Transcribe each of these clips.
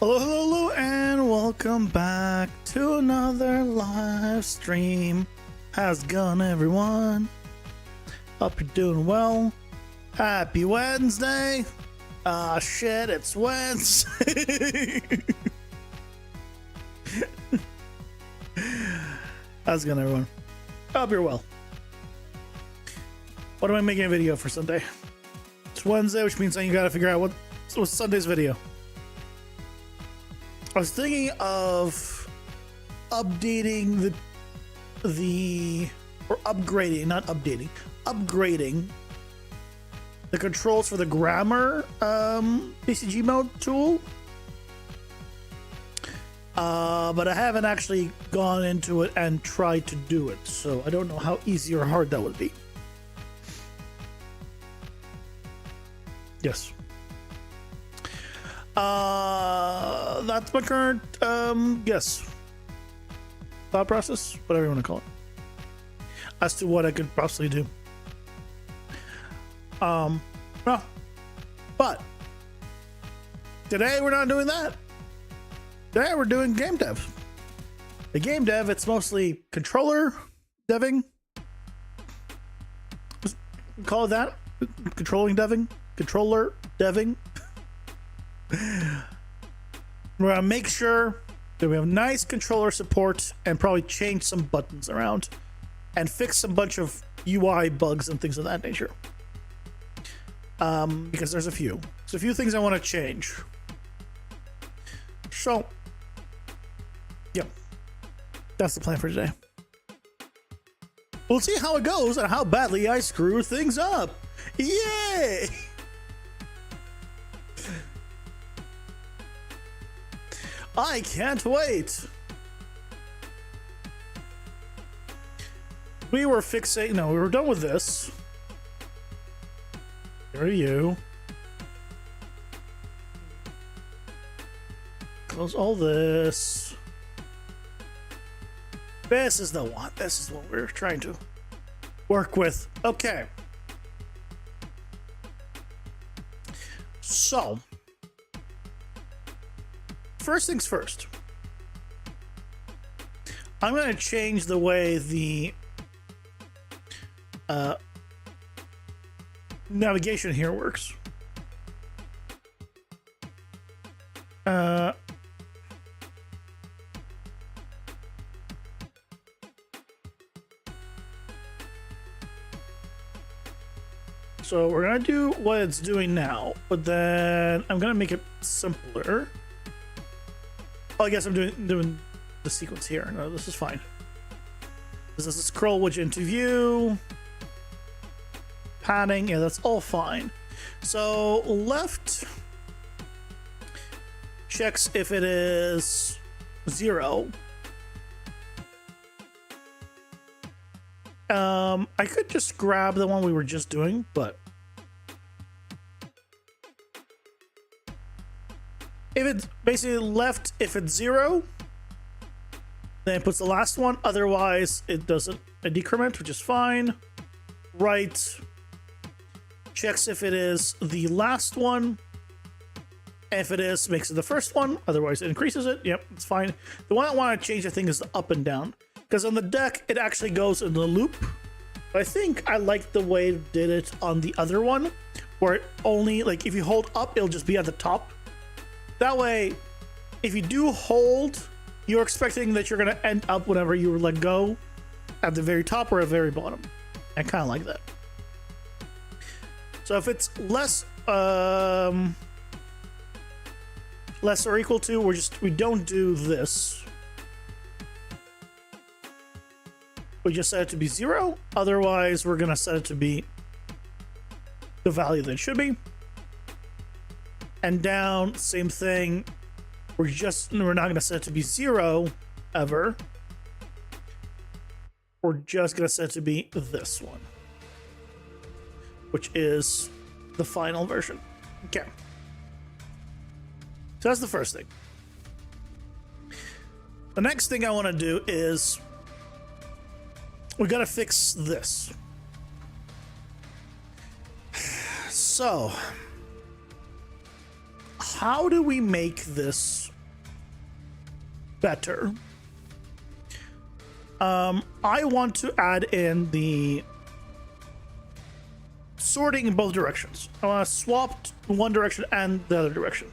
Hello, hello, hello, and welcome back to another live stream. How's it going, everyone? Hope you're doing well. Happy Wednesday. Ah, shit, it's Wednesday. How's it going, everyone? Hope you're well. What am I making a video for Sunday? It's Wednesday, which means you gotta figure out what's Sunday's video. I was thinking of updating upgrading the controls for the grammar PCG mode tool. But I haven't actually gone into it and tried to do it, so I don't know how easy or hard that would be. Yes. That's my current guess, thought process, whatever you want to call it, as to what I could possibly do. Well, but today we're not doing that. Today we're doing game dev. The game dev, it's mostly controller deving. Call it that. Controller deving. We're gonna make sure that we have nice controller support and probably change some buttons around and fix a bunch of UI bugs and things of that nature. Because there's a few things I want to change. So, yeah, that's the plan for today. We'll see how it goes and how badly I screw things up. Yay! I can't wait. We were done with this. There you. Close all this. This is the one. This is what we're trying to work with. Okay. So, first things first, I'm going to change the way the navigation here works. So we're going to do what it's doing now, but then I'm going to make it simpler. Oh, I guess I'm doing the sequence here. No, this is fine. This is a scroll widget into view. Padding, yeah, that's all fine. So left checks if it is 0. I could just grab the one we were just doing, but if it's basically left, if it's 0, then it puts the last one. Otherwise, it doesn't a decrement, which is fine. Right checks if it is the last one. If it is, makes it the first one. Otherwise, it increases it. Yep, it's fine. The one I want to change, I think, is the up and down, because on the deck it actually goes in the loop. But I think I like the way it did it on the other one, where it only, like, if you hold up, it'll just be at the top. That way, if you do hold, you're expecting that you're going to end up whenever you let go at the very top or at the very bottom. I kind of like that. So if it's less or equal to, we don't do this. We just set it to be 0. Otherwise, we're going to set it to be the value that it should be. And down, same thing. We're not going to set it to be 0 ever. We're just going to set it to be this one, which is the final version. Okay. So that's the first thing. The next thing I want to do is we got to fix this. So, how do we make this better. I want to add in the sorting in both directions. I want to swap one direction and the other direction.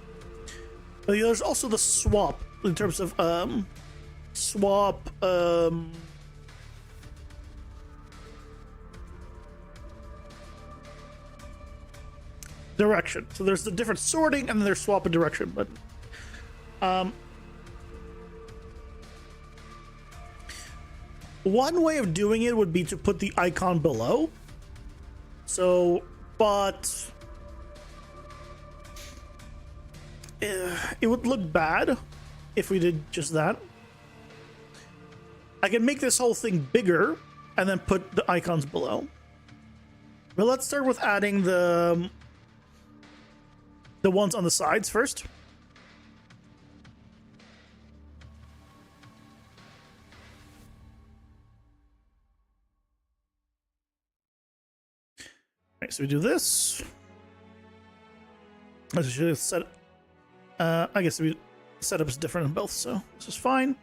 But there's also the swap in terms of direction. So there's the different sorting and then there's swap in direction. But one way of doing it would be to put the icon below. So, but it would look bad if we did just that. I can make this whole thing bigger and then put the icons below. But let's start with adding the ones on the sides first. Right, so we do this. I should set. I guess the setup is different in both, so this is fine.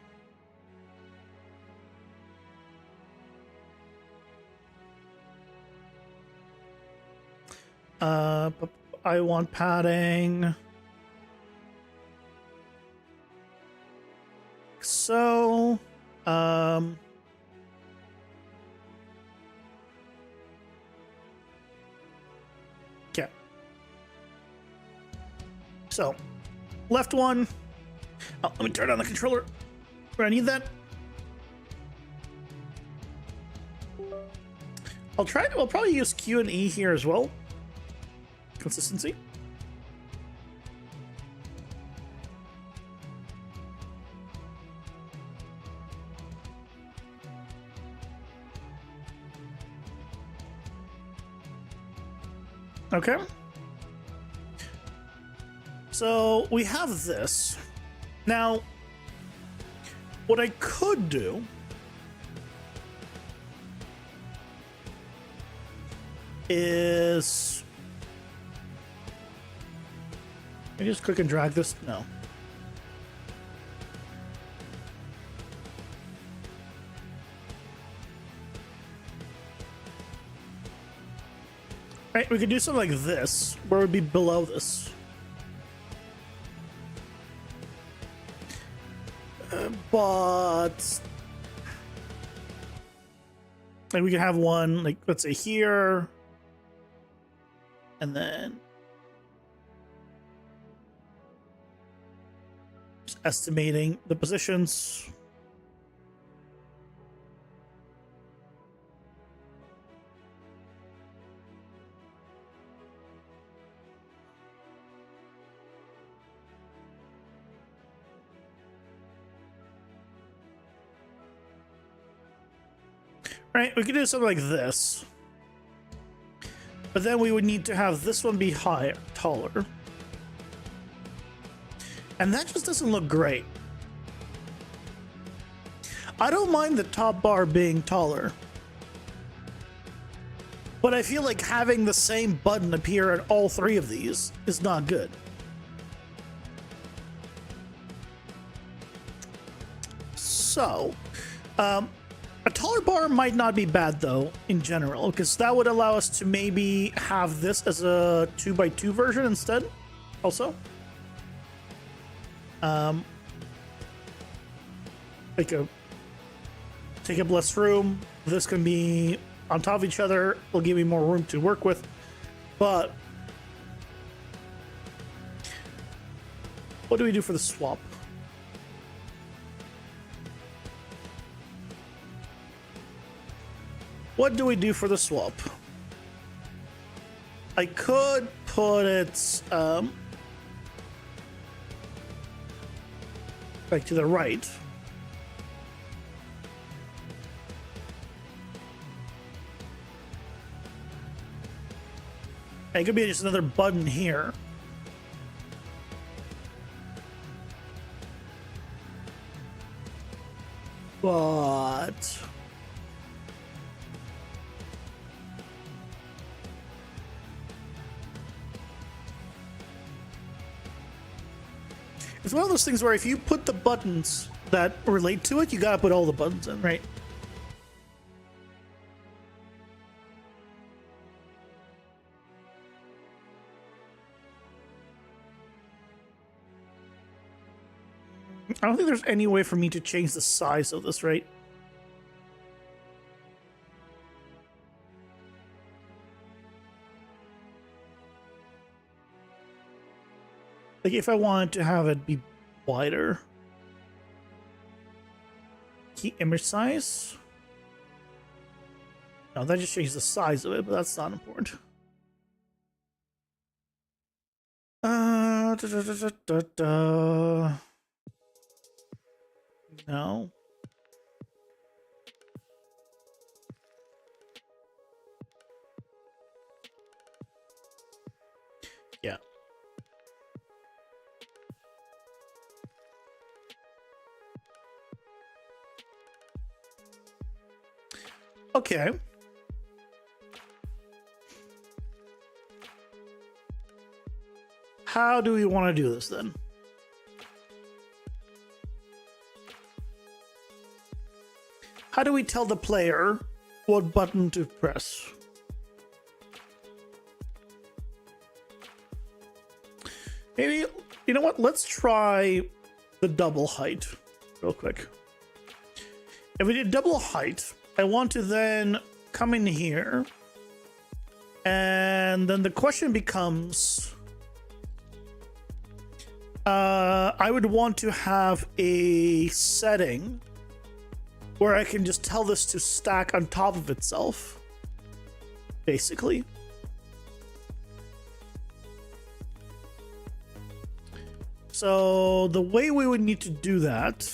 I want padding. So, okay. So, left one. Oh, let me turn on the controller. Where I need that. I'll probably use Q and E here as well. Consistency. Okay. So we have this. Now, what I could do is I just click and drag this? No. Right, we could do something like this, where it would be below this. But like we could have one, like let's say here, and then just estimating the positions. Right, we could do something like this. But then we would need to have this one be higher, taller. And that just doesn't look great. I don't mind the top bar being taller. But I feel like having the same button appear on all three of these is not good. So, a taller bar might not be bad though, in general, because that would allow us to maybe have this as a 2x2 version instead, also. Like take up less room. This can be on top of each other. It'll give me more room to work with, but what do we do for the swap? What do we do for the swap? I could put it like to the right. It could be just another button here. But it's one of those things where if you put the buttons that relate to it, you gotta put all the buttons in, right? I don't think there's any way for me to change the size of this, right? Like if I wanted to have it be wider. Key image size. No, that just changes the size of it, but that's not important. No. Yeah. Okay. How do we want to do this then? How do we tell the player what button to press? Maybe, you know what? Let's try the double height real quick. If we did double height, I want to then come in here. And then the question becomes, I would want to have a setting where I can just tell this to stack on top of itself, basically. So the way we would need to do that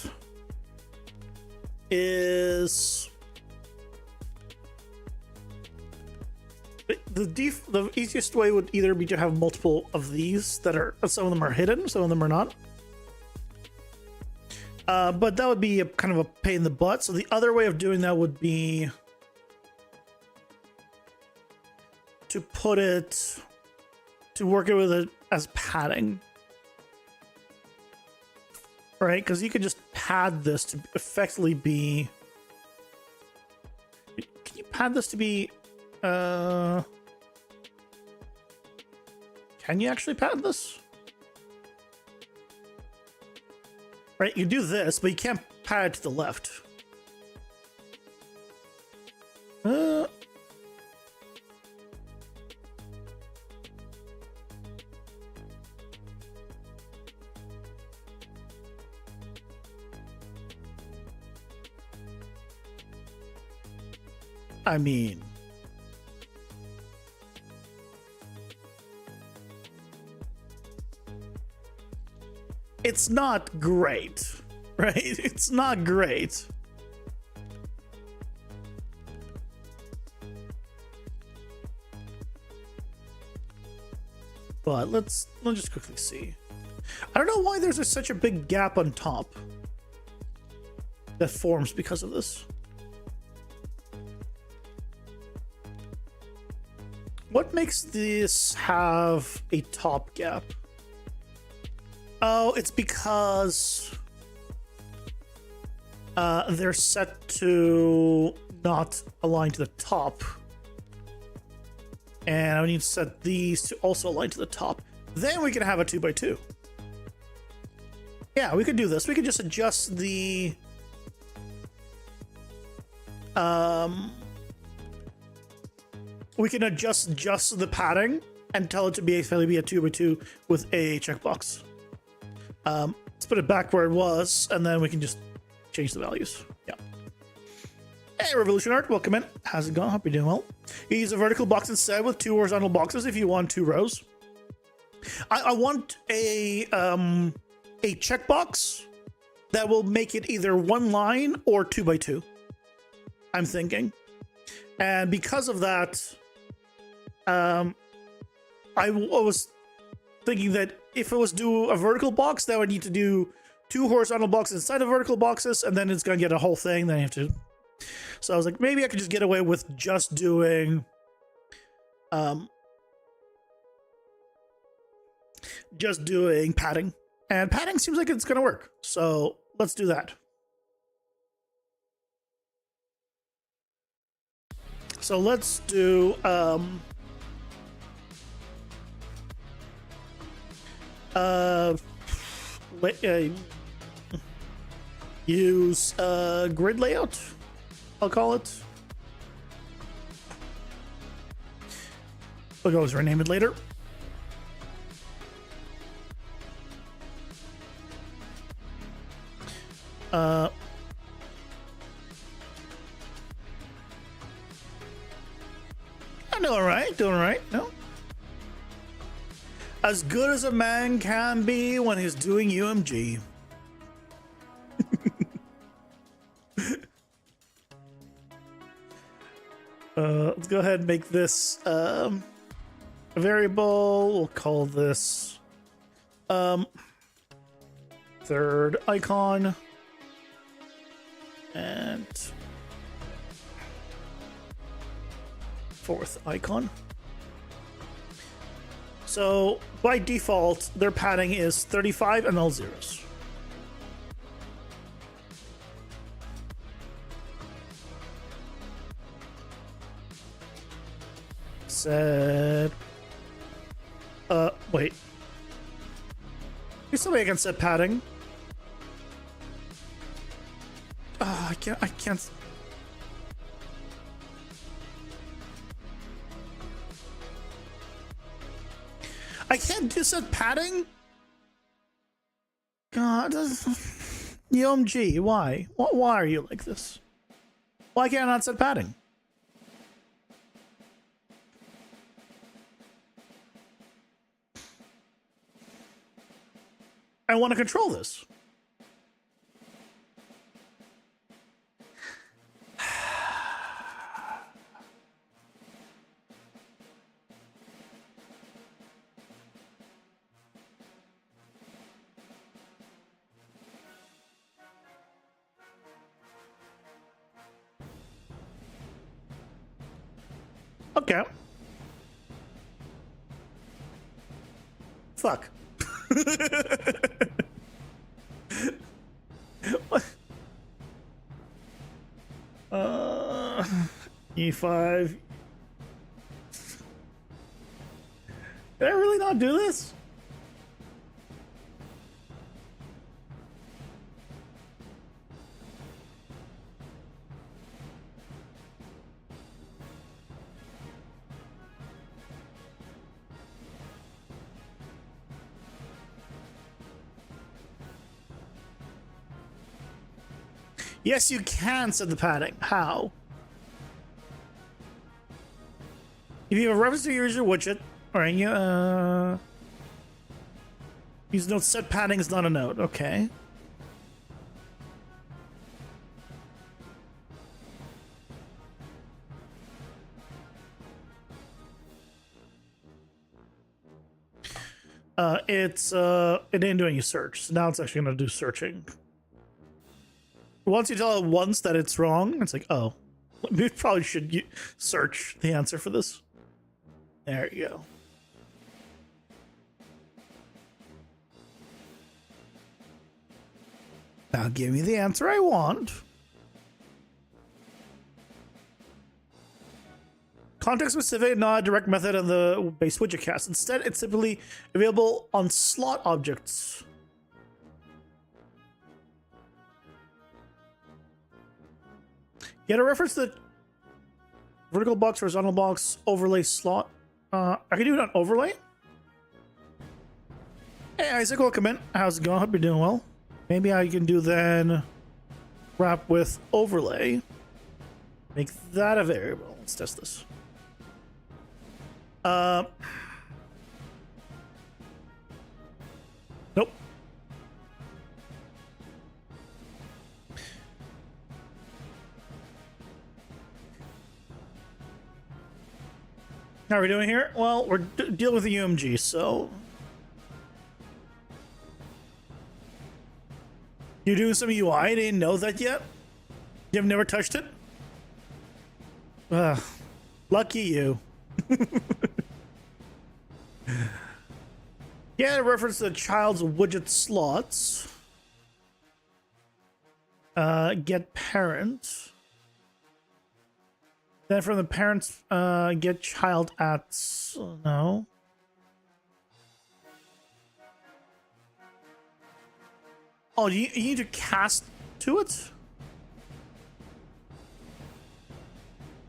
is the easiest way would either be to have multiple of these that are, some of them are hidden, some of them are not. But that would be a kind of a pain in the butt. So the other way of doing that would be to put it, to work it with it as padding. Right? Because you could just pad this to effectively be... Can you pad this to be... Can you actually pad this? Right, you do this, but you can't pad it to the left. I mean... It's not great, right? It's not great. But let's just quickly see. I don't know why there's such a big gap on top that forms because of this. What makes this have a top gap? Oh, it's because they're set to not align to the top. And I need to set these to also align to the top. Then we can have a 2x2. Yeah, we could do this. We could just adjust the... we can adjust just the padding and tell it to basically be a 2x2 with a checkbox. Let's put it back where it was, and then we can just change the values. Yeah. Hey, Revolution Art, welcome in. How's it going? Hope you're doing well. You use a vertical box instead with 2 horizontal boxes if you want 2 rows. I want a checkbox that will make it either 1 line or 2x2. I'm thinking. And because of that, I was thinking that if it was do a vertical box, that would need to do 2 horizontal boxes inside of vertical boxes, and then it's going to get a whole thing. Then you have to... So I was like, maybe I could just get away with just doing... just doing padding. And padding seems like it's going to work. So let's do that. So let's do use grid layout, I'll call it. We'll always rename it later. I'm doing all right, doing all right. No, as good as a man can be when he's doing UMG. Let's go ahead and make this a variable. We'll call this third icon and fourth icon. So by default, their padding is 35 and all zeros. Set. Wait. There's somebody I can set padding. Oh, I can't. I can't do set padding? God. UMG, why? Why are you like this? Why can't I not set padding? I want to control this. Okay. Fuck. What? E5. Did I really not do this? Yes, you can set the padding. How? If you have a reference to your user widget, alright, you use note set padding is not a node. Okay. It didn't do any search, so now it's actually gonna do searching. Once you tell it once that it's wrong, it's like, oh, we probably should search the answer for this. There you go. Now give me the answer I want. Context specific, not a direct method of the base widget cast. Instead, it's simply available on slot objects. Get a reference to the vertical box, horizontal box, overlay slot. I can do it on overlay. Hey Isaac, welcome in. How's it going? Hope you're doing well. Maybe I can do then wrap with overlay. Make that a variable. Let's test this. Nope. How are we doing here? Well, we're dealing with the UMG, so... You're doing some UI? I didn't know that yet? You've never touched it? Lucky you. Yeah, reference to the child's widget slots. Get parent. Then from the parents, get child at no. Oh, you need to cast to it?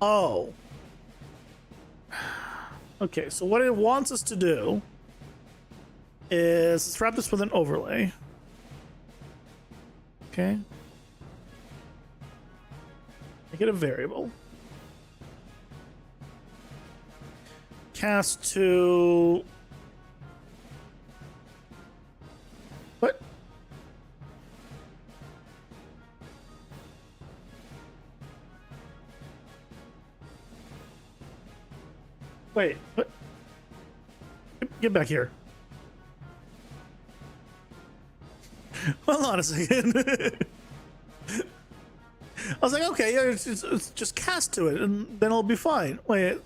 Oh. Okay, so what it wants us to do is let's wrap this with an overlay. Okay. Make it a variable. Cast to... What? Wait, what? Get back here. Hold on a second. I was like, okay, yeah, it's just cast to it, and then it'll be fine. Wait.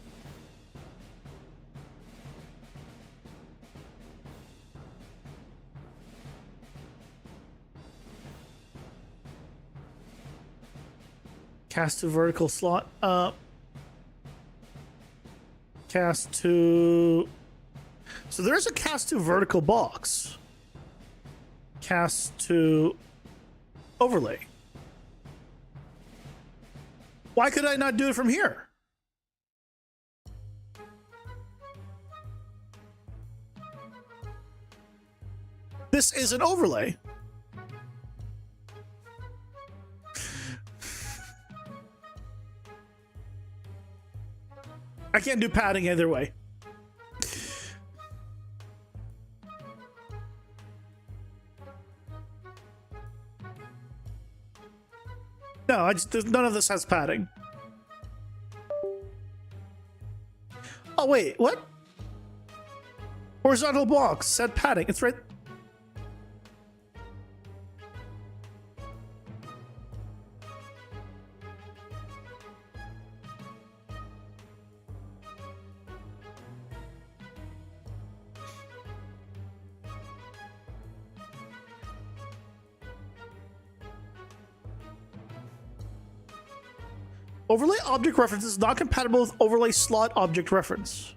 Cast to vertical slot. Cast to... So there's a cast to vertical box. Cast to overlay. Why could I not do it from here? This is an overlay. I can't do padding either way. No, none of this has padding. Oh wait, what? Horizontal box, set padding. It's right. Overlay object reference is not compatible with overlay slot object reference.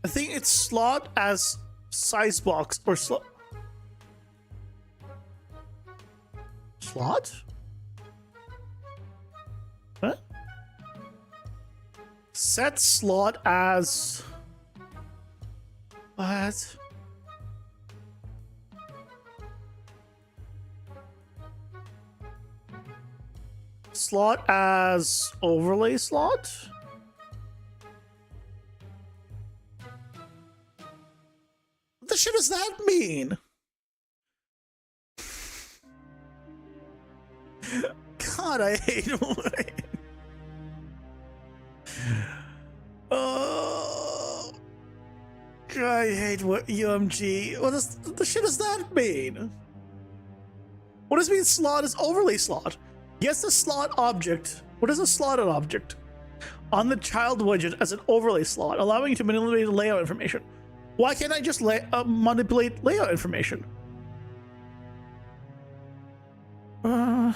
I think it's slot as size box or slot. Slot? What? Set slot as... What? Slot as overlay slot? What the shit does that mean? God, I hate it. Oh, God, I hate what UMG. What the shit does that mean? What does it mean slot is overlay slot? Yes, the slot object. What is a slotted object? On the child widget as an overlay slot, allowing you to manipulate layout information. Why can't I just manipulate layout information? I'm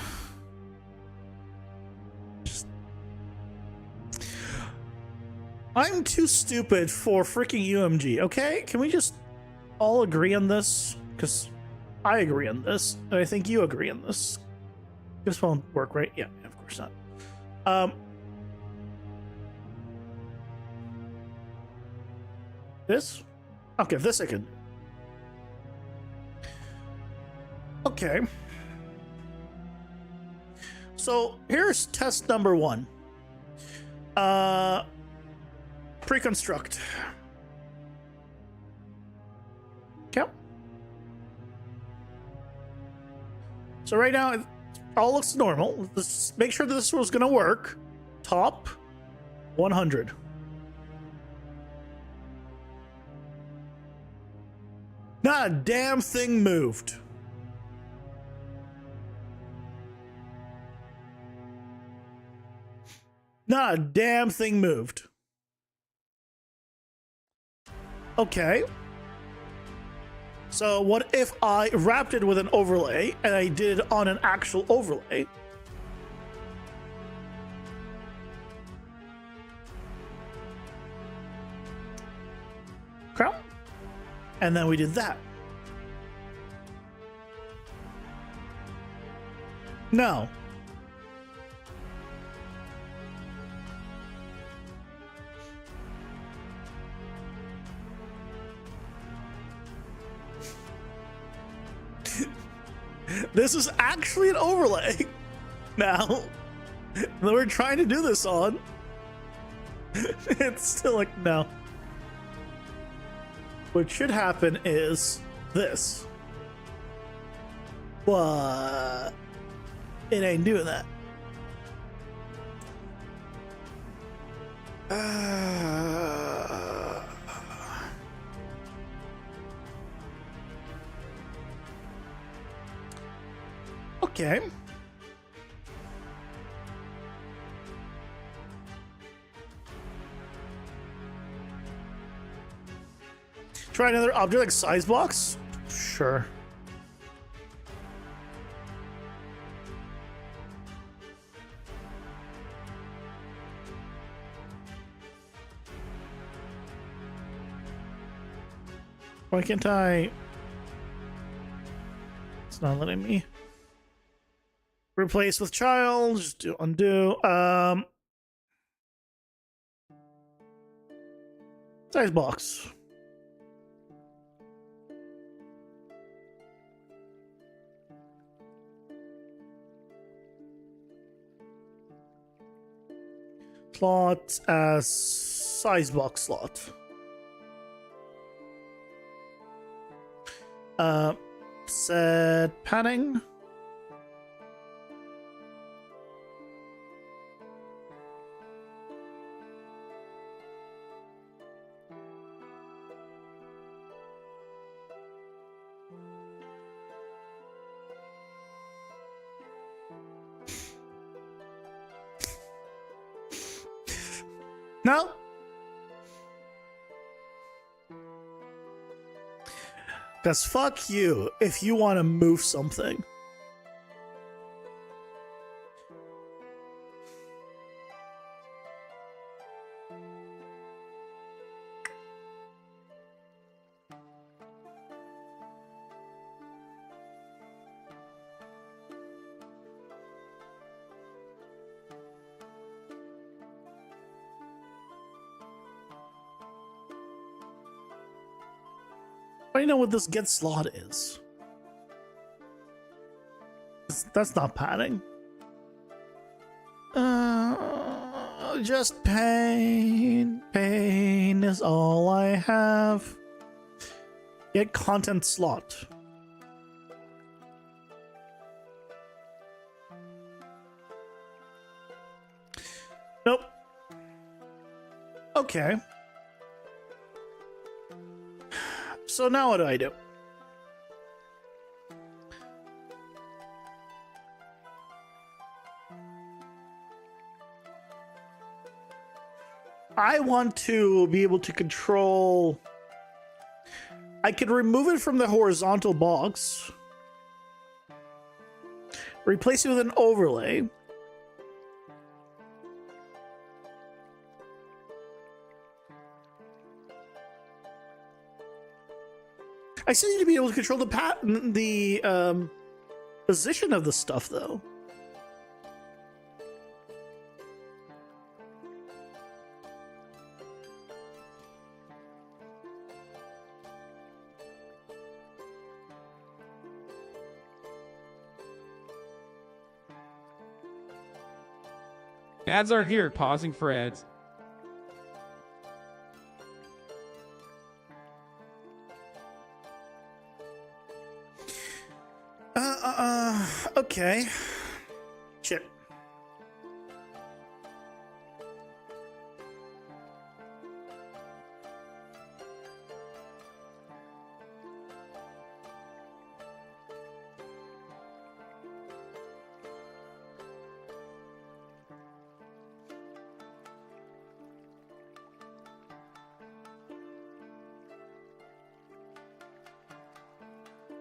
too stupid for freaking UMG, okay? Can we just all agree on this? Because I agree on this, and I think you agree on this. This won't work, right? Yeah, of course not. This? Okay, this I can. Okay. So here's test number 1. Pre-construct. Okay. So right now, it all looks normal. Let's make sure this was gonna work. Top 100. Not a damn thing moved. Not a damn thing moved. Okay. So what if I wrapped it with an overlay and I did it on an actual overlay? crown. And then we did that. No. This is actually an overlay now that we're trying to do this on. It's still like, no. What should happen is this. But it ain't doing that. Okay. Try another object like size box? Sure. Why can't I? It's not letting me. Replace with child, just do undo. Size box. Slot as size box slot. Set padding. No. Because fuck you if you want to move something. I don't know what this get slot is. That's not padding. Just pain. Pain is all I have. Get content slot. Nope. Okay. So now what do I do? I want to be able to control. I could remove it from the horizontal box, replace it with an overlay. I still need to be able to control the position of the stuff, though. Ads are here, pausing for ads. Okay. Shit.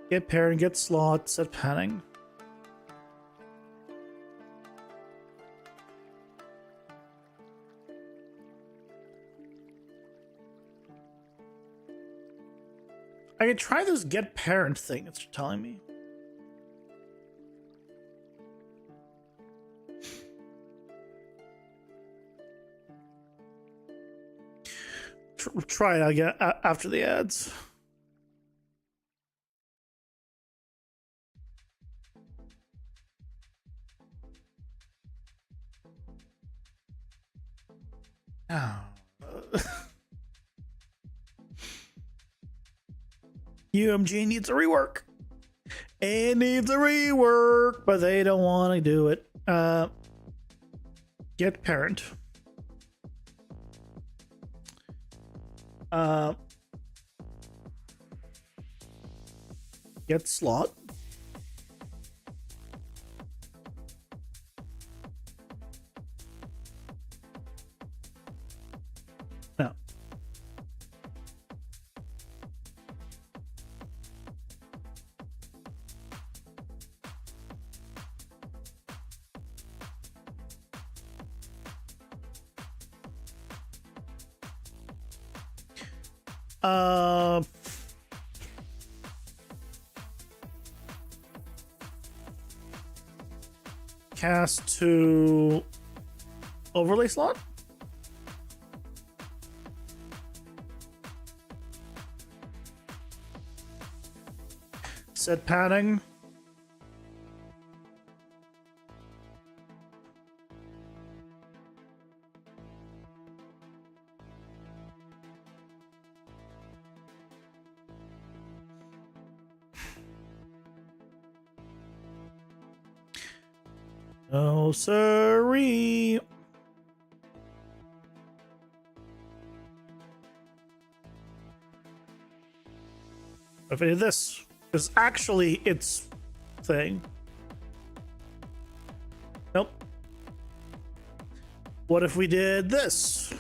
Get pair and get slot, set panning. I can try this get parent thing it's telling me. Try it again after the ads. Oh. UMG needs a rework. It needs a rework, but they don't want to do it. Get parent. Get slot. No. Cast to overlay slot. Set padding. Oh, sorry. If I did this, is actually its thing. Nope. What if we did this?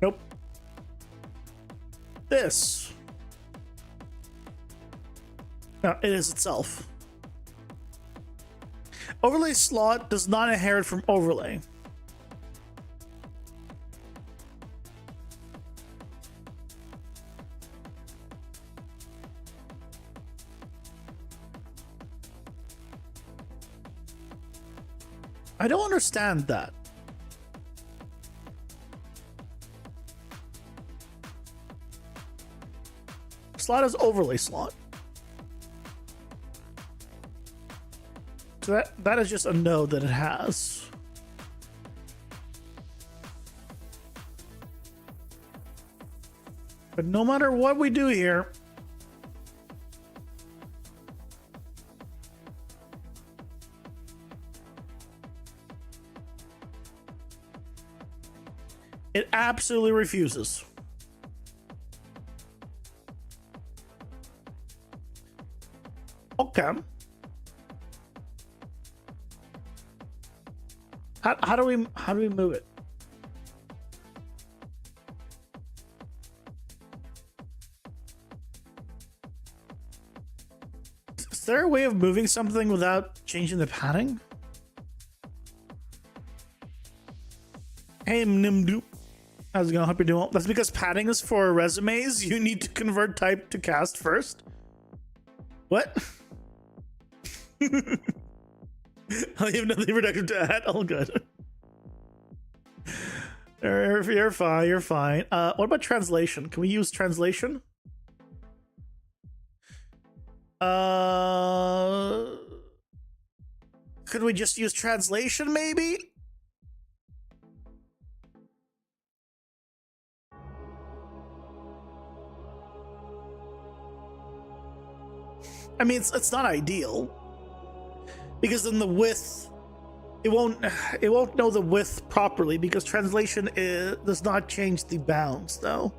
Nope. This. No, it is itself. Overlay slot does not inherit from overlay. I don't understand that. Slot is overlay slot. So that is just a node that it has. But no matter what we do here, it absolutely refuses. Okay. How do we move it? Is there a way of moving something without changing the padding? Hey Nimdu, how's it going? Hope you're doing well. That's because padding is for resumes. You need to convert type to cast first. What? I have nothing productive to add. All good. You're fine. You're fine. What about translation? Can we use translation? Could we just use translation, maybe? I mean, it's not ideal. Because then the width, it won't know the width properly because translation does not change the bounds though.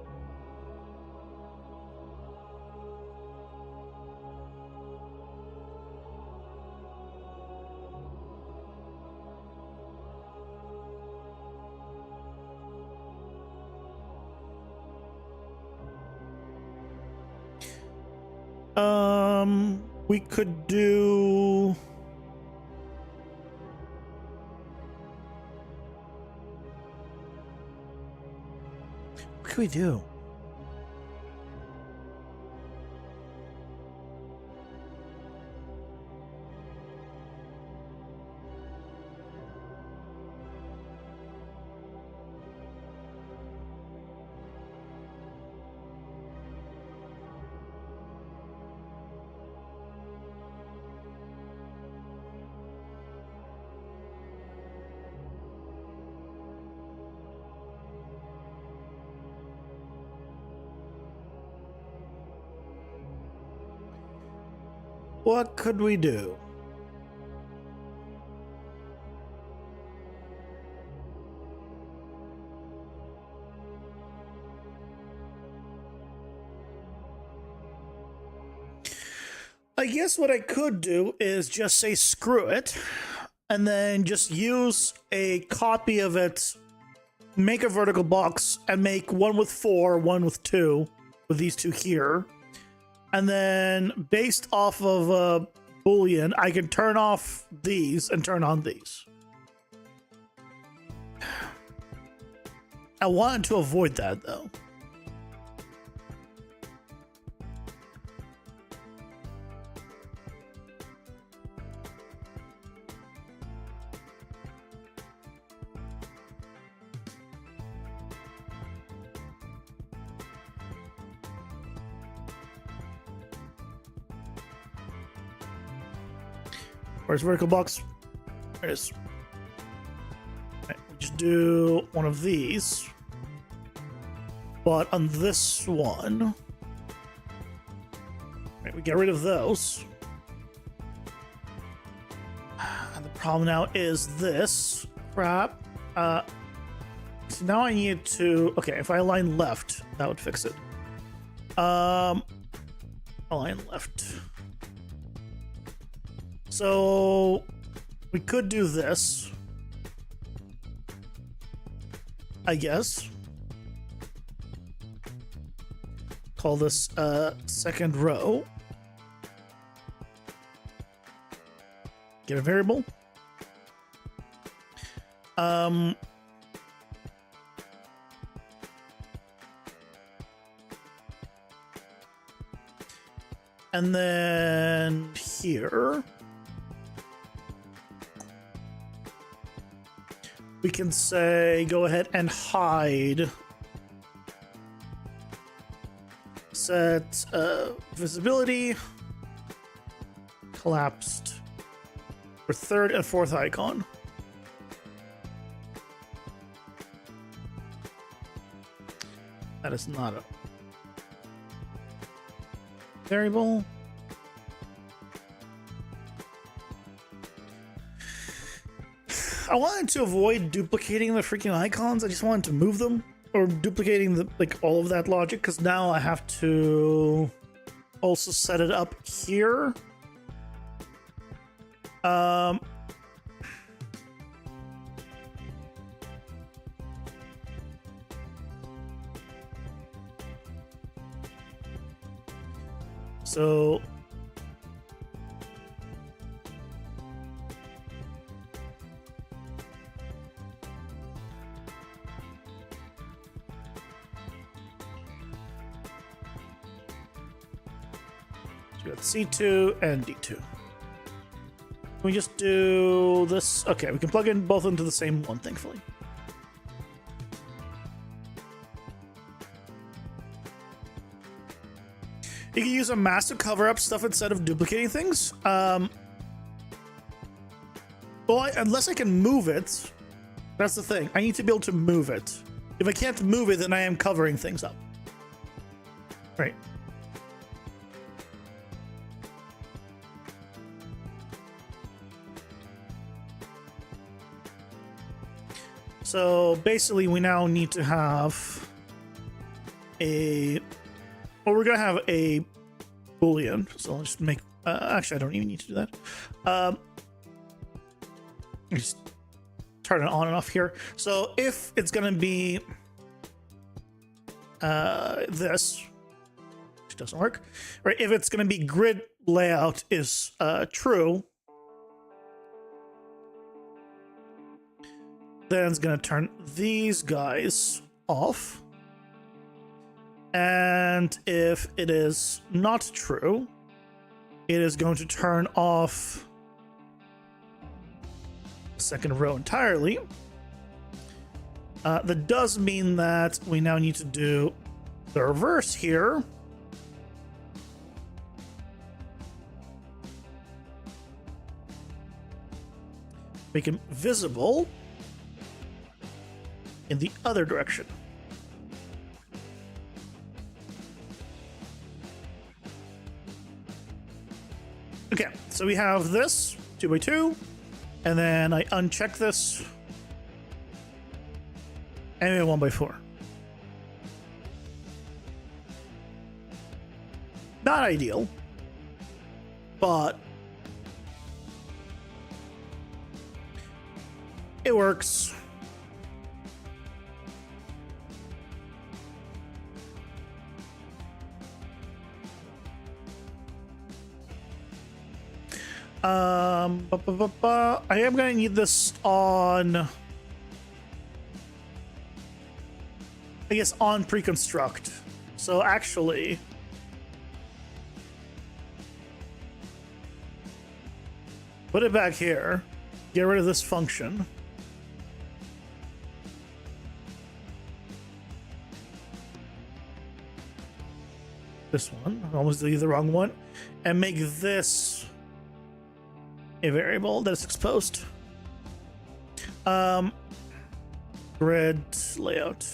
We could do. What can we do? What could we do? I guess what I could do is just say screw it, and then just use a copy of it, make a vertical box, and make one with 4, one with 2, with these two here. And then based off of a Boolean, I can turn off these and turn on these. I wanted to avoid that though. Where's vertical box? There it is. Right, we just do one of these. But on this one, right, we get rid of those. And the problem now is this crap. So now I need to, okay, if I align left, that would fix it. Align left. So we could do this, I guess. Call this second row. Get a variable. And then here we can say go ahead and hide. Set visibility collapsed for third and fourth icon. That is not a variable. I wanted to avoid duplicating the freaking icons. I just wanted to move them, or duplicating the like all of that logic, because now I have to also set it up here. So we got C2 and D2. Can we just do this? Okay, we can plug in both into the same one, thankfully. You can use a mask to cover up stuff instead of duplicating things. Well, unless I can move it, that's the thing. I need to be able to move it. If I can't move it, then I am covering things up. Right. So basically, we now need to have a. Well, we're gonna have a Boolean. So I'll just make. Actually, I don't even need to do that. Just turn it on and off here. So if it's gonna be this, which doesn't work, right? If it's gonna be grid layout is true, then it's gonna turn these guys off. And if it is not true, it is going to turn off the second row entirely. That does mean that we now need to do the reverse here. Make him visible in the other direction. Okay, so we have this 2x2, and then I uncheck this, and we have 1x4. Not ideal, but it works. I am gonna need this on, I guess, on pre-construct. So actually, put it back here, get rid of this function. This one, I almost did the wrong one, and make this a variable that is exposed. Grid layout.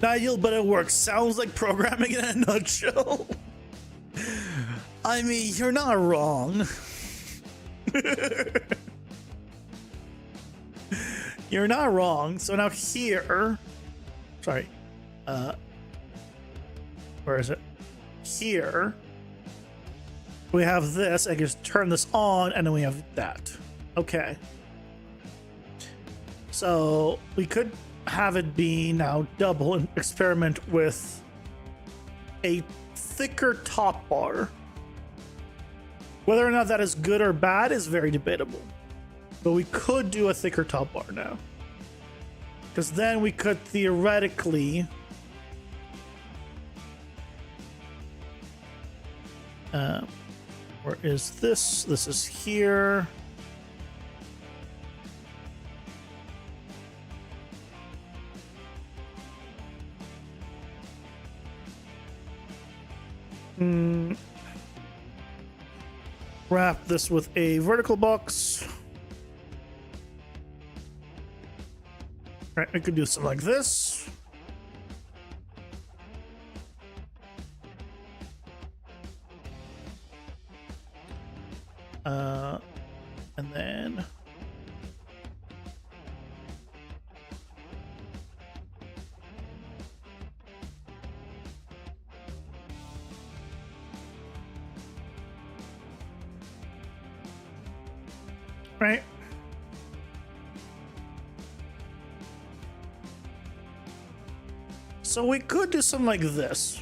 Not ideal, but it works. Sounds like programming in a nutshell. I mean, you're not wrong. You're not wrong. So now here, sorry, where is it? Here, we have this. I can just turn this on, and then we have that. Okay. So we could have it be now double and experiment with a thicker top bar. Whether or not that is good or bad is very debatable. But we could do a thicker top bar now. Because then we could theoretically where is this? This is here. Wrap this with a vertical box. Right, we could do something like this. And then right. So we could do something like this.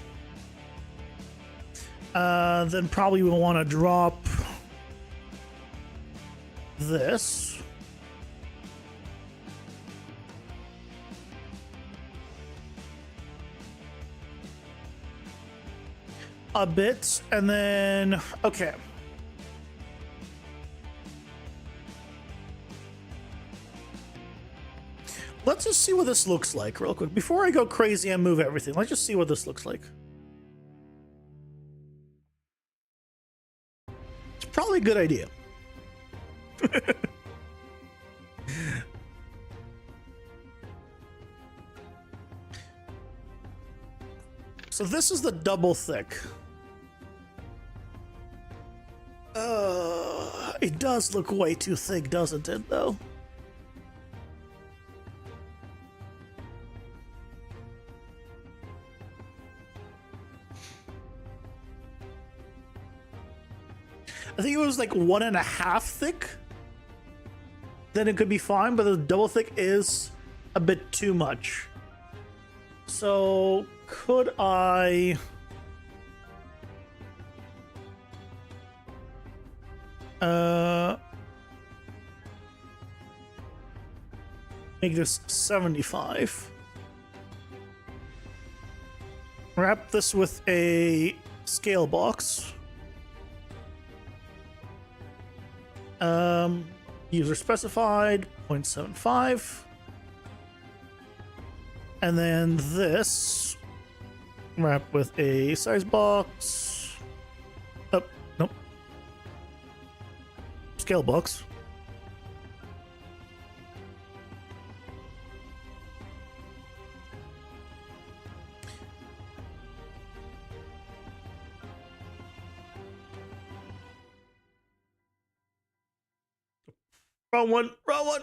Then probably we'll want to drop this. A bit, and then, okay. Let's just see what this looks like real quick. Before I go crazy and move everything, let's just see what this looks like. It's probably a good idea. So this is the double thick. It does look way too thick, doesn't it, though? I think it was like 1.5 thick. Then it could be fine, but the double thick is a bit too much. So could I... Make this 75. Wrap this with a scale box. User specified 0.75. And then this wrap with a size box. Oh, nope. Scale box. Wrong one, wrong one.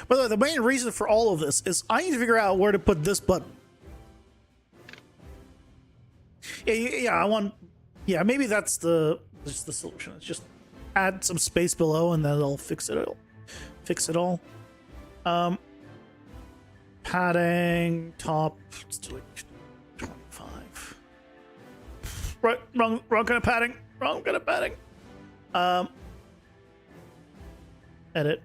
By the way, the main reason for all of this is I need to figure out where to put this button. Yeah, I want. Yeah, maybe that's the solution. It's just add some space below, and then it'll fix it. It'll fix it all. Padding top. Let's do like 25. Right, wrong kind of padding. Wrong kind of padding. Edit.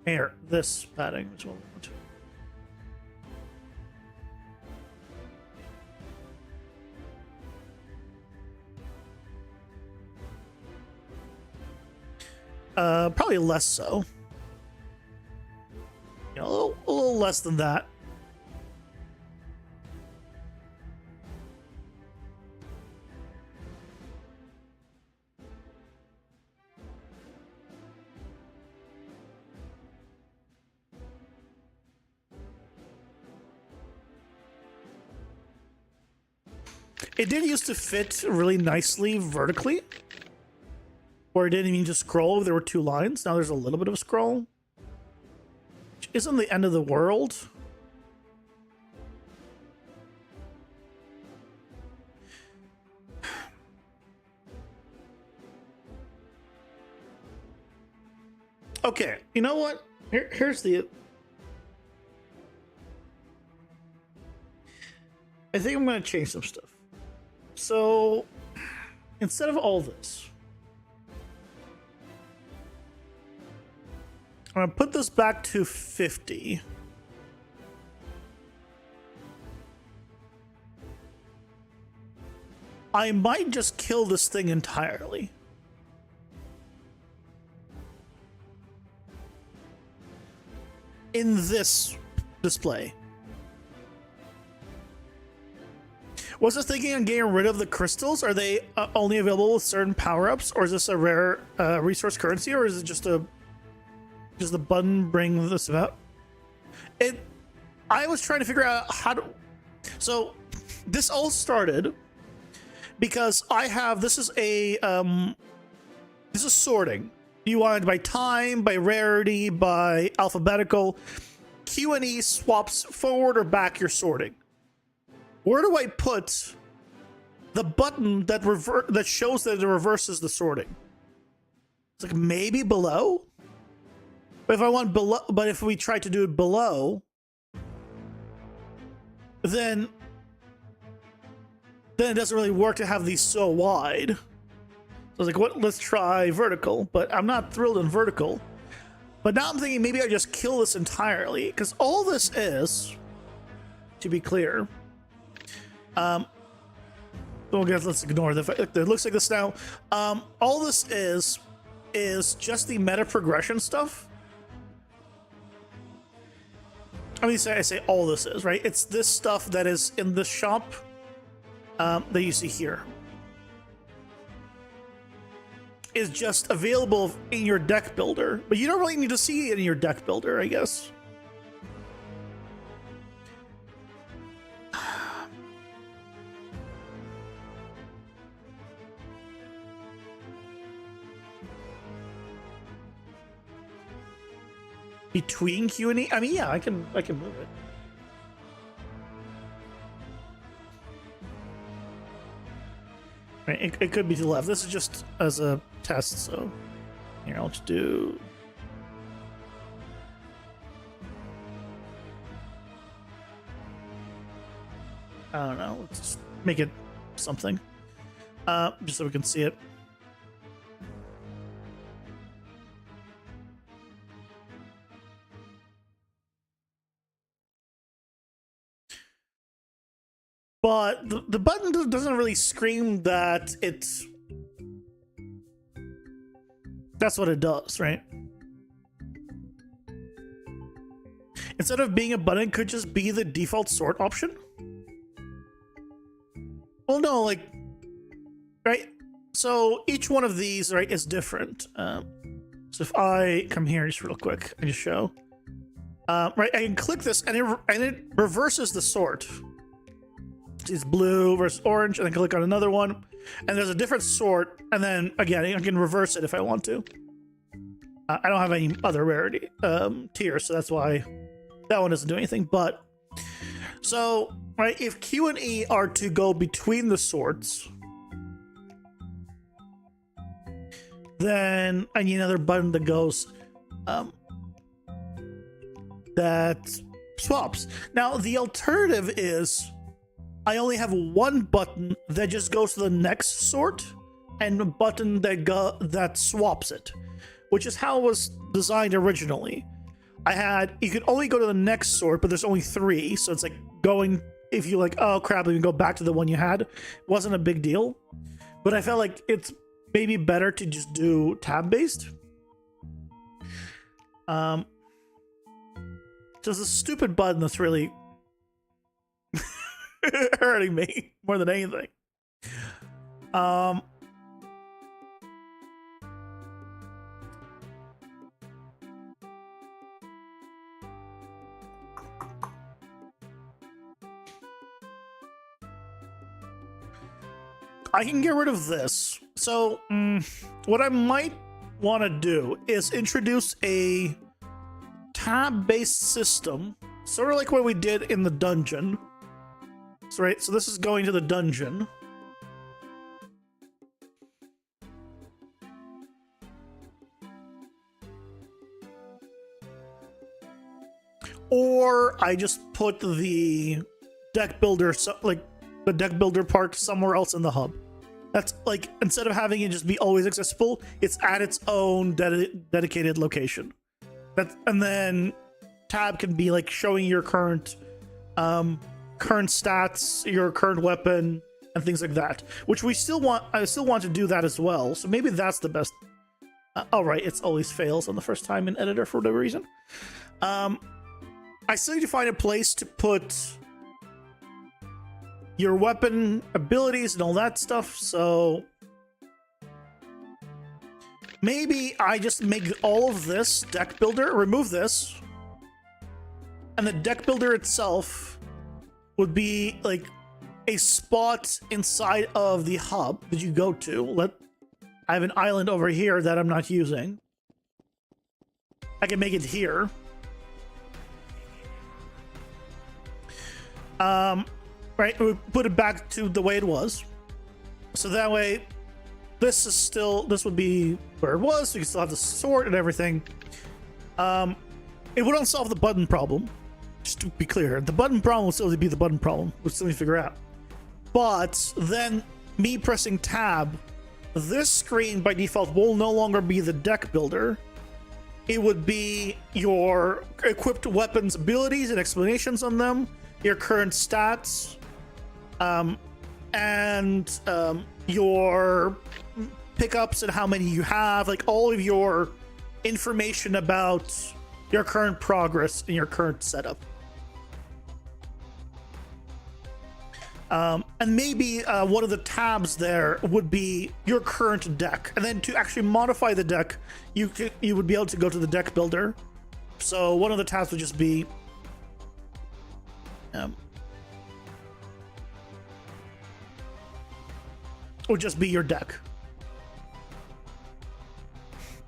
Here, this padding is what we want to. Probably less so. You know, a little less than that. It did used to fit really nicely vertically, where it didn't even just scroll. There were two lines. Now there's a little bit of a scroll, which isn't the end of the world. Okay, you know what? Here's the... I think I'm going to change some stuff. So, instead of all this, I'm going to put this back to 50. I might just kill this thing entirely. In this display. Was I thinking on getting rid of the crystals? Are they only available with certain power-ups, or is this a rare resource currency, or is it just a does the button bring this about? I was trying to figure out how to. So this all started because I have this is sorting. You want it by time, by rarity, by alphabetical. Q and E swaps forward or back your sorting. Where do I put the button that shows that it reverses the sorting? It's like maybe below. But if I want below, but if we try to do it below, then it doesn't really work to have these so wide. So I was like, what? Let's try vertical, but I'm not thrilled in vertical. But now I'm thinking maybe I just kill this entirely, because all this is, to be clear. Let's ignore the fact it looks like this now. All this is is just the meta progression stuff. I mean, I say all this is, right? It's this stuff that is in the shop that you see here. Is just available in your deck builder, but you don't really need to see it in your deck builder, I guess. Between Q and E? I mean, yeah, I can move it. Right, it could be to the left. This is just as a test, so here I'll just do. I don't know. Let's just make it something, just so we can see it. But the button doesn't really scream that it's... That's what it does, right? Instead of being a button, it could just be the default sort option. Well, no, like... Right? So each one of these, right, is different. So if I come here just real quick and just show... right, I can click this and it reverses the sort. It's blue versus orange, and then click on another one, and there's a different sort, and then again I can reverse it if I want to. I don't have any other rarity tiers, so that's why that one doesn't do anything. But so right, if Q and E are to go between the sorts, then I need another button that goes that swaps. Now the alternative is I only have one button that just goes to the next sort, and a button that swaps it, which is how it was designed originally. You could only go to the next sort, but there's only 3, so it's like going, if you like, oh crap, let me go back to the one you had. It wasn't a big deal, but I felt like it's maybe better to just do tab based. Just a stupid button that's really hurting me more than anything. I can get rid of this. So what I might want to do is introduce a tab-based system, sort of like what we did in the dungeon. So, right, so this is going to the dungeon. Or I just put the deck builder, like the deck builder part somewhere else in the hub. That's like, instead of having it just be always accessible, it's at its own dedicated location. And then tab can be like showing your current stats, your current weapon, and things like that, which I still want to do that as well. So maybe that's the best. Oh right, it's always fails on the first time in editor for whatever reason. I still need to find a place to put your weapon abilities and all that stuff, so maybe I just make all of this deck builder, remove this, and the deck builder itself would be like a spot inside of the hub that you go to. I have an island over here that I'm not using. I can make it here. Right, we put it back to the way it was. So that way, this would be where it was, so you can still have the sort and everything. It wouldn't solve the button problem. Just to be clear, the button problem will still be the button problem. We'll still need to figure out. But then me pressing tab, this screen by default will no longer be the deck builder. It would be your equipped weapons abilities and explanations on them, your current stats, and your pickups and how many you have, like all of your information about your current progress and your current setup. And maybe one of the tabs there would be your current deck, and then to actually modify the deck, you would be able to go to the deck builder. So one of the tabs would just be your deck.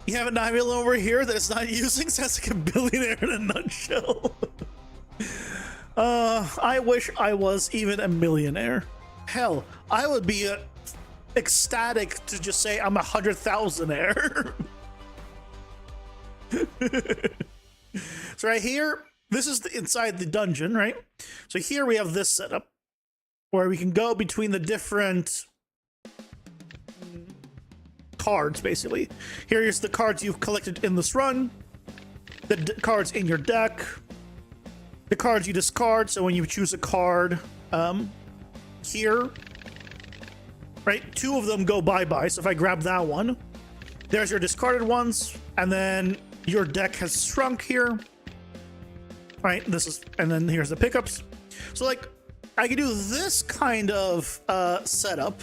You have a 9 million over here that it's not using. Sounds like a billionaire in a nutshell. I wish I was even a millionaire. Hell, I would be ecstatic to just say I'm 100,000-aire. So right here, this is inside the dungeon, right? So here we have this setup where we can go between the different cards, basically. Here's the cards you've collected in this run, the cards in your deck, the cards you discard. So when you choose a card here, right, 2 of them go bye-bye. So if I grab that one, there's your discarded ones, and then your deck has shrunk here, right? This is, and then here's the pickups. So like I could do this kind of setup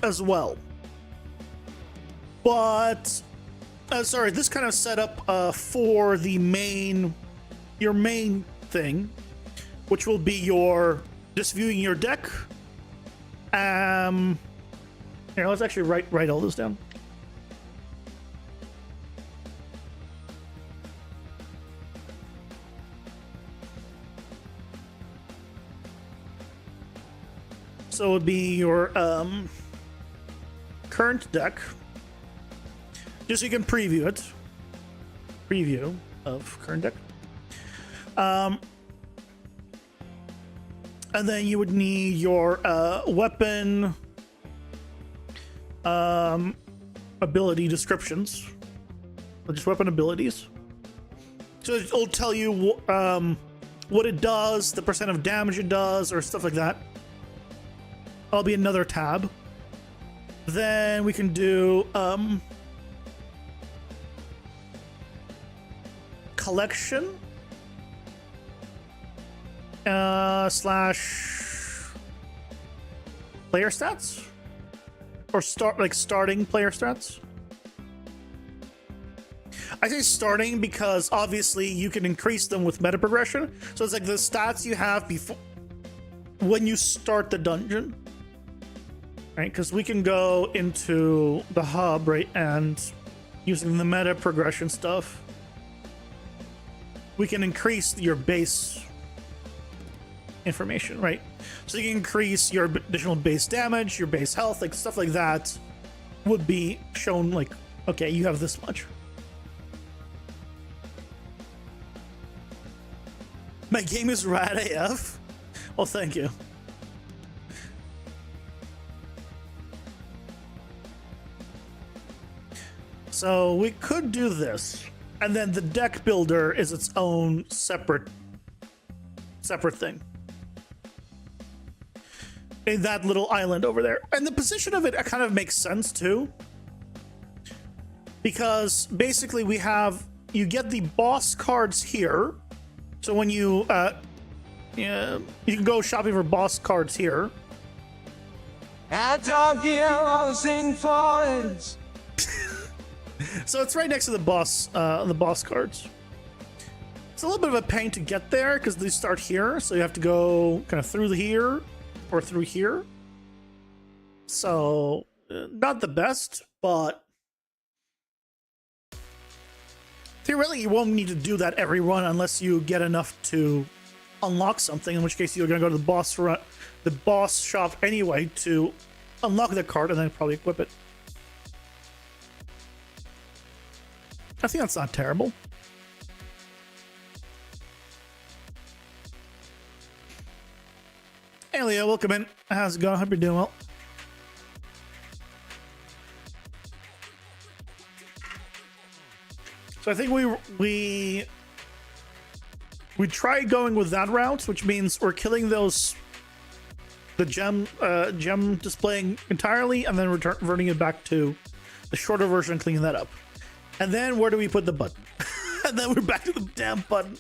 as well, but sorry, this kind of setup for the your main thing, which will be your just viewing your deck. Here, let's actually write all this down. So it would be your current deck, just so you can preview it. Preview of current deck. And then you would need your weapon ability descriptions, or just weapon abilities. So it'll tell you what it does, the percent of damage it does, or stuff like that. That'll be another tab. Then we can do collection slash player stats, or starting player stats. I say starting because obviously you can increase them with meta progression. So it's like the stats you have before when you start the dungeon, right? Because we can go into the hub, right, and using the meta progression stuff, we can increase your base information, right? So you can increase your additional base damage, your base health, like stuff like that would be shown, like, okay, you have this much. My game is rad AF. Well, thank you. So we could do this, and then the deck builder is its own separate thing in that little island over there. And the position of it kind of makes sense too, because basically you get the boss cards here. So when you can go shopping for boss cards here. So it's right next to the boss cards. It's a little bit of a pain to get there because they start here, so you have to go kind of through here or through here. So not the best, but theoretically you won't need to do that every run unless you get enough to unlock something, in which case you're going to go to the boss shop anyway to unlock the card and then probably equip it. I think that's not terrible. Hey Leo, welcome in. How's it going? Hope you're doing well. So I think we tried going with that route, which means we're killing those the gem displaying entirely, and then reverting it back to the shorter version and cleaning that up. And then where do we put the button? And then we're back to the damn button.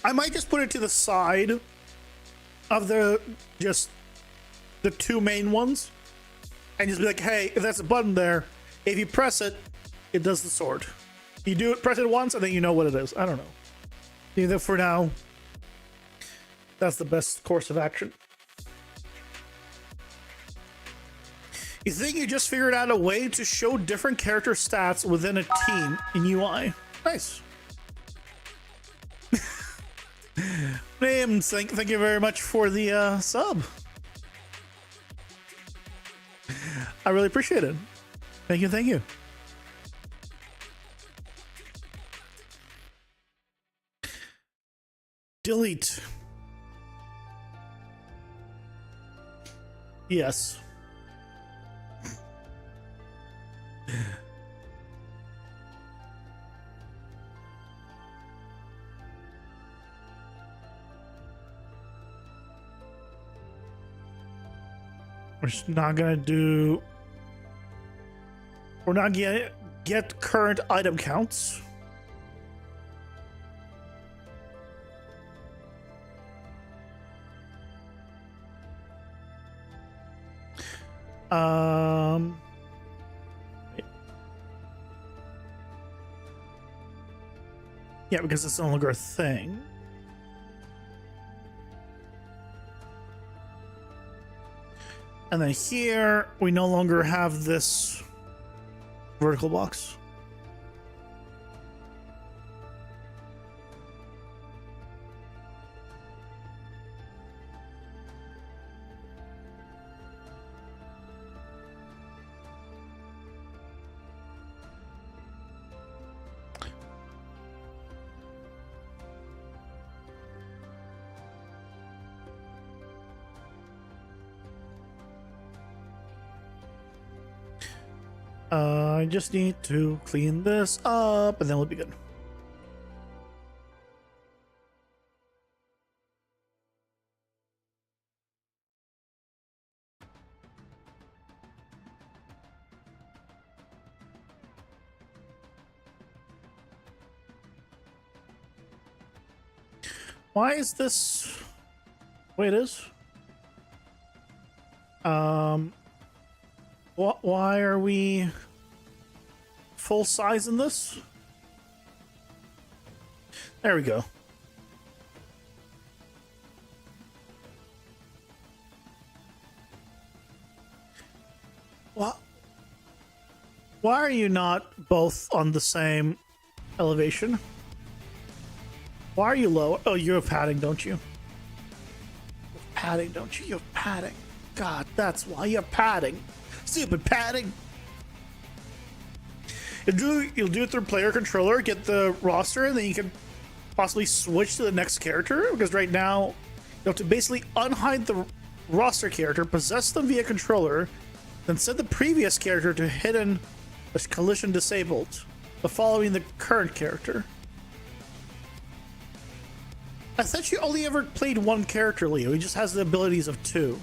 I might just put it to the side of the two main ones, and just be like, hey, if that's a button there, if you press it, it does the sword. You do it, press it once, and then you know what it is. I don't know. I think that for now, that's the best course of action. You think you just figured out a way to show different character stats within a team in UI? Nice. Names, thank you very much for the sub. I really appreciate it. Thank you, thank you. Delete. Yes. We're just not gonna do. We're not gonna get current item counts. Yeah, because it's no longer a thing. And then here, we no longer have this vertical box. I just need to clean this up and then we'll be good. Why is this the way it is? Why are we full size in this? There we go. Why are you not both on the same elevation? Why are you low? Oh, you have padding, don't you? You have padding, don't you? You have padding. God, that's why you have padding. Stupid padding. You'll do it through player controller, get the roster, and then you can possibly switch to the next character. Because right now, you have to basically unhide the roster character, possess them via controller, then set the previous character to hidden collision disabled, but following the current character. I thought you only ever played one character, Leo. He just has the abilities of two.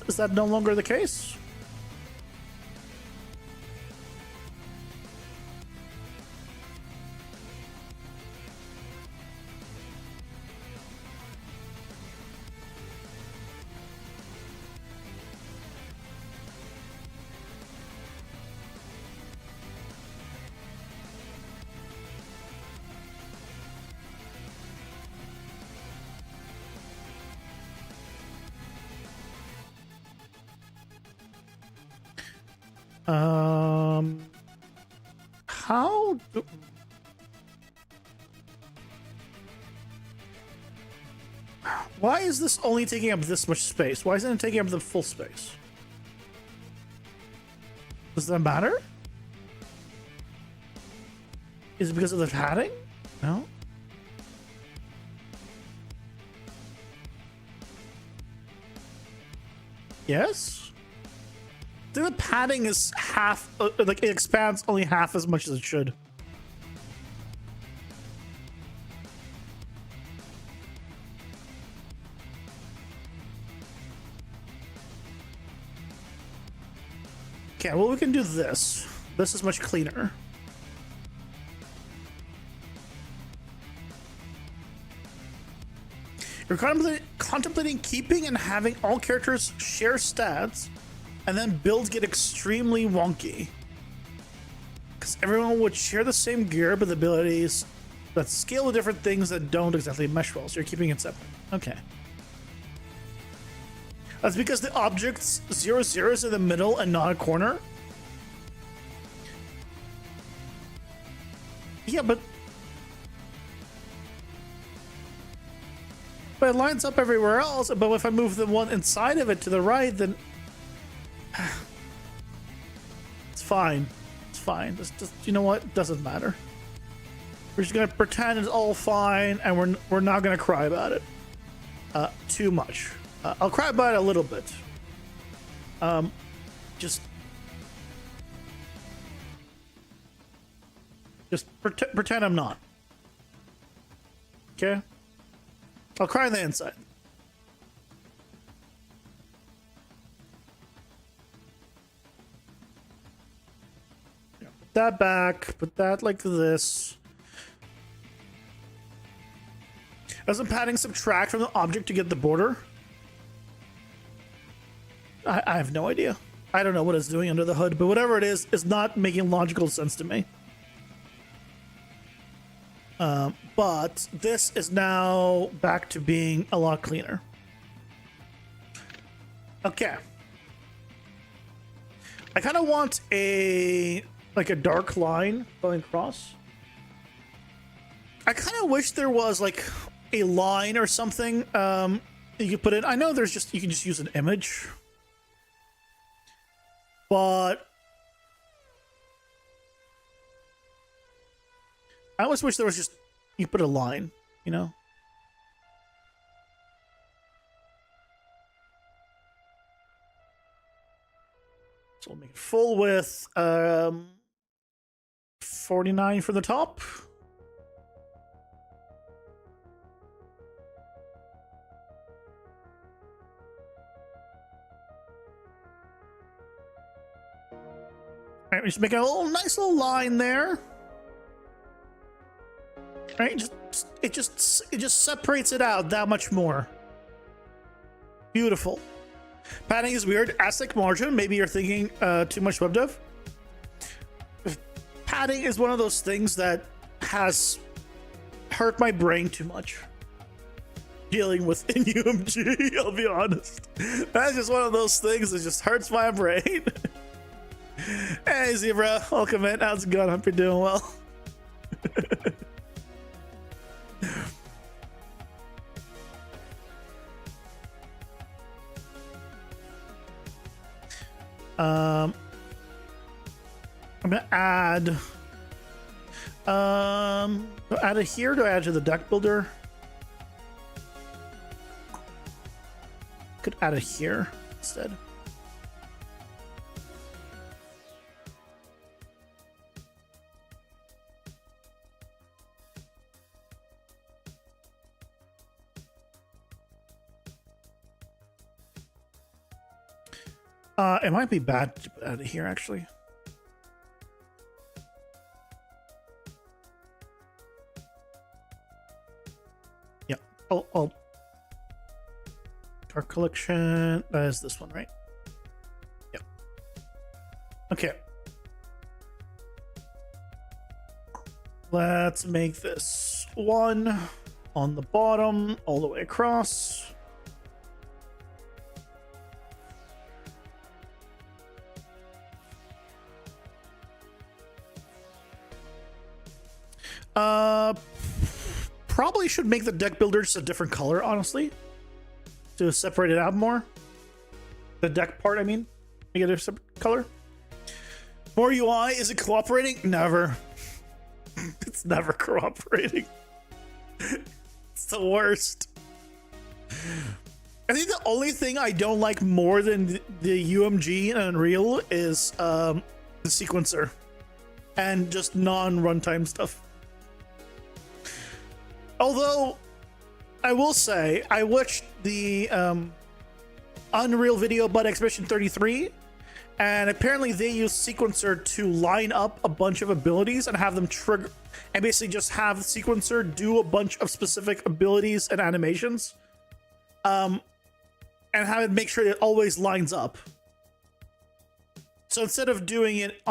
Is that no longer the case? How do... Why is this only taking up this much space? Why isn't it taking up the full space? Does that matter? Is it because of the padding? No? Yes? think the padding is half, like it expands only half as much as it should. Okay, well, we can do this. This is much cleaner. You're contemplating keeping and having all characters share stats, and then builds get extremely wonky. Because everyone would share the same gear, but the abilities that scale to different things that don't exactly mesh well, so you're keeping it separate. Okay. That's because the object's 0, 0 is in the middle and not a corner. Yeah, but it lines up everywhere else. But if I move the one inside of it to the right, then it's fine. It's fine. Just you know what? It doesn't matter. We're just gonna pretend it's all fine, and we're not gonna cry about it too much. I'll cry about it a little bit. Just pretend I'm not. Okay? I'll cry on the inside. Yeah, put that back. Put that like this. Doesn't padding subtract from the object to get the border? I have no idea. I don't know what it's doing under the hood, but whatever it is not making logical sense to me. But this is now back to being a lot cleaner. Okay. I kind of want a dark line going across. I kind of wish there was like a line or something you could put in. I know there's just, you can just use an image. But I always wish there was just, you put a line, you know? So we'll make it full width, 49 for the top. All right, we just make a nice little line there. Right, it just separates it out that much more. Beautiful. Padding is weird. Astic margin. Maybe you're thinking too much web dev. Padding is one of those things that has hurt my brain too much. Dealing with in UMG, I'll be honest. That's just one of those things that just hurts my brain. Hey Zebra, welcome in. How's it going? Hope you're doing well. I'm gonna add. Do I add it here? Do I add it to the deck builder? Could add it here instead. It might be bad to put out of here, actually. Yeah. I'll Dark collection. That is this one, right? Yep. Okay. Let's make this one on the bottom all the way across. Probably should make the deck builder just a different color, honestly, to separate it out more. The deck part, I mean, make it a separate color. More UI, is it cooperating? Never. It's never cooperating. It's the worst. I think the only thing I don't like more than the UMG and Unreal is the sequencer and just non-runtime stuff. Although I will say I watched the Unreal video about Expedition 33, and apparently they use sequencer to line up a bunch of abilities and have them trigger, and basically just have the sequencer do a bunch of specific abilities and animations, and have it make sure it always lines up. So instead of doing it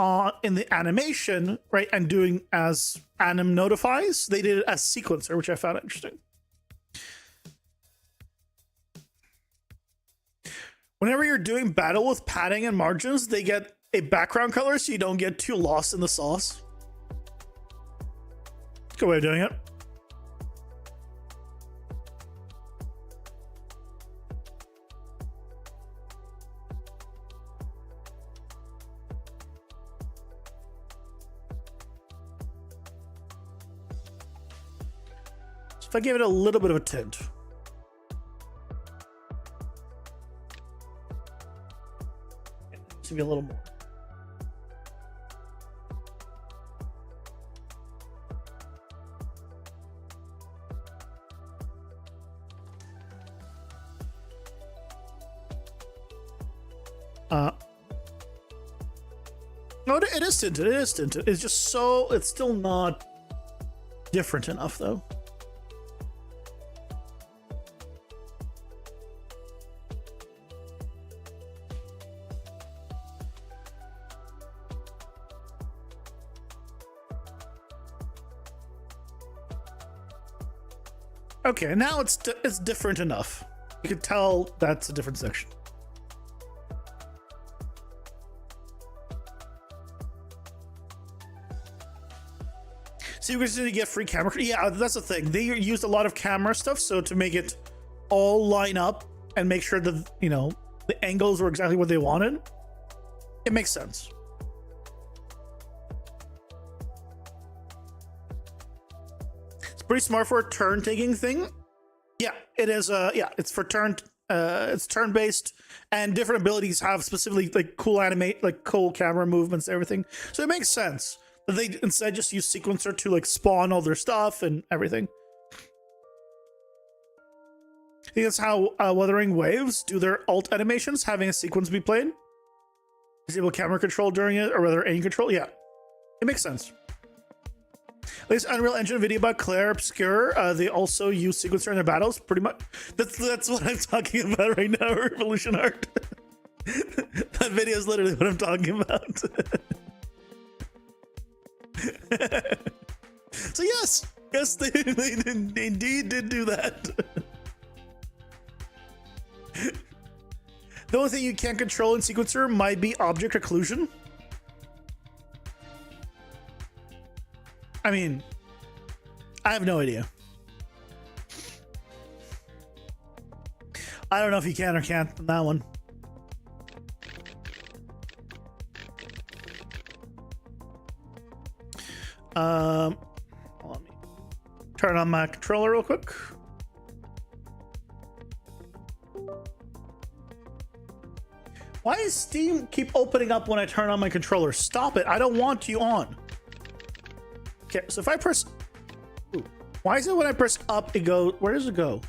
in the animation, right, and doing as anim notifies, they did it as sequencer, which I found interesting. Whenever you're doing battle with padding and margins, they get a background color so you don't get too lost in the sauce. Good way of doing it. So if I give it a little bit of a tint. To be a little more. No, it is tinted. It is tinted. It's just so, it's still not different enough though. Okay, now it's different enough. You can tell that's a different section. So you guys need to get free camera. Yeah, that's the thing. They used a lot of camera stuff, so to make it all line up and make sure that, you know, the angles were exactly what they wanted, it makes sense. Pretty smart for a turn taking thing. Yeah, it is. Yeah, it's for turn. It's turn based, and different abilities have specifically like cool camera movements, and everything. So it makes sense that they instead just use sequencer to like spawn all their stuff and everything. I think that's how Wuthering Waves do their alt animations, having a sequence be played. Disable camera control during it, or rather aim control. Yeah, it makes sense. Latest Unreal Engine video about Claire Obscure. They also use sequencer in their battles. Pretty much, that's what I'm talking about right now. Revolution Art. That video is literally what I'm talking about. So yes, they indeed did do that. The only thing you can't control in sequencer might be object occlusion. I mean, I have no idea. I don't know if you can or can't on that one. Let me turn on my controller real quick. Why does Steam keep opening up when I turn on my controller? Stop it. I don't want you on. Okay, so if I press... Ooh, why is it when I press up, it goes... Where does it go?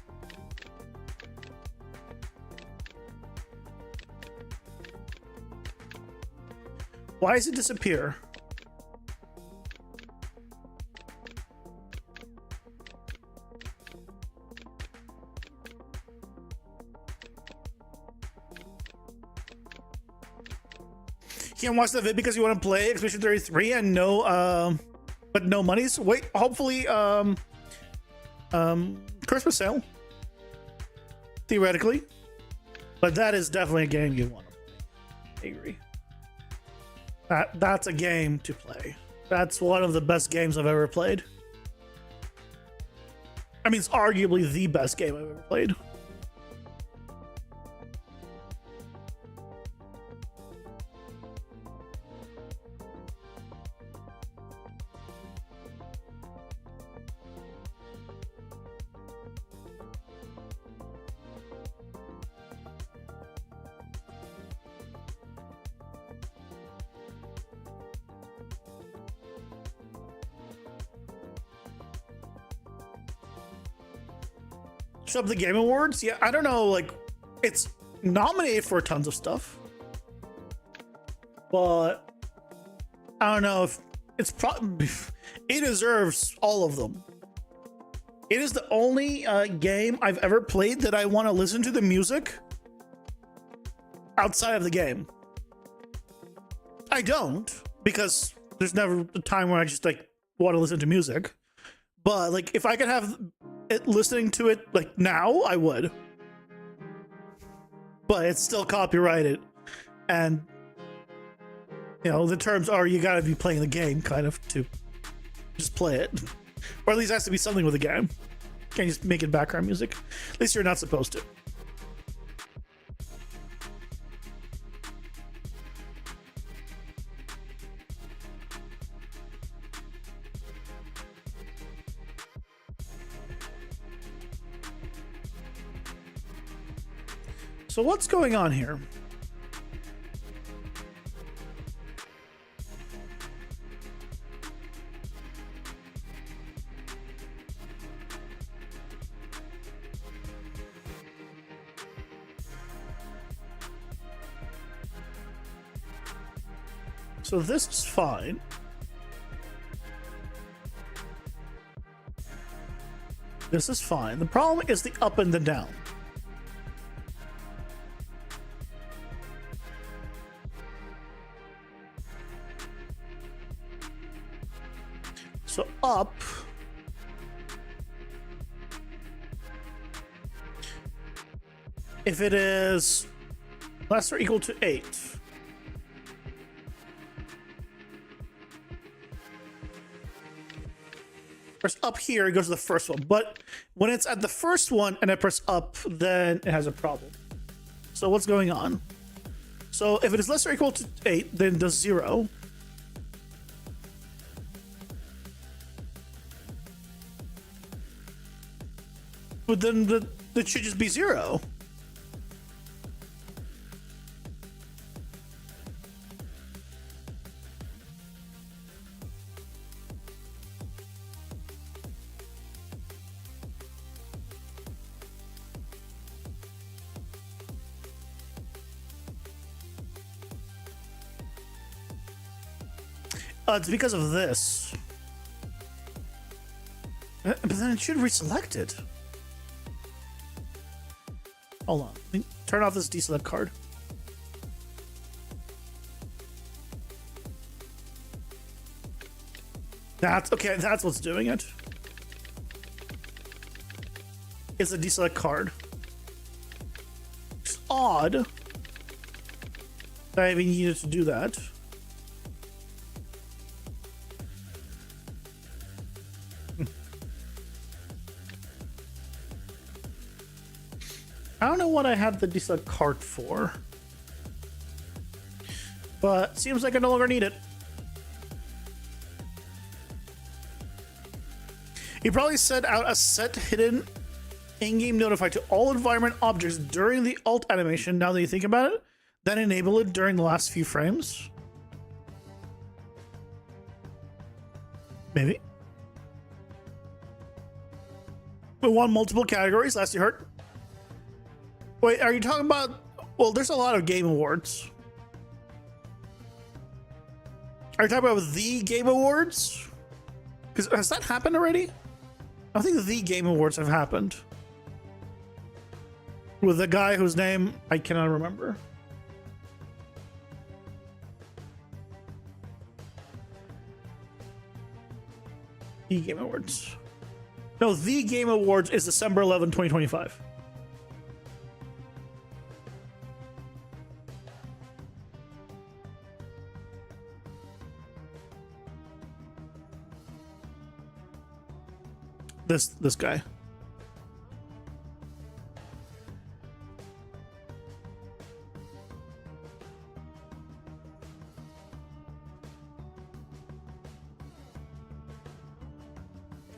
Why does it disappear? You can't watch the vid because you want to play Expedition 33 and no, but no monies. Wait, hopefully, Christmas sale. Theoretically, but that is definitely a game you want to play. I agree. That's a game to play. That's one of the best games I've ever played. I mean, it's arguably the best game I've ever played. So the Game Awards, yeah, I don't know, like, it's nominated for tons of stuff, but I don't know if it's probably it deserves all of them. It is the only game I've ever played that I want to listen to the music outside of the game. I don't, because there's never a time where I just like want to listen to music. But like, if I could have it listening to it like now, I would. But it's still copyrighted, and you know the terms are you gotta be playing the game kind of to just play it, or at least it has to be something with the game. Can't just make it background music. At least you're not supposed to. So what's going on here? So this is fine. This is fine. The problem is the up and the down. So up, if it is less or equal to 8, press up here, it goes to the first one. But when it's at the first one and I press up, then it has a problem. So what's going on? So if it is less or equal to 8, then it does 0. But then it should just be 0. It's because of this. But then it should reselect it. Hold on. Let me turn off this deselect card. That's okay. That's what's doing it. It's a deselect card. It's odd that I even needed to do that. I don't know what I had the deselect card for, but seems like I no longer need it. You probably set out a set hidden in-game notify to all environment objects during the alt animation, now that you think about it, then enable it during the last few frames. Maybe. We won multiple categories, last you heard. Wait, are you talking about... Well, there's a lot of Game Awards. Are you talking about the Game Awards? Because has that happened already? I think the Game Awards have happened. With the guy whose name I cannot remember. The Game Awards. No, the Game Awards is December 11, 2025. This guy.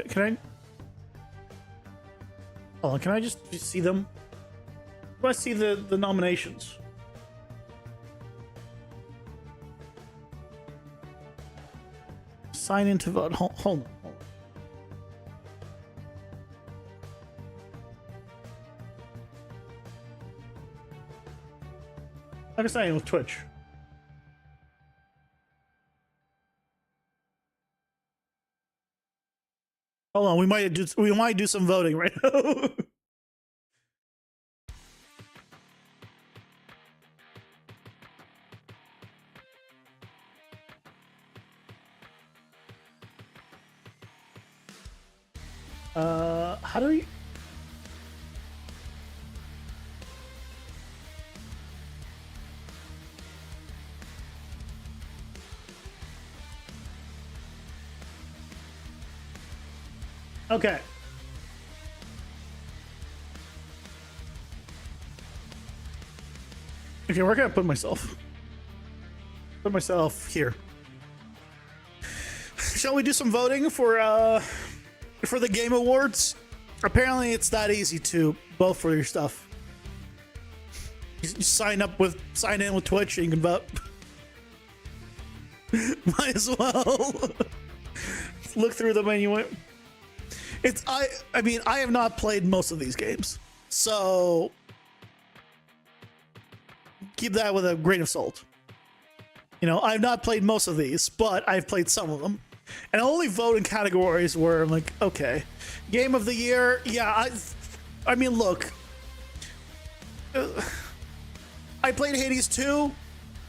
Can I? Oh, can I just see them? Do I see the nominations? Sign in to vote. Hold on. I'm just saying with Twitch. Hold on, we might do some voting right now. How do we? Okay. Okay, where can I put myself? Put myself here. Shall we do some voting for the Game Awards? Apparently, it's that easy to vote for your stuff. You sign in with Twitch, and you can vote. Might as well. Look through them anyway. I mean, I have not played most of these games, so keep that with a grain of salt. You know, I've not played most of these, but I've played some of them. And I only vote in categories where I'm like, okay, game of the year. Yeah, I mean, look, I played Hades 2.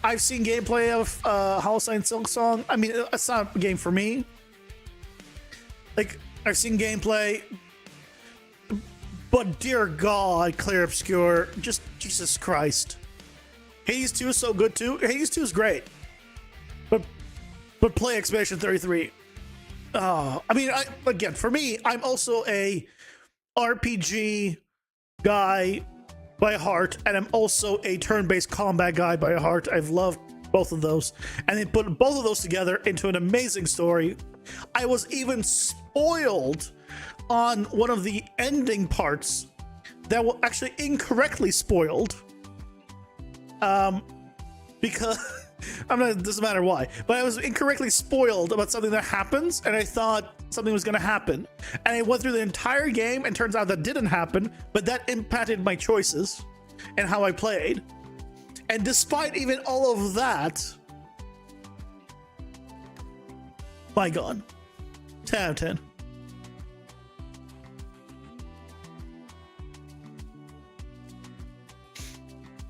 I've seen gameplay of Holocene Silksong. I mean, it's not a game for me. Like, I've seen gameplay, but dear God, Clear Obscure, just Jesus Christ. Hades 2 is so good too. Hades 2 is great. But play Expedition 33. I mean, again, for me, I'm also a RPG guy by heart, and I'm also a turn-based combat guy by heart. I've loved both of those, and they put both of those together into an amazing story. I was even spoiled on one of the ending parts that were actually incorrectly spoiled. Because it doesn't matter why, but I was incorrectly spoiled about something that happens, and I thought something was going to happen, and I went through the entire game, and turns out that didn't happen, but that impacted my choices and how I played. And despite even all of that, my God, 10 out of 10.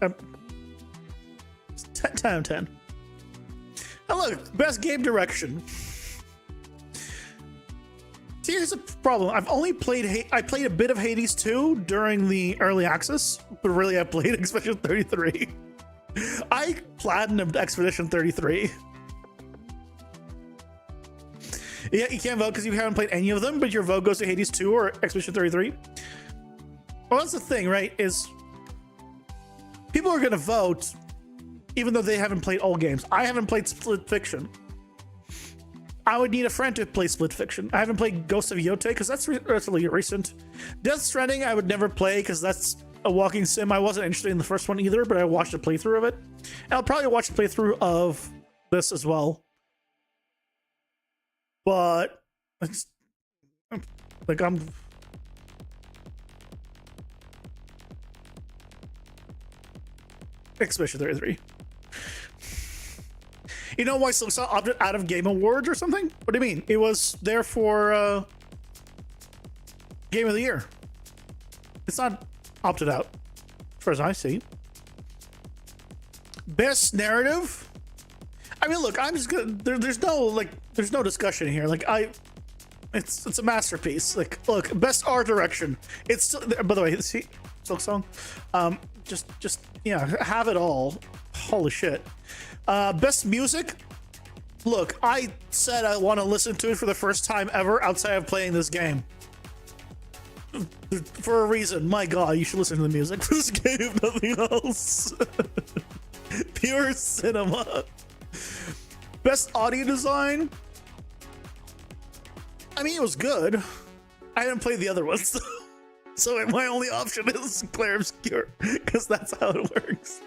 Um, 10 out of 10. And look, best game direction. See, here's a problem. I've only played I played a bit of Hades 2 during the early access, but really I played Expedition 33. I platinumed Expedition 33. Yeah, you can't vote because you haven't played any of them, but your vote goes to Hades 2 or Expedition 33. Well, that's the thing, right? Is people are going to vote even though they haven't played all games. I haven't played Split Fiction. I would need a friend to play Split Fiction. I haven't played Ghost of Yote because that's relatively recent. Death Stranding I would never play because that's a walking sim. I wasn't interested in the first one either, but I watched a playthrough of it. And I'll probably watch a playthrough of this as well. But I'm Expedition 33. You know why Silksong opted out of Game Awards or something? What do you mean? It was there for Game of the Year. It's not opted out, as far as I see. Best narrative? I mean, look, I'm just gonna. There's no discussion here. Like, it's a masterpiece. Like, look, best art direction. It's still. By the way, see, Silksong. Just yeah, have it all. Holy shit. Best music. Look, I said I want to listen to it for the first time ever outside of playing this game. For a reason. My God, you should listen to the music for this game, if nothing else. Pure cinema. Best audio design. I mean, it was good. I haven't played the other ones, so my only option is Clair Obscure, because that's how it works.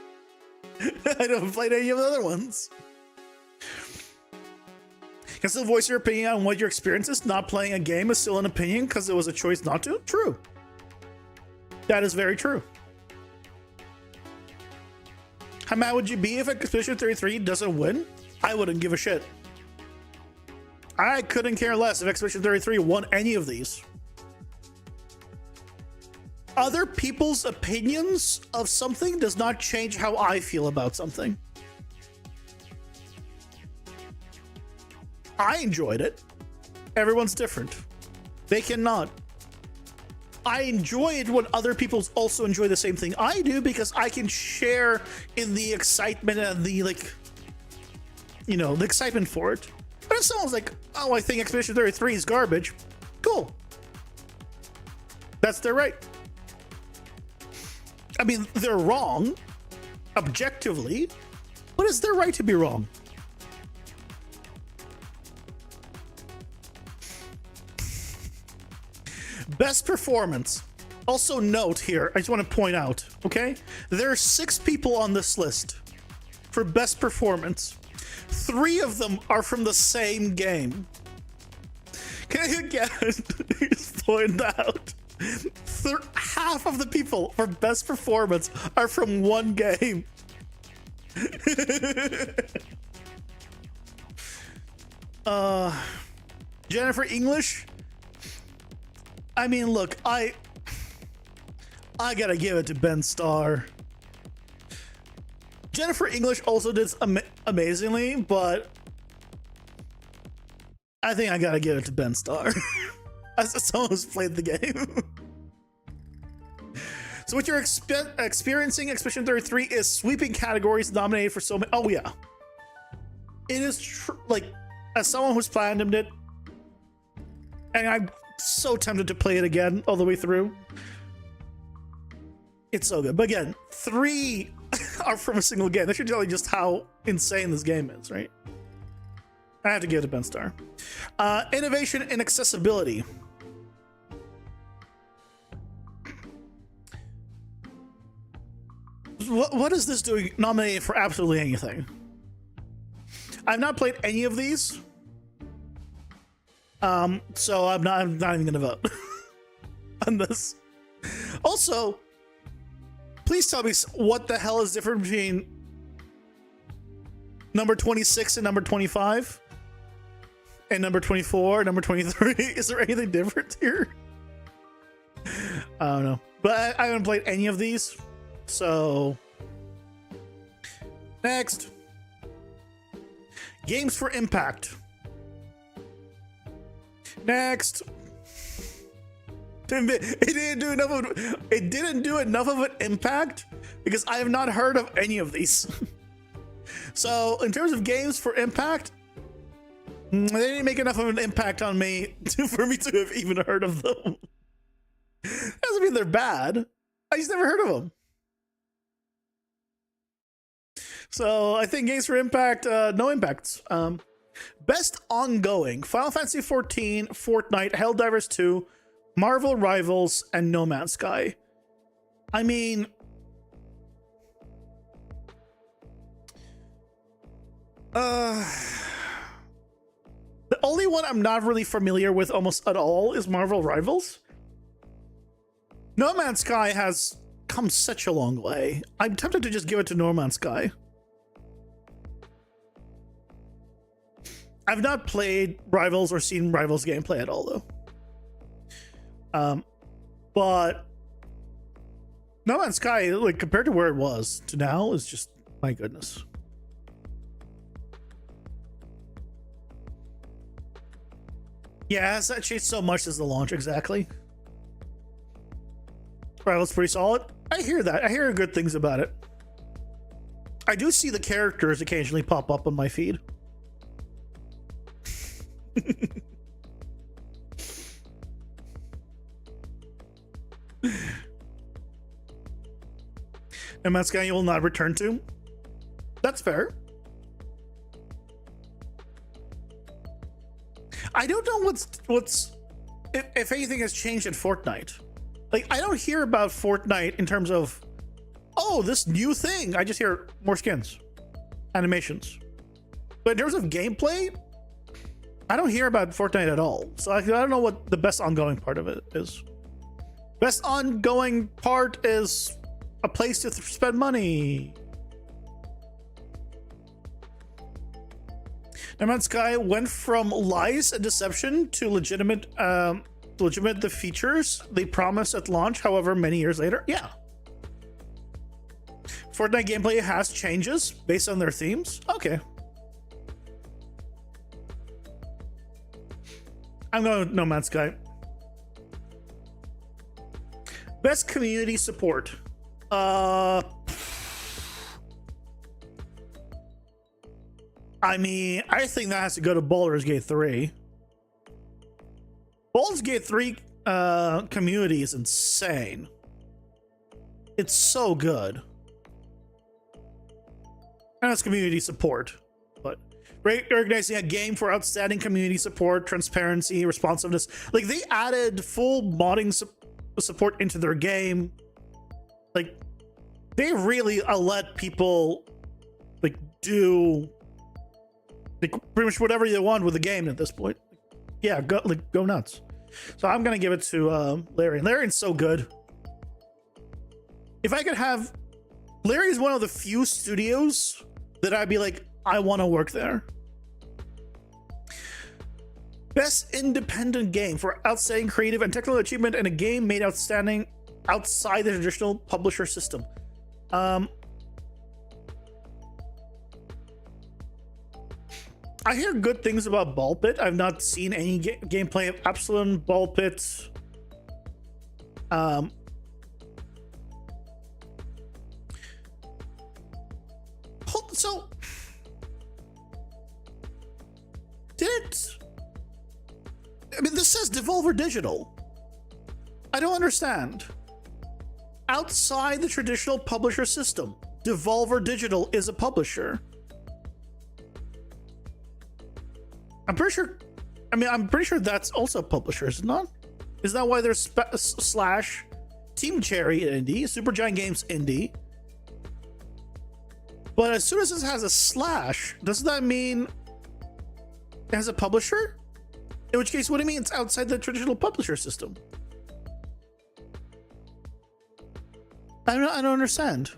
I haven't played any of the other ones. You can still voice your opinion on what your experience is. Not playing a game is still an opinion because it was a choice not to. True. That is very true. How mad would you be if Expedition 33 doesn't win? I wouldn't give a shit. I couldn't care less if Expedition 33 won any of these. Other people's opinions of something does not change how I feel about something. I enjoyed it. Everyone's different. They cannot. I enjoy it when other people also enjoy the same thing I do because I can share in the excitement and the, like, you know, the excitement for it. But if someone's like, oh, I think Expedition 33 is garbage, cool. That's their right. I mean, they're wrong, objectively, but it's their right to be wrong. Best performance. Also note here, I just want to point out, okay? There are 6 people on this list for best performance. 3 of them are from the same game. Can you again just point out? Half of the people for best performance are from one game. Jennifer English. I mean, look, I gotta give it to Ben Starr. Jennifer English also did amazingly, but I think I gotta give it to Ben Starr. As someone who's played the game. So what you're experiencing Expedition 33 is sweeping categories nominated for so many. Oh yeah, it is like, as someone who's platinumed it, and I'm so tempted to play it again all the way through. It's so good. But again, 3 are from a single game. That should tell you just how insane this game is, right? I have to give it to Ben Starr. Innovation and accessibility. What is this doing nominated for absolutely anything? I've not played any of these. So I'm not even gonna vote on this. Also, please tell me what the hell is different between number 26 and number 25 and number 24 and number 23. Is there anything different here? I don't know, but I haven't played any of these. So next, games for impact. Next, it didn't do enough of an impact because I have not heard of any of these. So in terms of games for impact, they didn't make enough of an impact on me for me to have even heard of them. Doesn't mean they're bad. I just never heard of them. So I think games for impact, no impacts. Best ongoing: Final Fantasy XIV, Fortnite, Helldivers 2, Marvel Rivals, and No Man's Sky. I mean, the only one I'm not really familiar with almost at all is Marvel Rivals. No Man's Sky has come such a long way. I'm tempted to just give it to No Man's Sky. I've not played Rivals or seen Rivals gameplay at all, though. But No Man's Sky, like, compared to where it was to now, is just, my goodness. Yeah, it's actually so much as the launch, exactly. Rivals pretty solid. I hear that. I hear good things about it. I do see the characters occasionally pop up on my feed. No Man's Sky you will not return to. That's fair. I don't know what's if anything has changed in Fortnite. Like, I don't hear about Fortnite in terms of, oh, this new thing. I just hear more skins, animations. But in terms of gameplay, I don't hear about Fortnite at all. So I don't know what the best ongoing part of it is. Best ongoing part is a place to spend money. No Man's Sky went from lies and deception to legitimate the features they promised at launch, however many years later. Yeah. Fortnite gameplay has changes based on their themes. Okay. I'm going with No Man's Sky. Best community support. I mean, I think that has to go to Baldur's Gate 3. Baldur's Gate 3 community is insane. It's so good. And it's community support. But organizing a game for outstanding community support, transparency, responsiveness. Like, they added full modding support into their game. Like, they really let people like do like pretty much whatever you want with the game at this point. Yeah, go nuts. So I'm gonna give it to Larry. Larry's so good. If I could have, Larry's one of the few studios that I'd be like, I want to work there. Best independent game for outstanding creative and technical achievement in a game made outstanding outside the traditional publisher system. I hear good things about Ball Pit. I've not seen any gameplay of Absalom, Ball Pit. So, I mean, this says Devolver Digital. I don't understand. Outside the traditional publisher system, Devolver Digital is a publisher. I'm pretty sure that's also publishers, not? Is that why there's slash Team Cherry indie, Supergiant Games indie? But as soon as this has a slash, doesn't that mean it has a publisher? In which case, what do you mean it's outside the traditional publisher system? I don't understand.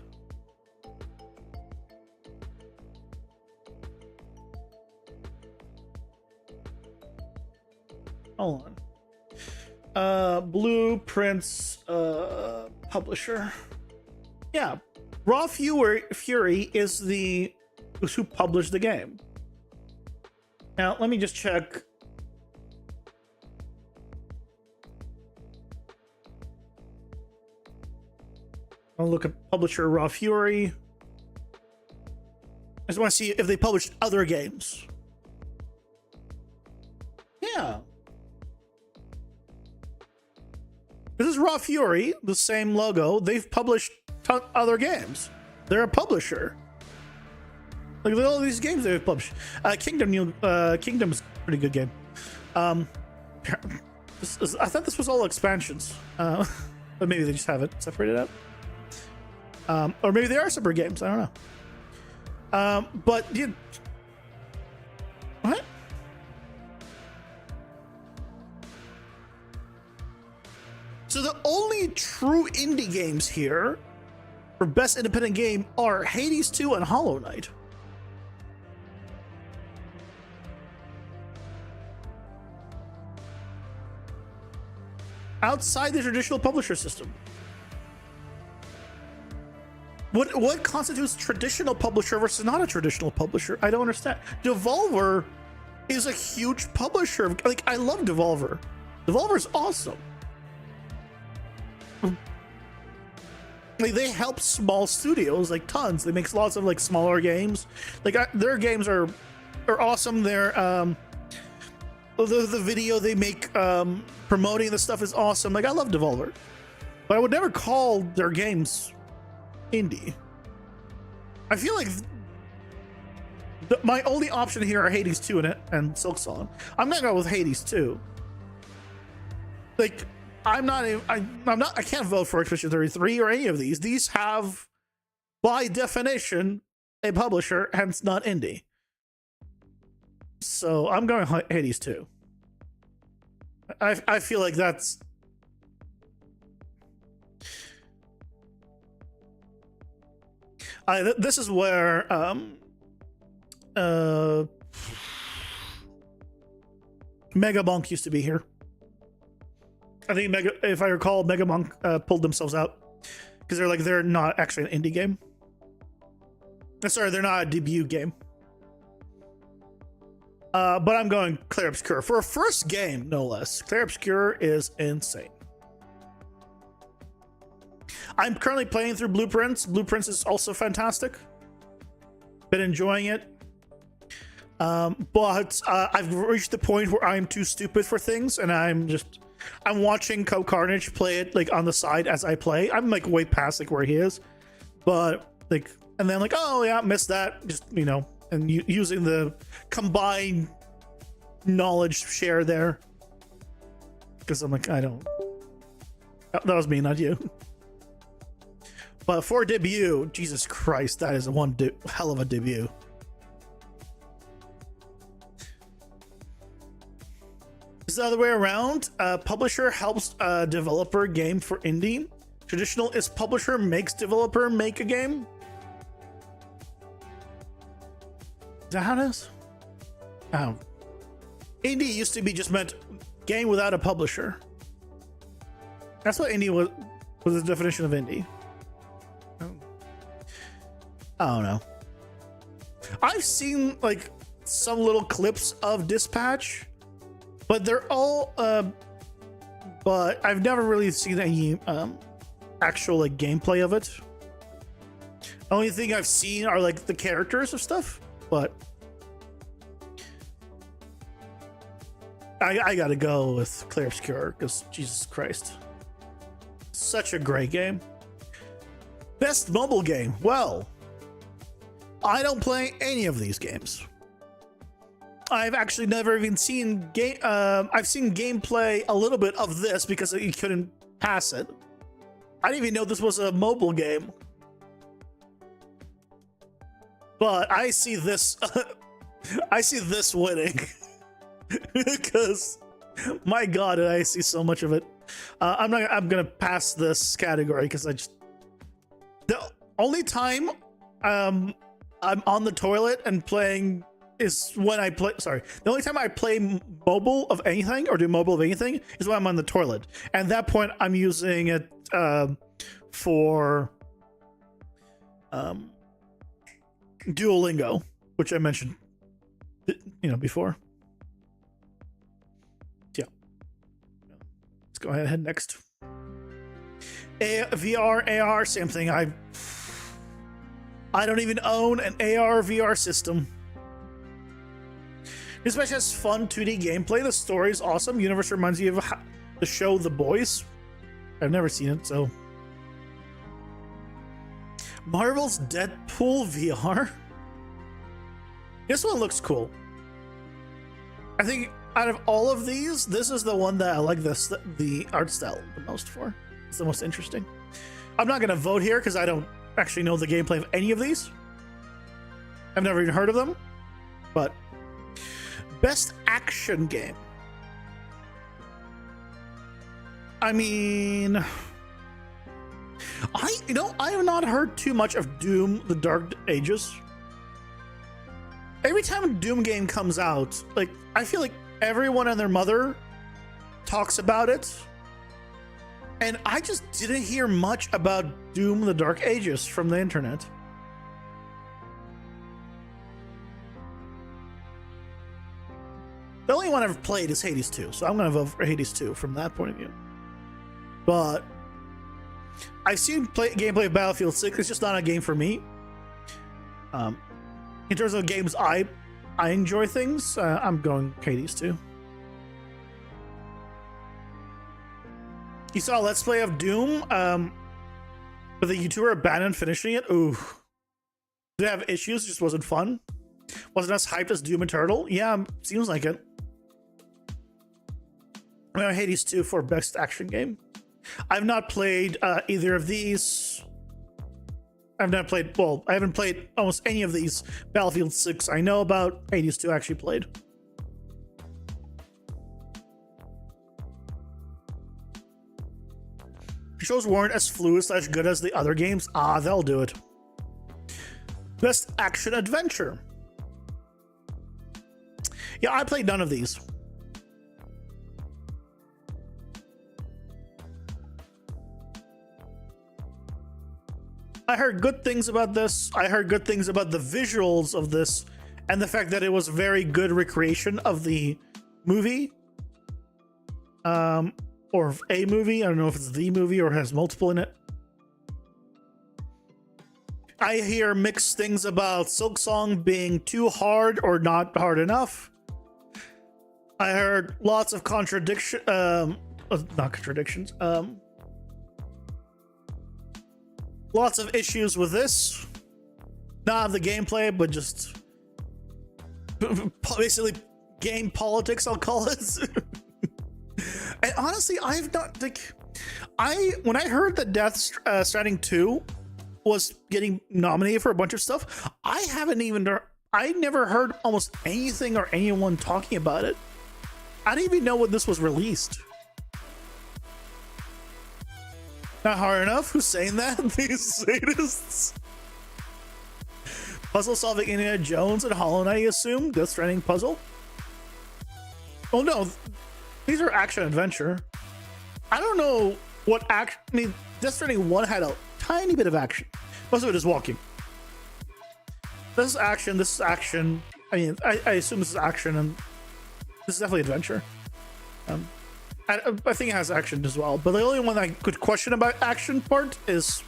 Hold on. Blueprints publisher. Yeah. Raw Fury is who published the game. Now, let me just check. I'll look at publisher Raw Fury. I just want to see if they published other games. Yeah. This is Raw Fury, the same logo. They've published other games. They're a publisher. Look at all these games they've published. Kingdom's a pretty good game. I thought this was all expansions. But maybe they just have it separated out. Or maybe they are separate games. I don't know. But what? So the only true indie games here for best independent game are Hades 2 and Hollow Knight. Outside the traditional publisher system. What constitutes traditional publisher versus not a traditional publisher? I don't understand. Devolver is a huge publisher. Like, I love Devolver. Devolver's awesome. Like, they help small studios like tons. They make lots of like smaller games. Like, their games are awesome. They're the video they make promoting the stuff is awesome. Like, I love Devolver, but I would never call their games indie. I feel like my only option here are Hades 2 and Silksong. I'm gonna go with Hades 2. Like, I can't vote for Expedition 33 or any of these. These have, by definition, a publisher, hence not indie. So I'm going Hades 2. I feel like that's... this is where Mega Monk used to be here. I think if I recall, Mega Monk pulled themselves out because they're not actually an indie game. Sorry, they're not a debut game. But I'm going Clair Obscur for a first game, no less. Clair Obscur is insane. I'm currently playing through Blueprints. Blueprints is also fantastic. Been enjoying it. But I've reached the point where I'm too stupid for things, and I'm watching Co Carnage play it like on the side as I play. I'm like way past like where he is, but like, and then like, oh yeah, missed that. Just and using the combined knowledge share there, because I'm like, I don't. That was me, not you. But for debut, Jesus Christ, that is one hell of a debut. Is the other way around. Publisher helps developer game for indie. Traditional is publisher makes developer make a game. Is that how it is? Oh. Indie used to be just meant game without a publisher. That's what indie was the definition of indie. I don't know. I've seen like some little clips of Dispatch, but they're all but I've never really seen any actual like gameplay of it. The only thing I've seen are like the characters of stuff, but I gotta go with Clair Obscur because Jesus Christ, such a great game. Best mobile game. Well, I don't play any of these games. I've actually never even seen game. I've seen gameplay a little bit of this because you couldn't pass it. I didn't even know this was a mobile game. But I see this. I see this winning because, my God, did I see so much of it. I'm gonna pass this category because the only time I'm on the toilet and playing is when I play. Sorry, the only time I play mobile of anything or do mobile of anything is when I'm on the toilet. And at that point, I'm using it for Duolingo, which I mentioned, before. Yeah. Let's go ahead next. VR, AR, same thing. I don't even own an AR VR system. This match has fun 2D gameplay. The story is awesome. Universe reminds me of the show The Boys. I've never seen it, so. Marvel's Deadpool VR. This one looks cool. I think out of all of these, this is the one that I like the art style the most for. It's the most interesting. I'm not going to vote here because I don't actually know the gameplay of any of these. I've never even heard of them. But best action game. I mean, I have not heard too much of Doom: The Dark Ages. Every time a Doom game comes out, like, I feel like everyone and their mother talks about it. And I just didn't hear much about Doom: The Dark Ages from the internet. The only one I've played is Hades 2, so I'm going to vote for Hades 2 from that point of view. But I've seen gameplay of Battlefield 6. It's just not a game for me. In terms of games I enjoy things, I'm going Hades 2. You saw a Let's Play of Doom, but the YouTuber abandoned finishing it. Ooh. Did it have issues? Just wasn't fun? Wasn't as hyped as Doom Eternal? Yeah, seems like it. I'm going Hades 2 for best action game. I've not played either of these. I haven't played almost any of these. Battlefield 6 I know about. Hades 2 actually played. Shows weren't as fluid/good as the other games. They'll do it. Best action adventure. Yeah, I played none of these. I heard good things about this. I heard good things about the visuals of this and the fact that it was very good recreation of the movie. Or a movie. I don't know if it's the movie or has multiple in it. I hear mixed things about Silksong being too hard or not hard enough. I heard lots of not contradictions. Lots of issues with this. Not the gameplay, but just basically game politics, I'll call it. And honestly, I've not like when I heard that Death Stranding 2 was getting nominated for a bunch of stuff, I never heard almost anything or anyone talking about it. I didn't even know when this was released. Not hard enough? Who's saying that? These sadists. Puzzle solving Indiana Jones and Hollow Knight, I assume. Death Stranding puzzle. Oh no, these are action adventure. I don't know what action. I mean, Death Stranding 1 had a tiny bit of action. Most of it is walking. This is action. This is action. I mean, I assume this is action, and this is definitely adventure. I think it has action as well, but the only one I could question about action part is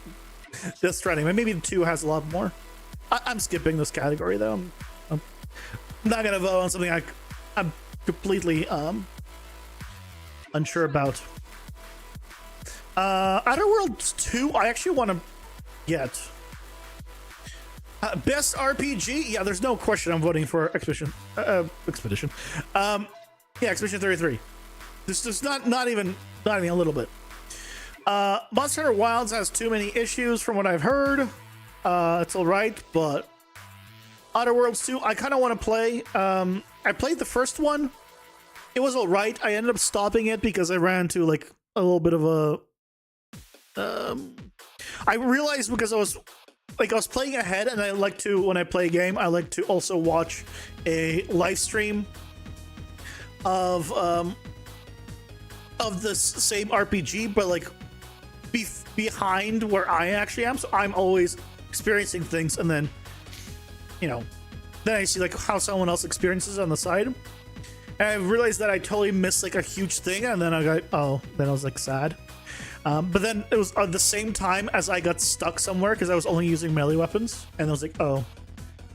Death Stranding. Maybe the 2 has a lot more. I'm skipping this category though. I'm not gonna vote on something I'm completely unsure about. Outer Worlds 2, I actually want to get. Best RPG, yeah, there's no question I'm voting for Expedition. Yeah, Expedition 33. This is not even a little bit. Monster Hunter Wilds has too many issues from what I've heard. It's alright, but Outer Worlds 2, I kind of want to play. I played the first one. It was alright. I ended up stopping it because I ran into like a little bit of a I realized because I was playing ahead, and I like to, when I play a game, I like to also watch a live stream of this same RPG, but like behind where I actually am. So I'm always experiencing things, and then then I see like how someone else experiences on the side. And I realized that I totally missed like a huge thing, and then then I was like sad. But then it was at the same time as I got stuck somewhere because I was only using melee weapons, and I was like, oh,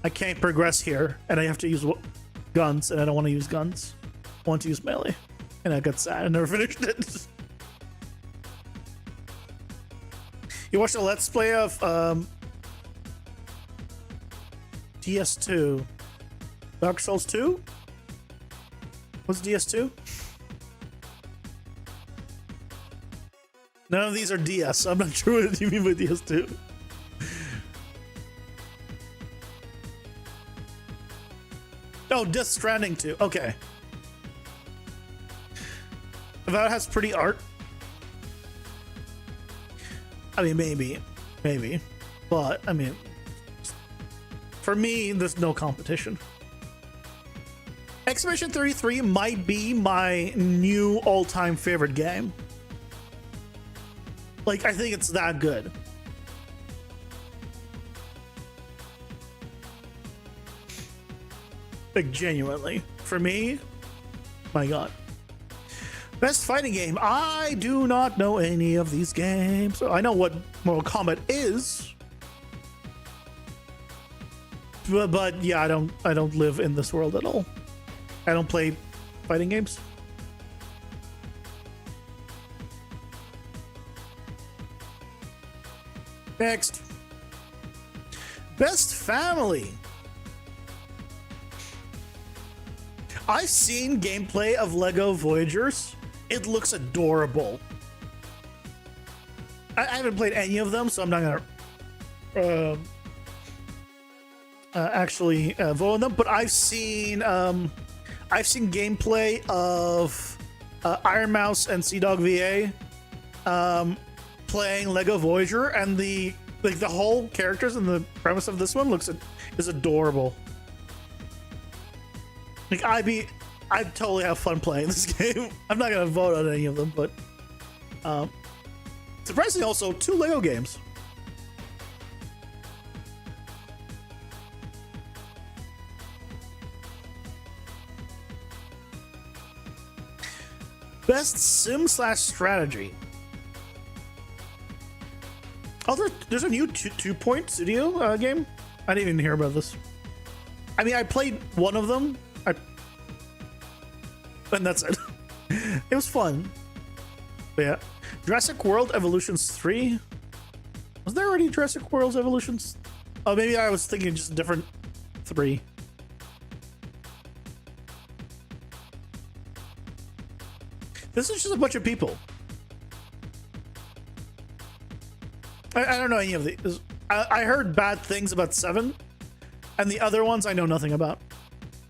I can't progress here, and I have to use guns, and I don't want to use guns. I want to use melee, and I got sad and never finished it. You watched a Let's Play of DS2, Dark Souls 2. What's DS2? None of these are DS, so I'm not sure what you mean by DS2. Oh, Death Stranding 2. Okay. That has pretty art. I mean, maybe. But, I mean, for me, there's no competition. Expedition 33 might be my new all-time favorite game. Like, I think it's that good. Like, genuinely. For me, my god. Best fighting game. I do not know any of these games. I know what Mortal Kombat is. But yeah, I don't live in this world at all. I don't play fighting games. Next. Best family. I've seen gameplay of Lego Voyagers. It looks adorable. I haven't played any of them, so I'm not gonna actually vote on them. But I've seen gameplay of Iron Mouse and Sea Dog VA playing Lego Voyager, and the whole characters and the premise of this one is adorable. Like I'd totally have fun playing this game. I'm not gonna vote on any of them, but surprisingly, also 2 Lego games. Best sim slash strategy. Oh, there's a new Two Point Studio game. I didn't even hear about this. I mean, I played one of them. And that's it. It was fun. But yeah. Jurassic World Evolutions 3. Was there already Jurassic World Evolutions? Oh, maybe I was thinking just a different 3. This is just a bunch of people. I don't know any of these. I heard bad things about 7, and the other ones I know nothing about.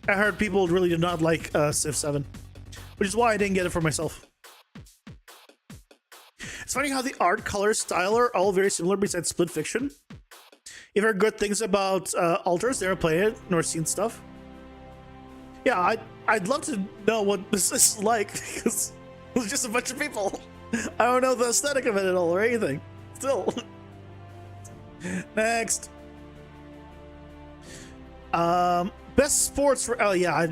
I heard people really did not like Civ 7, which is why I didn't get it for myself. It's funny how the art, color, style are all very similar besides Split Fiction. If you heard good things about Alters, never played it, nor seen stuff. Yeah, I'd love to know what this is like, because it's just a bunch of people. I don't know the aesthetic of it at all or anything. Still. Next. Best sports for... Oh, yeah.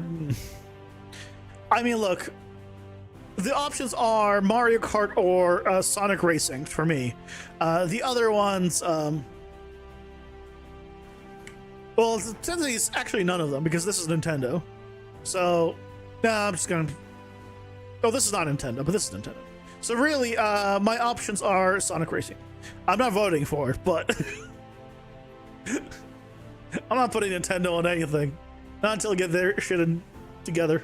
I mean, look. The options are Mario Kart or Sonic Racing for me. The other ones... well, technically, it's actually none of them because this is Nintendo. So, nah, I'm just gonna... Oh, this is not Nintendo, but this is Nintendo. So really, my options are Sonic Racing. I'm not voting for it, but... I'm not putting Nintendo on anything. Not until I get their shit together.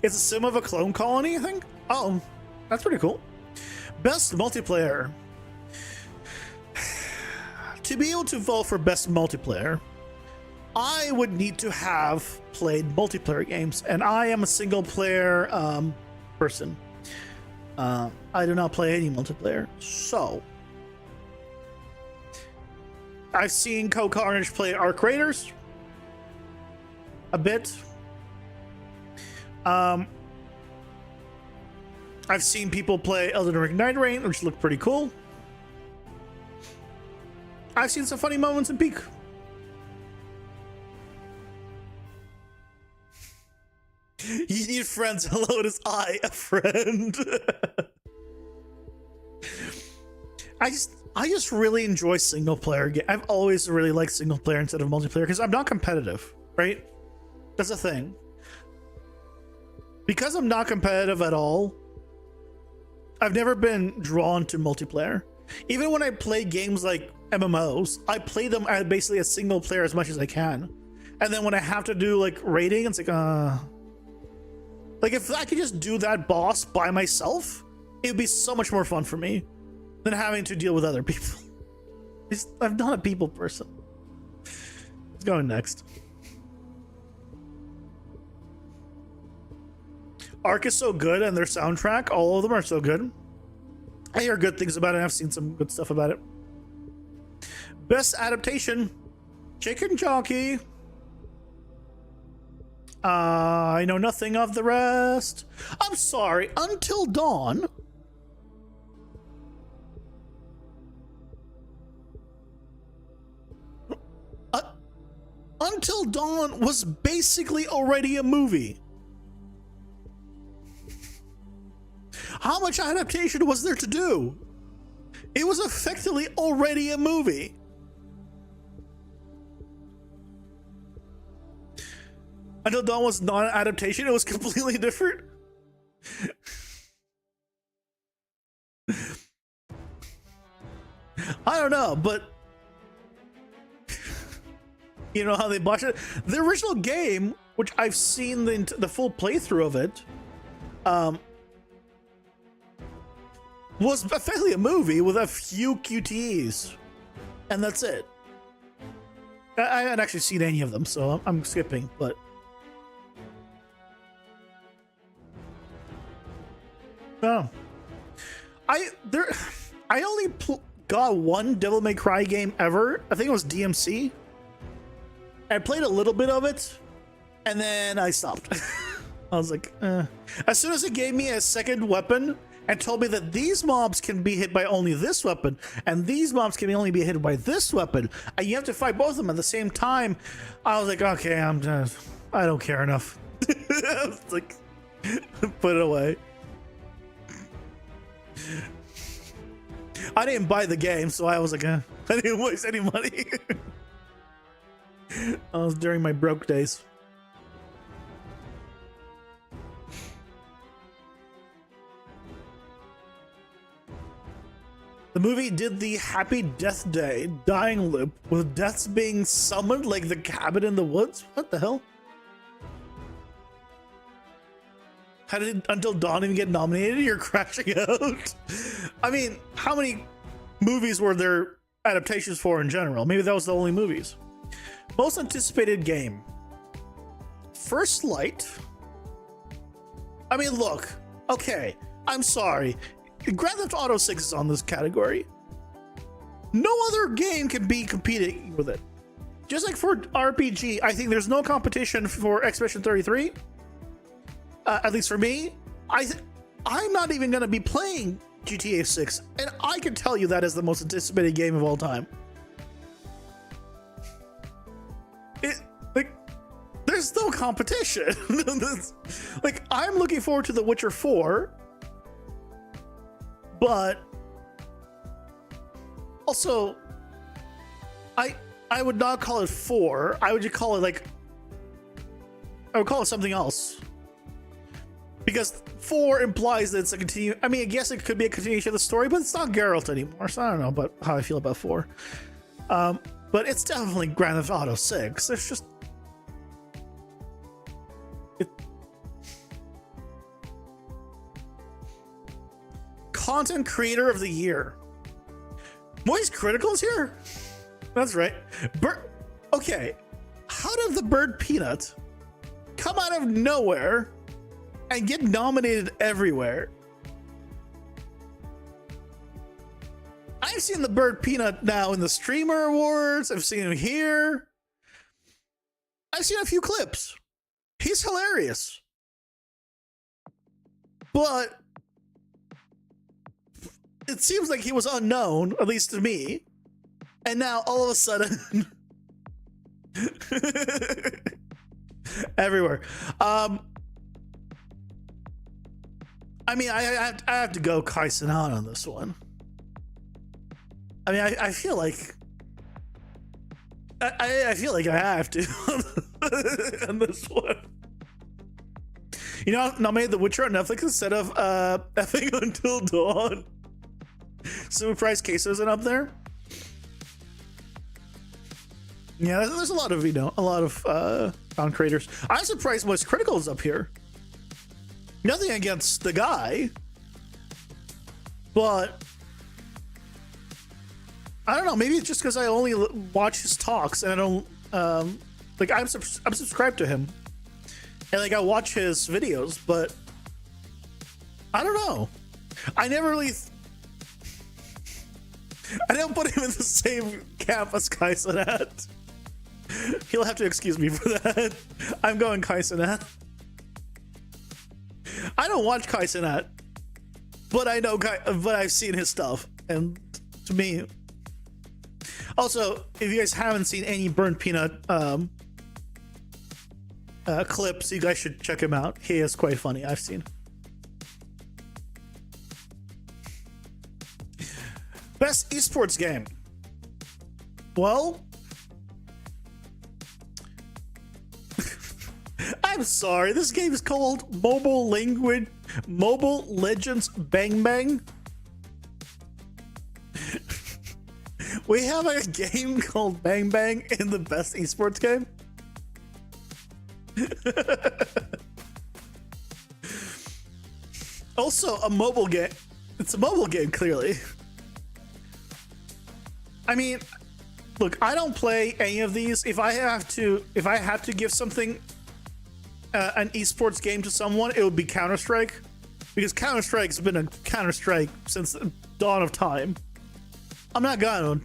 It's a sim of a clone colony, I think? Oh, that's pretty cool. Best multiplayer. To be able to vote for best multiplayer, I would need to have played multiplayer games, and I am a single player person. I do not play any multiplayer, so I've seen Carnage play Arc Raiders a bit. I've seen people play Elden Ring Night Rain, which looked pretty cool. I've seen some funny moments in Peak. You need friends. Hello, it is I, a friend. I just really enjoy single player games. I've always really liked single player instead of multiplayer because I'm not competitive, right? That's the thing. Because I'm not competitive at all, I've never been drawn to multiplayer. Even when I play games like MMOs, I play them as basically a single player as much as I can. And then when I have to do like raiding, it's like if I could just do that boss by myself, it would be so much more fun for me than having to deal with other people. I'm not a people person. Let's go next. Ark is so good, and their soundtrack, all of them are so good. I hear good things about it. I've seen some good stuff about it. Best adaptation, Chicken Jockey. I know nothing of the rest. I'm sorry, Until Dawn. Until Dawn was basically already a movie. How much adaptation was there to do? It was effectively already a movie. Until Dawn was not an adaptation, it was completely different. I don't know, but you know how they botched it? The original game, which I've seen the full playthrough of it, was effectively a movie with a few QTEs, and that's it. I haven't actually seen any of them, so I'm skipping, but no. I only got one Devil May Cry game ever. I think it was DMC. I played a little bit of it, and then I stopped. I was like, As soon as it gave me a second weapon and told me that these mobs can be hit by only this weapon, and these mobs can only be hit by this weapon, and you have to fight both of them at the same time, I was like, okay, I'm done. I don't care enough. It's like, put it away. I didn't buy the game, so I was like, I didn't waste any money. I was during my broke days. The movie did the Happy Death Day dying loop with deaths being summoned like the cabin in the woods. What the hell? How did Until Dawn even get nominated? You're crashing out. I mean, how many movies were there adaptations for in general? Maybe that was the only movies. Most anticipated game. First Light. I mean, look. Okay, I'm sorry. Grand Theft Auto 6 is on this category. No other game can be competing with it. Just like for RPG, I think there's no competition for Expedition 33. At least for me. I'm not even going to be playing GTA 6, and I can tell you that is the most anticipated game of all time. There's no competition. Like, I'm looking forward to The Witcher 4. But also, I would not call it 4. I would just call it like, I would call it something else. Because 4 implies that it's a continue. I mean, I guess it could be a continuation of the story, but it's not Geralt anymore. So I don't know about how I feel about 4. But it's definitely Grand Theft Auto 6. There's just Content Creator of the Year. Moist Critical's here? That's right. Okay. How did the bird Peanut come out of nowhere and get nominated everywhere? I've seen the bird Peanut now in the Streamer Awards. I've seen him here. I've seen a few clips. He's hilarious. But it seems like he was unknown, at least to me. And now all of a sudden everywhere. I mean, I have to go Kai Cenat on this one. I mean, I feel like I feel like I have to on this one. You know, nominated The Witcher on Netflix instead of effing Until Dawn. Surprise Queso isn't up there. Yeah, there's a lot of, you know, a lot of found creators. I'm surprised Moist Critical is up here. Nothing against the guy, but I don't know. Maybe it's just because I only watch his talks and I don't like. I'm subscribed to him, and like I watch his videos, but I don't know. I never really. I don't put him in the same camp as Kai Cenat. He'll have to excuse me for that. I'm going Kai Cenat. I don't watch Kai Cenat, but I know but I've seen his stuff, and to me. Also, if you guys haven't seen any Burnt Peanut clips, you guys should check him out. He is quite funny. I've seen. Best esports game. Well, I'm sorry. This game is called Mobile Legends Bang Bang. We have a game called Bang Bang in the best esports game. Also, a mobile game. It's a mobile game, clearly. I mean, look, I don't play any of these. If I had to give something, an esports game to someone, it would be Counter-Strike, because Counter-Strike's been a Counter-Strike since the dawn of time. I'm not gonna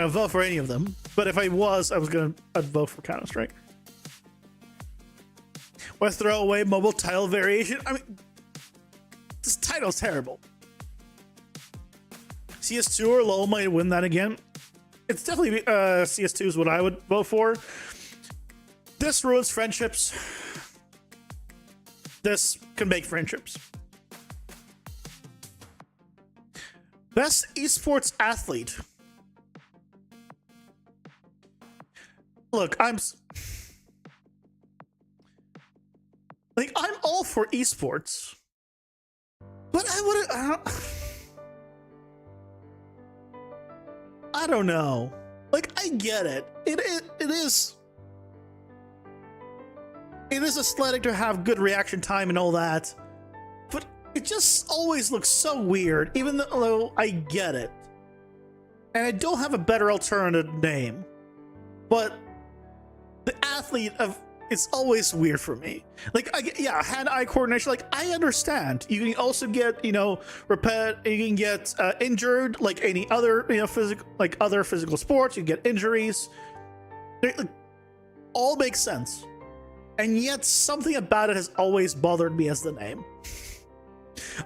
vote for any of them, but if I'd vote for Counter-Strike. Or throw away mobile title variation. I mean, this title's terrible. CS2 or LoL might win that again. It's definitely CS2 is what I would vote for. This ruins friendships. This can make friendships. Best esports athlete. Look, I'm all for esports, but I don't know. Like, I get it. It is aesthetic to have good reaction time and all that, but it just always looks so weird, even though I get it. And I don't have a better alternative name, but the athlete of it's always weird for me. Like, hand-eye coordination, like, I understand. You can also get, you can get injured like any other, other physical sports. You get injuries. They all make sense. And yet something about it has always bothered me as the name.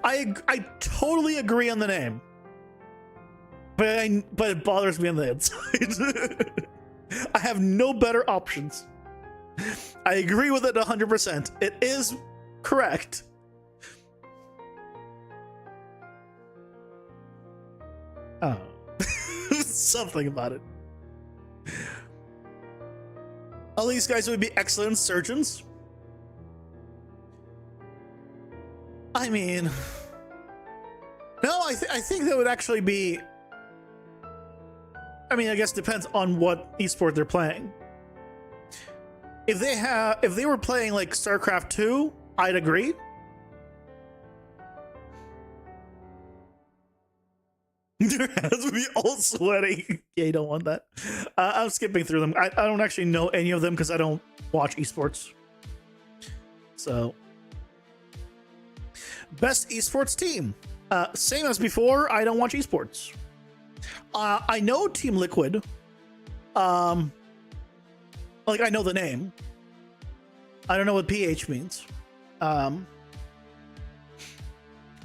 I totally agree on the name, but it bothers me on the inside. I have no better options. I agree with it 100%. It is correct. Oh. Something about it. All these guys would be excellent surgeons. I mean, no, I think that would actually be. I mean, I guess it depends on what esport they're playing. If they were playing like StarCraft 2, I'd agree. Their hands would be all sweaty. Yeah, you don't want that. I'm skipping through them. I don't actually know any of them because I don't watch esports. So, best esports team. Same as before, I don't watch esports. I know Team Liquid. Like, I know the name. I don't know what PH means. I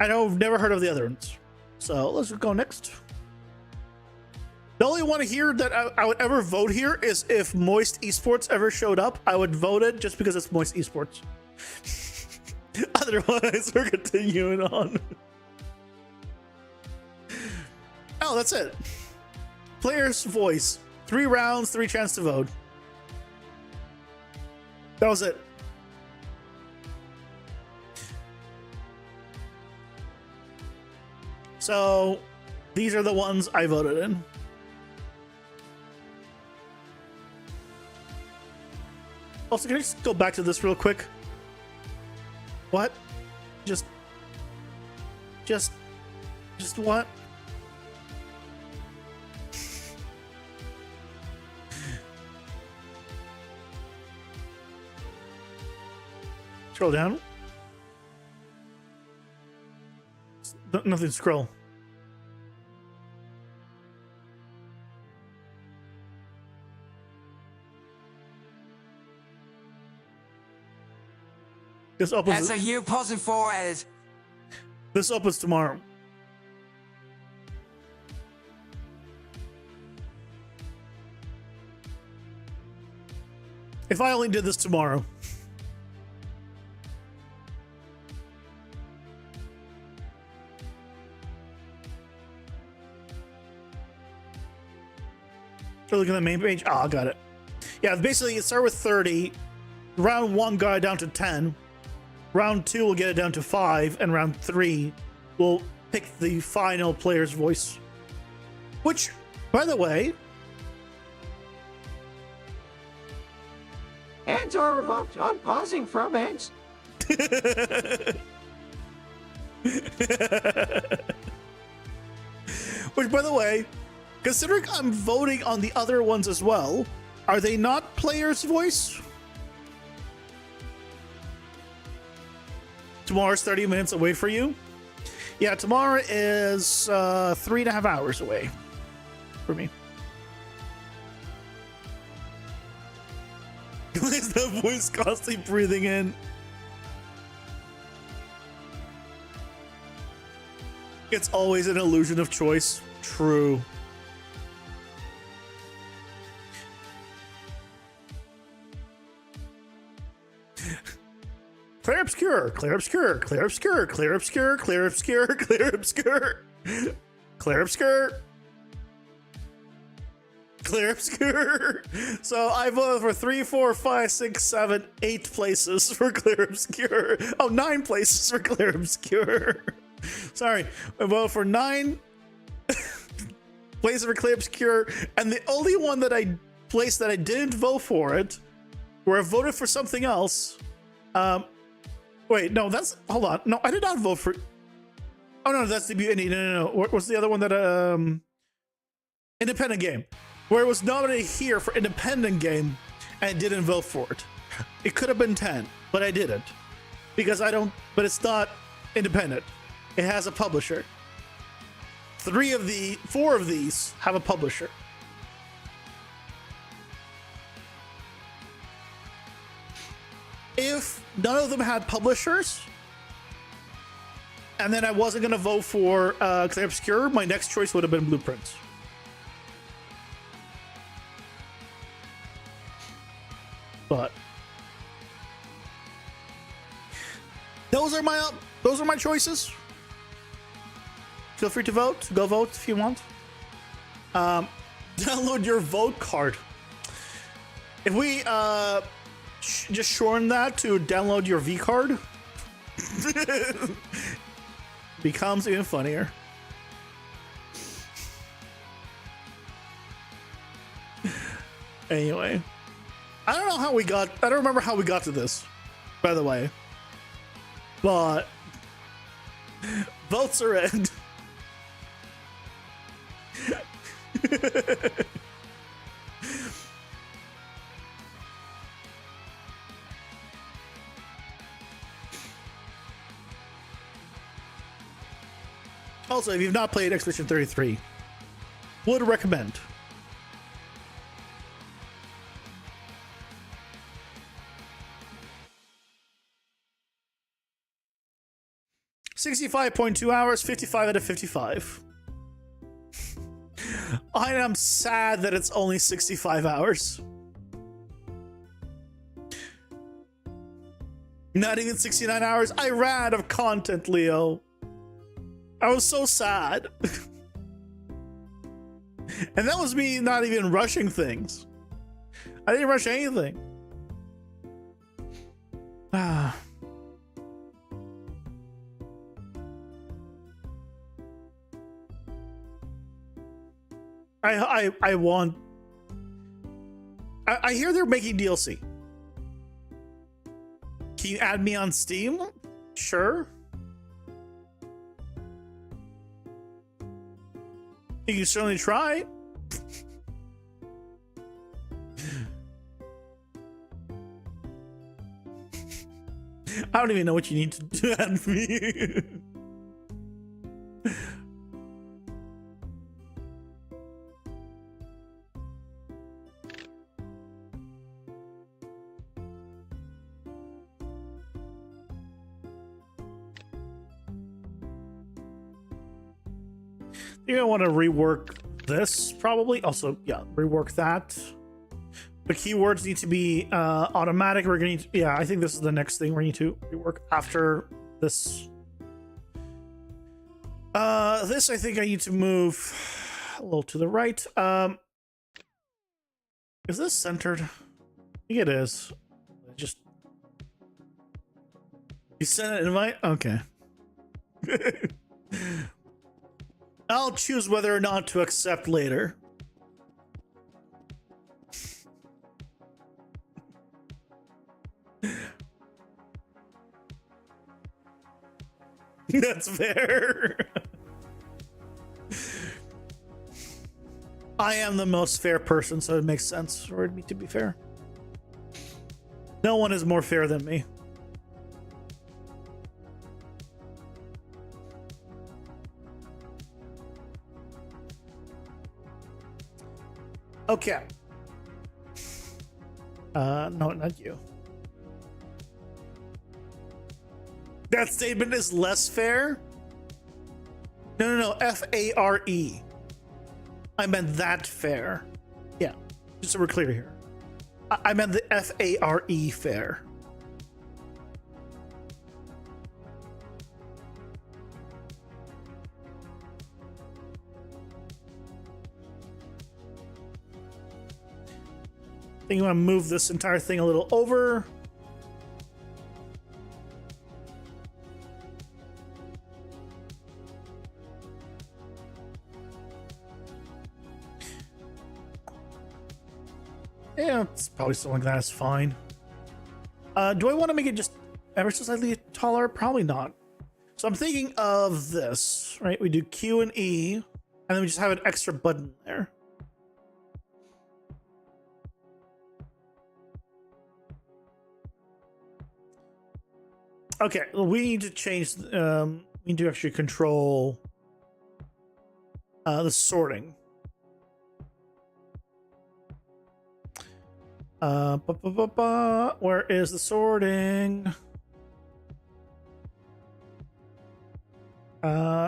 know I've never heard of the other ones. So let's go next. The only one here that I would ever vote here is if Moist Esports ever showed up. I would vote it just because it's Moist Esports. Otherwise, we're continuing on. Oh, that's it. Player's voice. 3 rounds, 3 chances to vote. That was it. So, these are the ones I voted in. Also, can I just go back to this real quick? What? Just what? Scroll down. Nothing. Scroll. This opens. That's a you posing for as. This opens tomorrow. If I only did this tomorrow. Look at the main page. Ah, got it. Yeah, basically it started with 30. Round 1 got it down to 10. Round 2 will get it down to 5, and round 3 will pick the final player's voice. Which, by the way, Ads are revoked on pausing from ads. which, by the way, considering I'm voting on the other ones as well, are they not player's voice? Tomorrow's 30 minutes away for you? Yeah, tomorrow is 3.5 hours away for me. Is that voice constantly breathing in? It's always an illusion of choice. True. . Clear obscure, clear obscure, clear obscure, clear obscure, clear obscure, clear obscure, clear obscure, clear obscure. So I voted for 3, 4, 5, 6, 7, 8 places for clear obscure. Oh, 9 places for clear obscure. Sorry, I voted for 9 places for clear obscure, and the only one that I placed that I didn't vote for it, where I voted for something else. Wait, no, that's, hold on. No, I did not vote for, oh no, that's the beauty. No. What's the other one that, independent game, where it was nominated here for independent game and I didn't vote for it. It could have been 10, but I didn't because but it's not independent. It has a publisher. 4 of these have a publisher. If none of them had publishers, and then I wasn't going to vote for Clear Obscure, my next choice would have been Blueprints. But those are my choices. Feel free to vote. Go vote if you want. Download your vote card. If we just shorten that to download your V card, becomes even funnier. Anyway, I don't remember how we got to this, by the way, but votes are in. Also, if you've not played Expedition 33, would recommend. $65.2 hours, 55 out of 55. I am sad that it's only 65 hours. Not even 69 hours. I ran out of content, Leo. I was so sad. And that was me not even rushing things. I didn't rush anything. Ah. I want. I hear they're making DLC. Can you add me on Steam? Sure. You can certainly try. I don't even know what you need to do add me. You're gonna want to rework this probably. Also, yeah, rework that. The keywords need to be automatic. We're gonna need to, yeah, I think this is the next thing we need to rework after this. This I think I need to move a little to the right. Is this centered? I think it is. Just you sent an invite? Okay. I'll choose whether or not to accept later. That's fair. I am the most fair person, so it makes sense for me to be fair. No one is more fair than me. Okay. No, not you. That statement is less fair? No. F-A-R-E. I meant that fair. Yeah, just so we're clear here. I meant the F-A-R-E fair. think you want to move this entire thing a little over. Yeah, it's probably something like that is fine. Do I want to make it just ever so slightly taller? Probably not. So I'm thinking of this, right? We do Q and E, and then we just have an extra button there. Okay, well, we need to change. We need to actually control the sorting. Where is the sorting?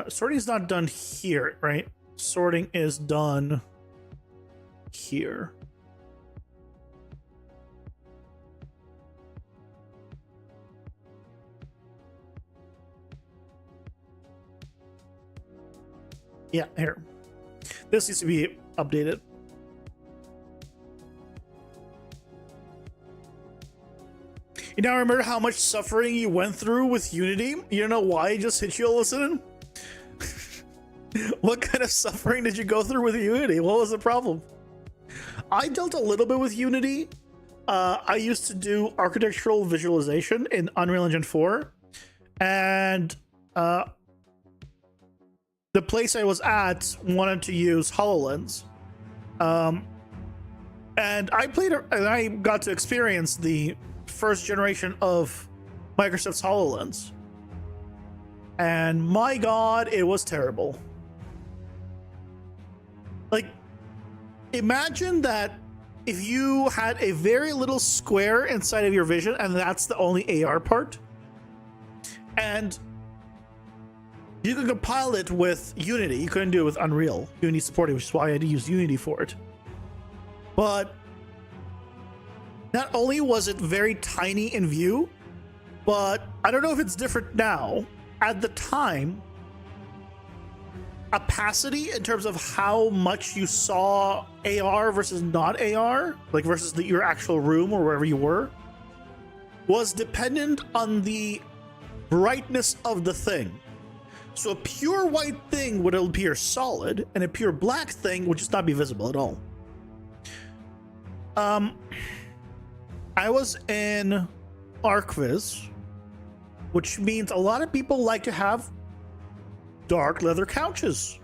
Sorting is not done here, right? Sorting is done here. Yeah, here. This needs to be updated. You now remember how much suffering you went through with Unity? You don't know why it just hit you all of a sudden? What kind of suffering did you go through with Unity? What was the problem? I dealt a little bit with Unity. I used to do architectural visualization in Unreal Engine 4. And the place I was at wanted to use HoloLens. And I got to experience the first generation of Microsoft's HoloLens. And my God, it was terrible. Like, imagine that if you had a very little square inside of your vision and that's the only AR part. And you could compile it with Unity. You couldn't do it with Unreal. Unity supported, which is why I had to use Unity for it. But not only was it very tiny in view, but I don't know if it's different now. At the time, opacity in terms of how much you saw AR versus not AR, like versus your actual room or wherever you were, was dependent on the brightness of the thing. So a pure white thing would appear solid, and a pure black thing would just not be visible at all. I was in ArcViz, which means a lot of people like to have dark leather couches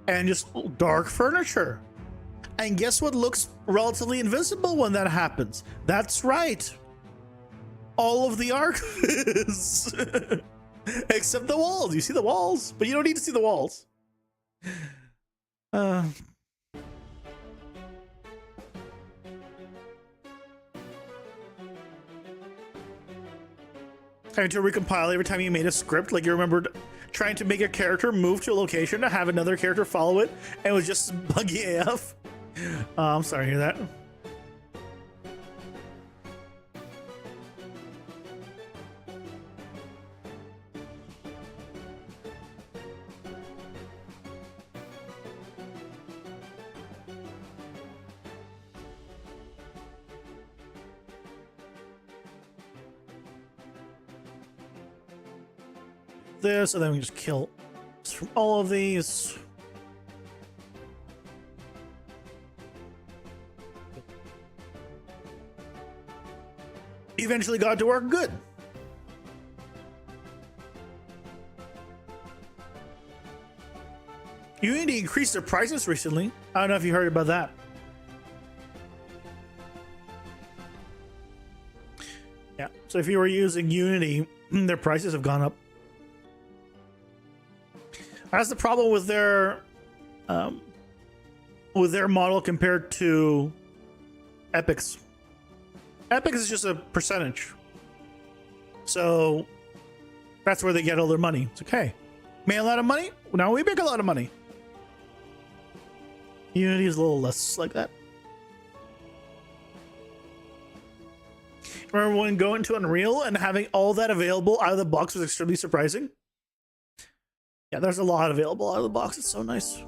and just dark furniture. And guess what looks relatively invisible when that happens? That's right. All of the ArcViz. Except the walls. You see the walls, but you don't need to see the walls. Having to recompile every time you made a script, like you remembered trying to make a character move to a location to have another character follow it, and it was just buggy AF. I'm sorry to hear that. This, and then we just kill from all of these. Eventually got to work good. Unity increased their prices recently. I don't know if you heard about that. Yeah, so if you were using Unity, their prices have gone up. That's the problem with their model compared to Epic's. Epic is just a percentage, so that's where they get all their money. It's okay. Made a lot of money. Now we make a lot of money. Unity is a little less like that. Remember when going to Unreal and having all that available out of the box was extremely surprising? Yeah, there's a lot available out of the box. It's so nice.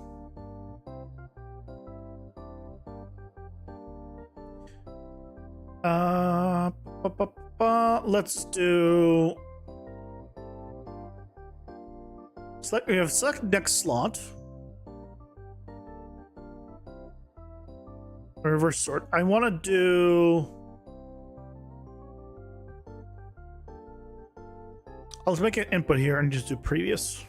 Let's do. Select. We have select next slot. Reverse sort. I want to do. I'll make an input here and just do previous.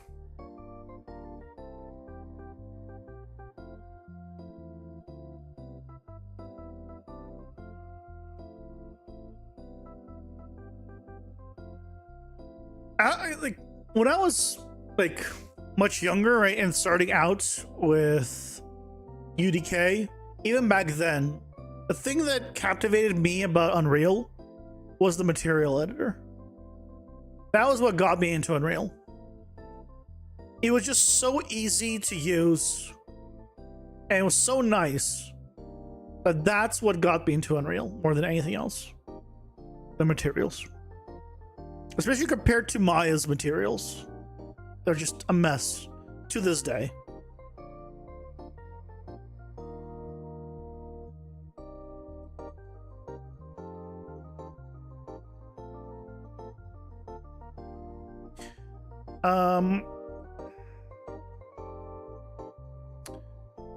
Like when I was like much younger, right, and starting out with UDK, even back then, the thing that captivated me about Unreal was the material editor. That was what got me into Unreal. It was just so easy to use, and it was so nice that that's what got me into Unreal more than anything else. The materials. Especially compared to Maya's materials. They're just a mess to this day.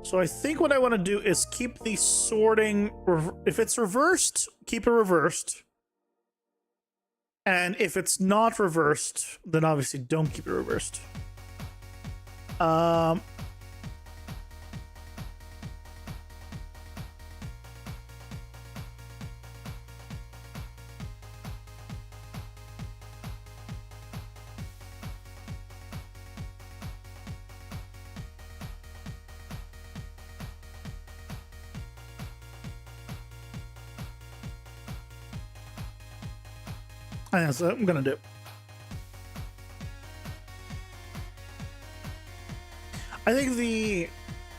So I think what I want to do is keep the sorting. If it's reversed, keep it reversed. And if it's not reversed, then obviously don't keep it reversed. That's what I'm gonna do. I think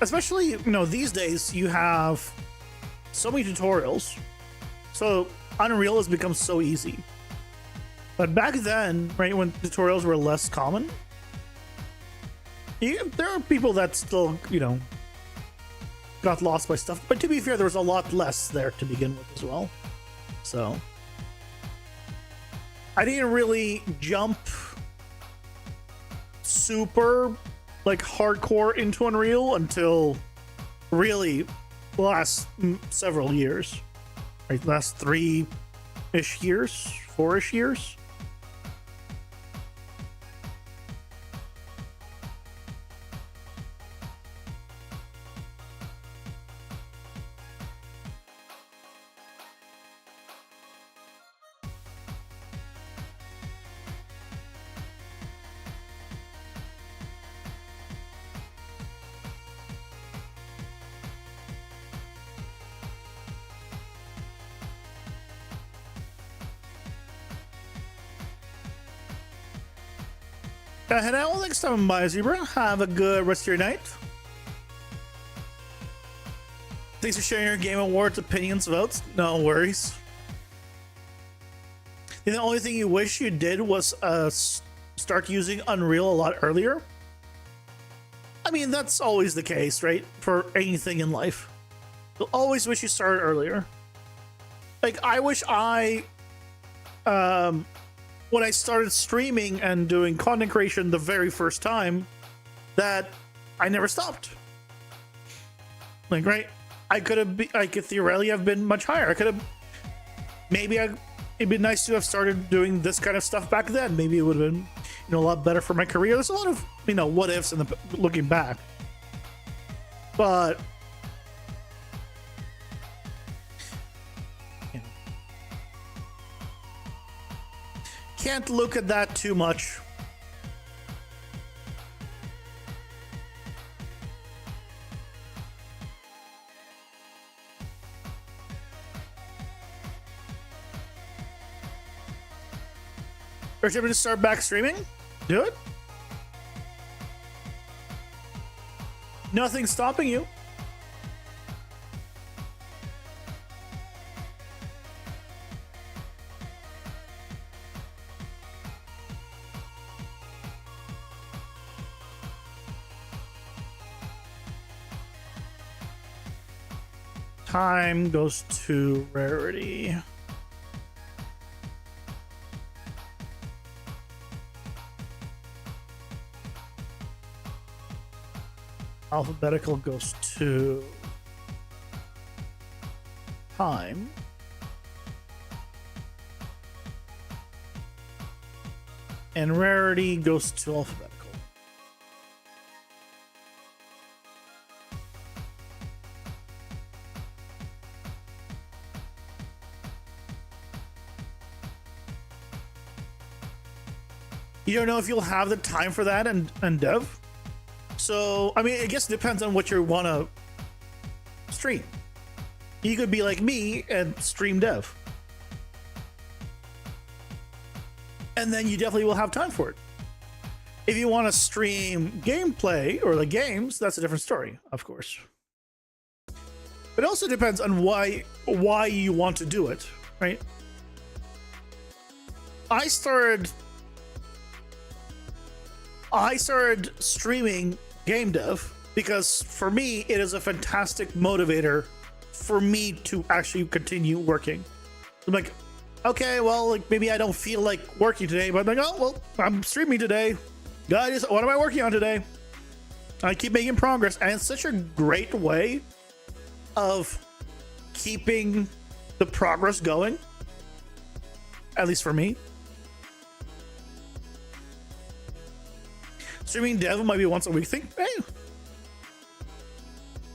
especially, these days you have so many tutorials, so Unreal has become so easy. But back then, right, when tutorials were less common, there are people that still, got lost by stuff. But to be fair, there was a lot less there to begin with as well. So I didn't really jump super like hardcore into Unreal until really the last several years, like last 3-ish years, 4-ish years. Head out next time by Zebra. Have a good rest of your night. Thanks for sharing your Game Awards opinions, votes. No worries. The only thing you wish you did was start using Unreal a lot earlier. I mean, that's always the case, right? For anything in life. You'll always wish you started earlier. Like, I wish when I started streaming and doing content creation the very first time, that I never stopped. Like, right? I could theoretically have been much higher. It'd be nice to have started doing this kind of stuff back then. Maybe it would have been, a lot better for my career. There's a lot of, what ifs in looking back. But can't look at that too much. Or should we just start back streaming? Do it. Nothing's stopping you. Time goes to rarity. Alphabetical goes to time. And rarity goes to alphabetical. You don't know if you'll have the time for that and dev. So, I mean, I guess it depends on what you want to stream. You could be like me and stream dev. And then you definitely will have time for it. If you want to stream gameplay or the games, that's a different story, of course. It also depends on why you want to do it, right? I started streaming game dev because for me it is a fantastic motivator for me to actually continue working. I'm like, okay, well, like maybe I don't feel like working today, but I'm like, oh well, I'm streaming today. Guys, what am I working on today? I keep making progress, and it's such a great way of keeping the progress going. At least for me. Streaming dev might be once a week thing. Hey,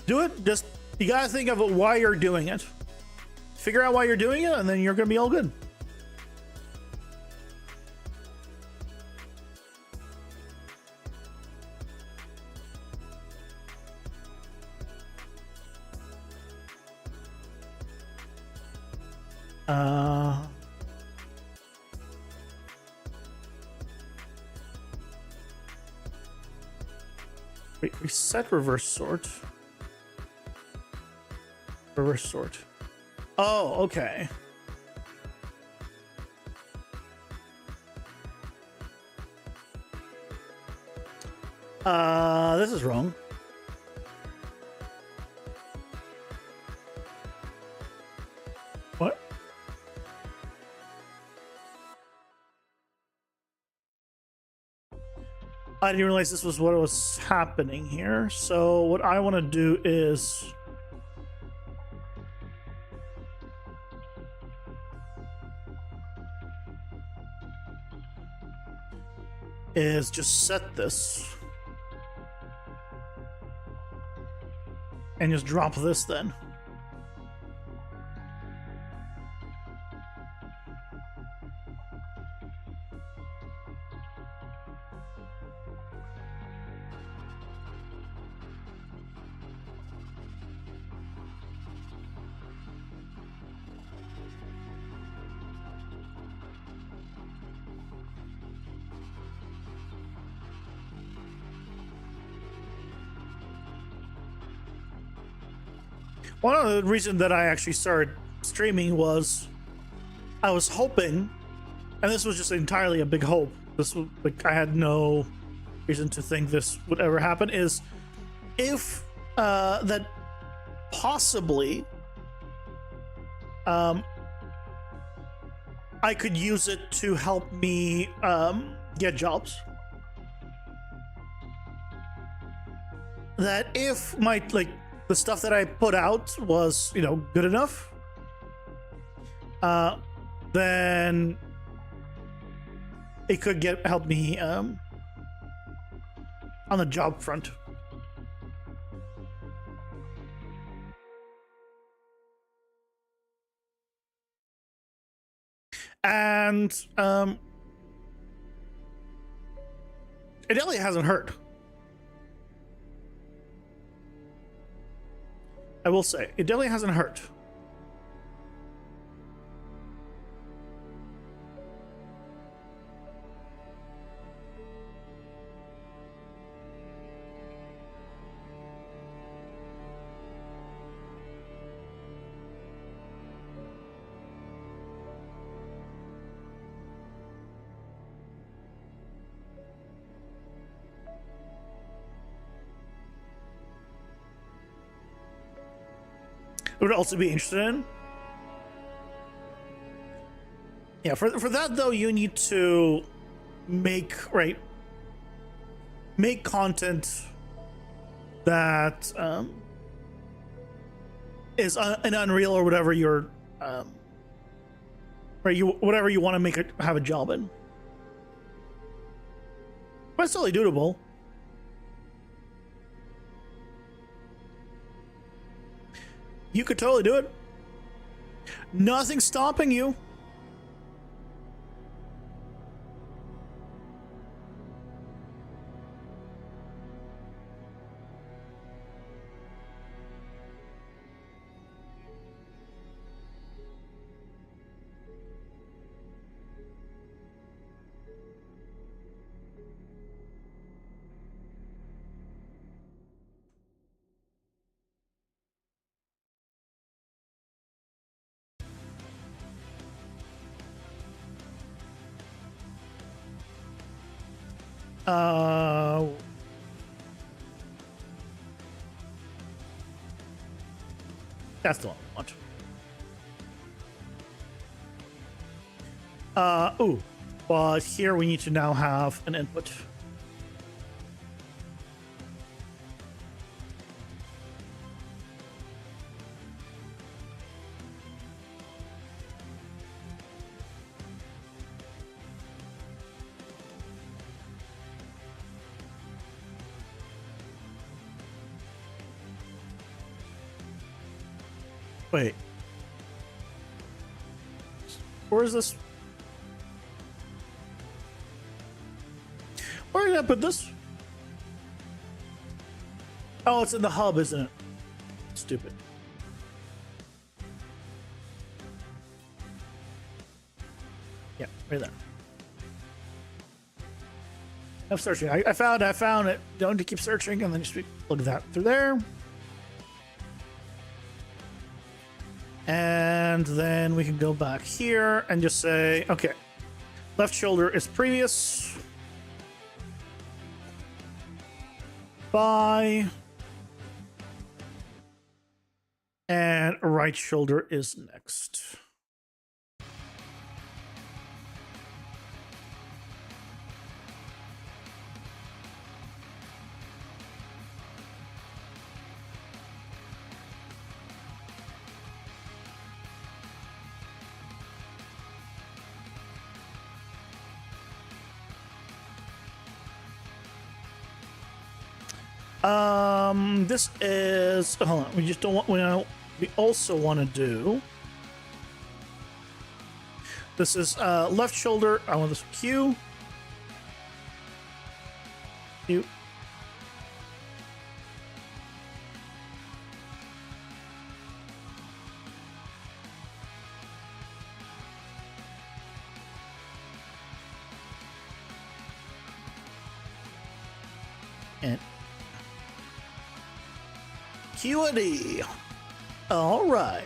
do it. Just you gotta think of why you're doing it. Figure out why you're doing it, and then you're gonna be all good. Wait, reset reverse sort. Reverse sort. Oh, okay. This is wrong. What? I didn't realize this was what was happening here. So what I want to do is just set this and just drop this then. One of the reasons that I actually started streaming was I was hoping, and this was just entirely a big hope. This was like I had no reason to think this would ever happen. Is if that possibly I could use it to help me get jobs. That if my the stuff that I put out was, good enough, then it could help me on the job front. And it definitely hasn't hurt. I will say, it definitely hasn't hurt. would also be interested in. Yeah, for that though, you need to make content that is an Unreal or whatever you're whatever you want to make it have a job in. But it's totally doable. You could totally do it. Nothing's stopping you. That's the one we want. Ooh, but here we need to now have an input. Wait. Where is this? Where did I put this? Oh, it's in the hub, isn't it? Stupid. Yeah, right there. I'm searching. I found it. Don't keep searching and then just look at that through there. And then we can go back here and just say, okay, left shoulder is previous. By. And right shoulder is next. This is, hold on, we just don't want, we also want to do, this is left shoulder. I want this Q. Q. And QD. All right.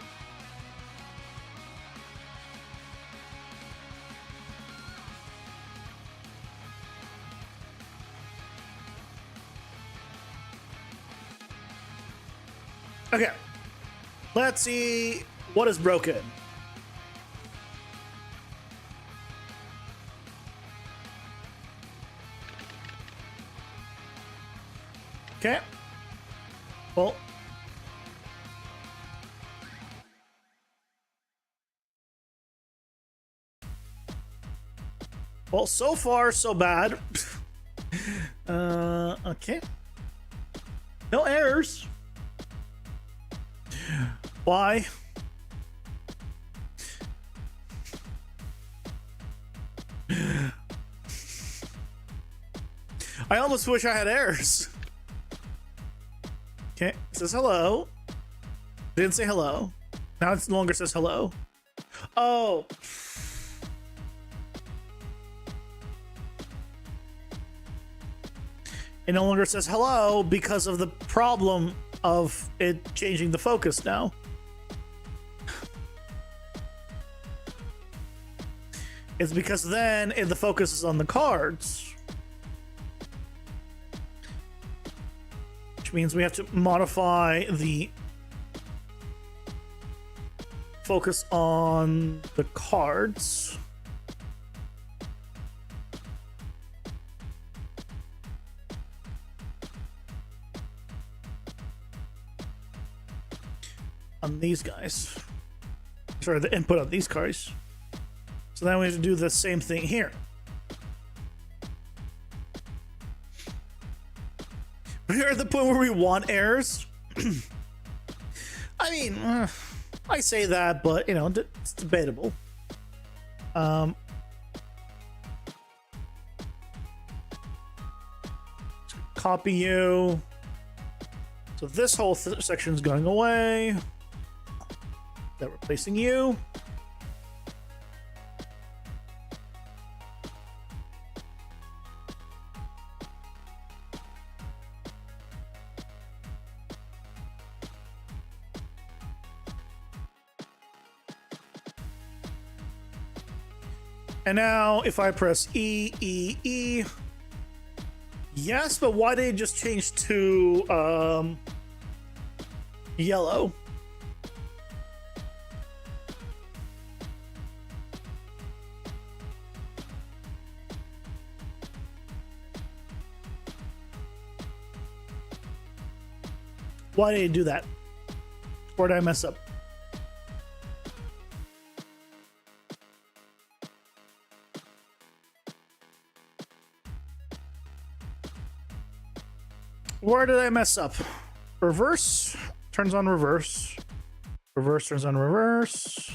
Okay. Let's see what is broken. Okay. Well, so far, so bad. Okay. No errors. Why? I almost wish I had errors. Okay, it says hello. Didn't say hello. Now it no longer says hello. Oh. It no longer says hello because of the problem of it changing the focus now. It's because then the focus is on the cards. Which means we have to modify the focus on the cards. On these guys. Sorry, the input on these cards. So then we have to do the same thing here. We're at the point where we want errors. I mean, I say that, but you know, it's debatable. Copy you. So this whole section is going away. They're replacing you. And now if I press E, E, E. Yes, but why did it just change to yellow? Why did it do that? Where did I mess up? Where did I mess up? Reverse turns on reverse. Reverse turns on reverse.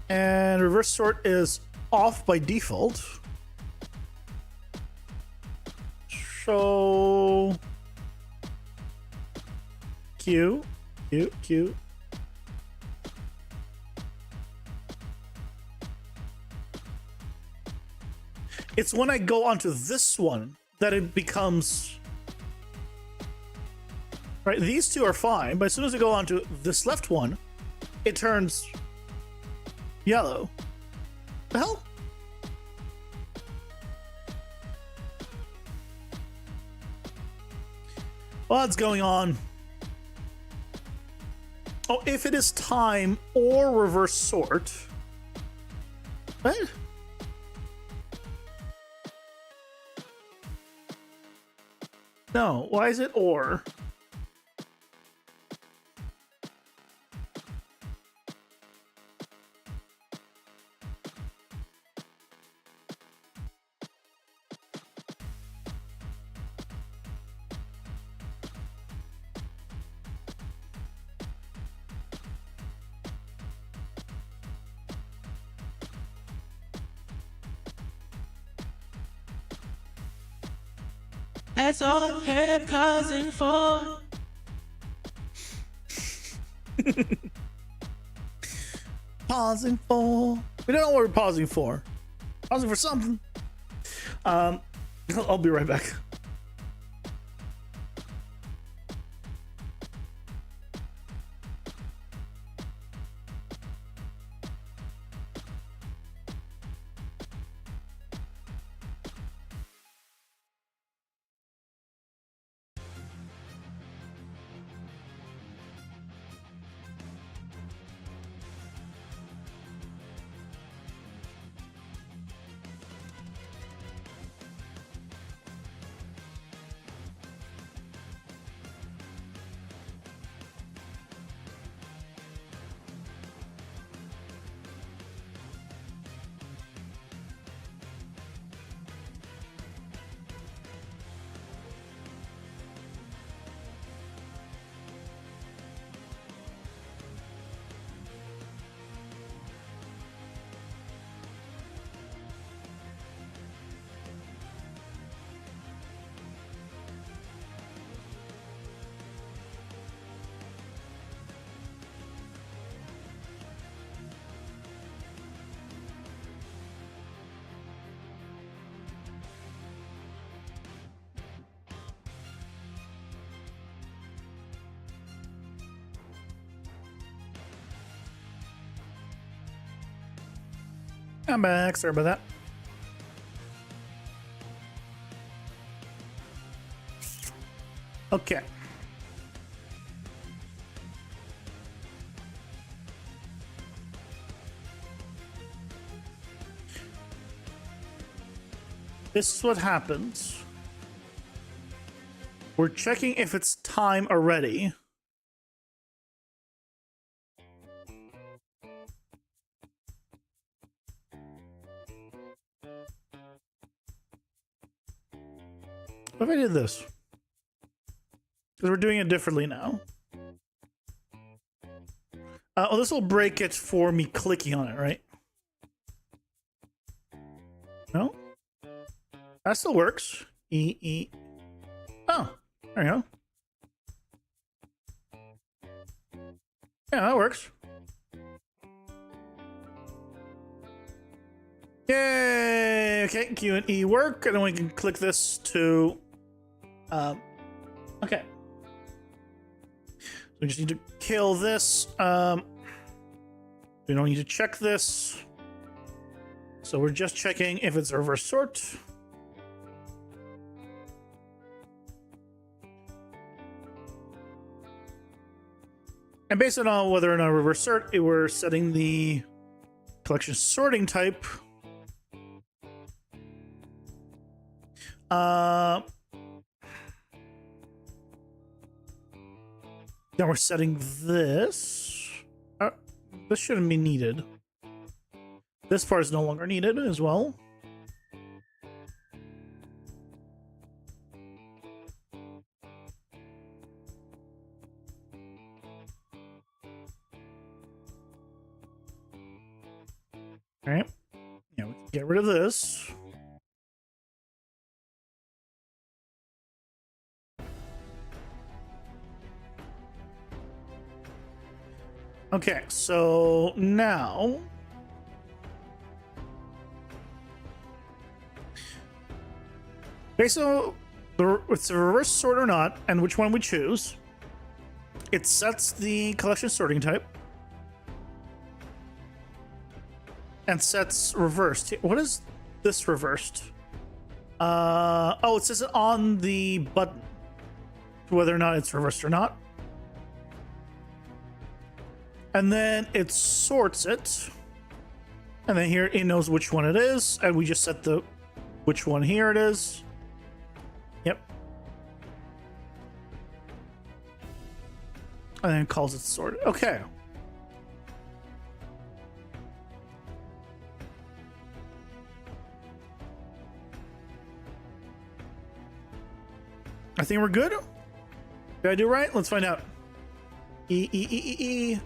And reverse sort is off by default. So Q. It's when I go onto this one that it becomes right. These two are fine, but as soon as I go onto this left one, it turns yellow. The hell? What's going on? Oh, if it is time or reverse sort. What? No, why is it or? That's all I'm here pausing for. Pausing for. We don't know what we're pausing for. Pausing for something. I'll be right back. I'm back. Sorry about that. Okay. This is what happens. We're checking if it's time already. What if I did this? Because we're doing it differently now. Oh, this will break it for me clicking on it, right? No? That still works. E. Oh, there you go. Yeah, that works. Yay! Okay, Q and E work, and then we can click this to... okay. So we just need to kill this. We don't need to check this. So we're just checking if it's a reverse sort. And based on whether or not reverse sort, we're setting the collection sorting type. Now we're setting this. This shouldn't be needed. This part is no longer needed as well. All right. Yeah, we can get rid of this. Okay, so now based on it's a reverse sort or not, and which one we choose, it sets the collection sorting type and sets reversed. What is this reversed? Oh, it says it on the button whether or not it's reversed or not. And then it sorts it. And then here it knows which one it is. And we just set the which one here it is. Yep. And then it calls it sorted. Okay. I think we're good. Did I do right? Let's find out. E.